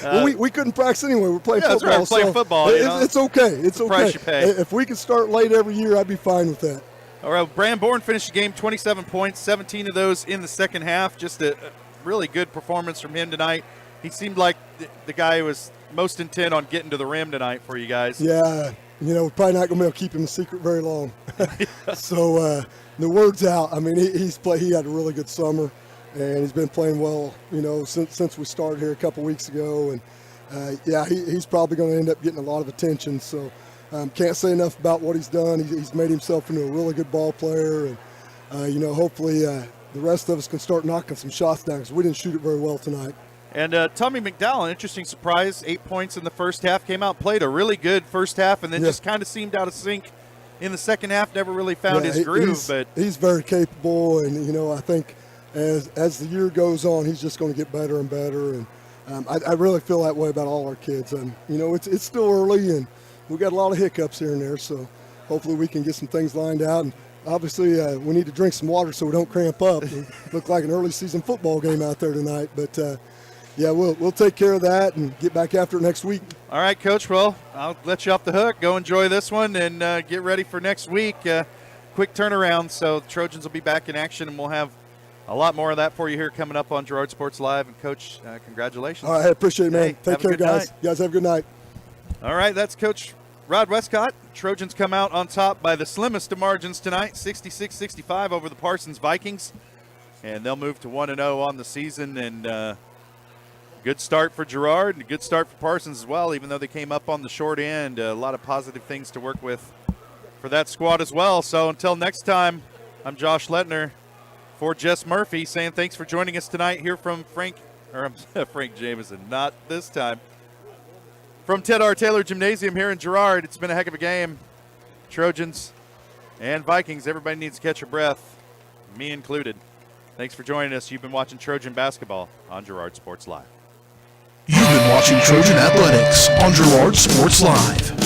Well, we couldn't practice anyway. We're playing football. That's right. We're playing football. It's okay. It's okay. Price you pay. If we could start late every year, I'd be fine with that. All right, Bram Bourne finished the game 27 points, 17 of those in the second half. Just a really good performance from him tonight. He seemed like the guy who was most intent on getting to the rim tonight for you guys. Yeah, we're probably not going to be able to keep him a secret very long. So the word's out. I mean, he had a really good summer, and he's been playing well, since we started here a couple weeks ago. And he's probably going to end up getting a lot of attention. So can't say enough about what he's done. He's made himself into a really good ball player, and hopefully the rest of us can start knocking some shots down, because we didn't shoot it very well tonight. And Tommy McDowell, an interesting surprise, 8 points in the first half, came out, played a really good first half, and then just kind of seemed out of sync in the second half, never really found his groove. But he's very capable, and, I think as the year goes on, he's just going to get better and better. And I really feel that way about all our kids. And, it's still early, and we've got a lot of hiccups here and there, so hopefully we can get some things lined out. And obviously, we need to drink some water so we don't cramp up. It looked like an early season football game out there tonight, but we'll take care of that and get back after it next week. All right, Coach. Well, I'll let you off the hook. Go enjoy this one and get ready for next week. Quick turnaround, so the Trojans will be back in action, and we'll have a lot more of that for you here coming up on Girard Sports Live. And, Coach, congratulations. All right, I appreciate it, man. Hey, take care, guys. Night. You guys have a good night. All right, that's Coach Rod Westcott. Trojans come out on top by the slimmest of margins tonight, 66-65 over the Parsons Vikings. And they'll move to 1-0 on the season. And good start for Girard and a good start for Parsons as well, even though they came up on the short end. A lot of positive things to work with for that squad as well. So until next time, I'm Josh Lettner for Jess Murphy saying thanks for joining us tonight here from Frank Jameson, not this time. From Ted R. Taylor Gymnasium here in Girard, it's been a heck of a game. Trojans and Vikings, everybody needs to catch your breath, me included. Thanks for joining us. You've been watching Trojan Basketball on Girard Sports Live. You've been watching Trojan Athletics on Girard Sports Live.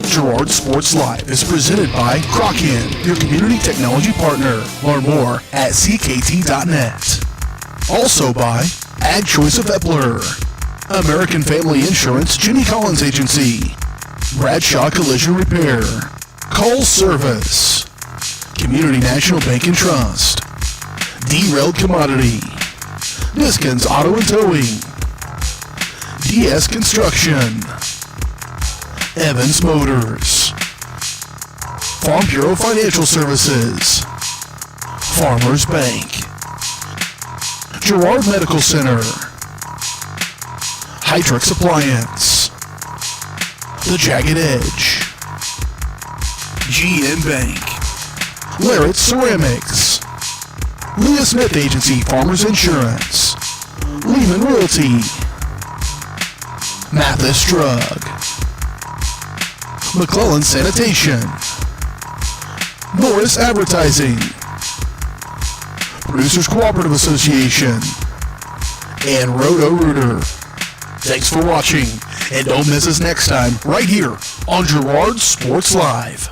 Girard Sports Live is presented by Croc-In, your community technology partner. Learn more at ckt.net. Also by Ag Choice of Epler, American Family Insurance, Jenny Collins Agency, Bradshaw Collision Repair, Call Service, Community National Bank and Trust, Derailed Commodity, Niskins Auto and Towing, DS Construction, Evans Motors, Farm Bureau Financial Services, Farmers Bank, Girard Medical Center, Hydrix Appliance, The Jagged Edge, GN Bank, Larrett Ceramics, Leah Smith Agency Farmers Insurance, Lehman Realty, Mathis Drug, McClellan Sanitation, Norris Advertising, Producers Cooperative Association, and Roto-Rooter. Thanks for watching, and don't miss us next time right here on Girard Sports Live.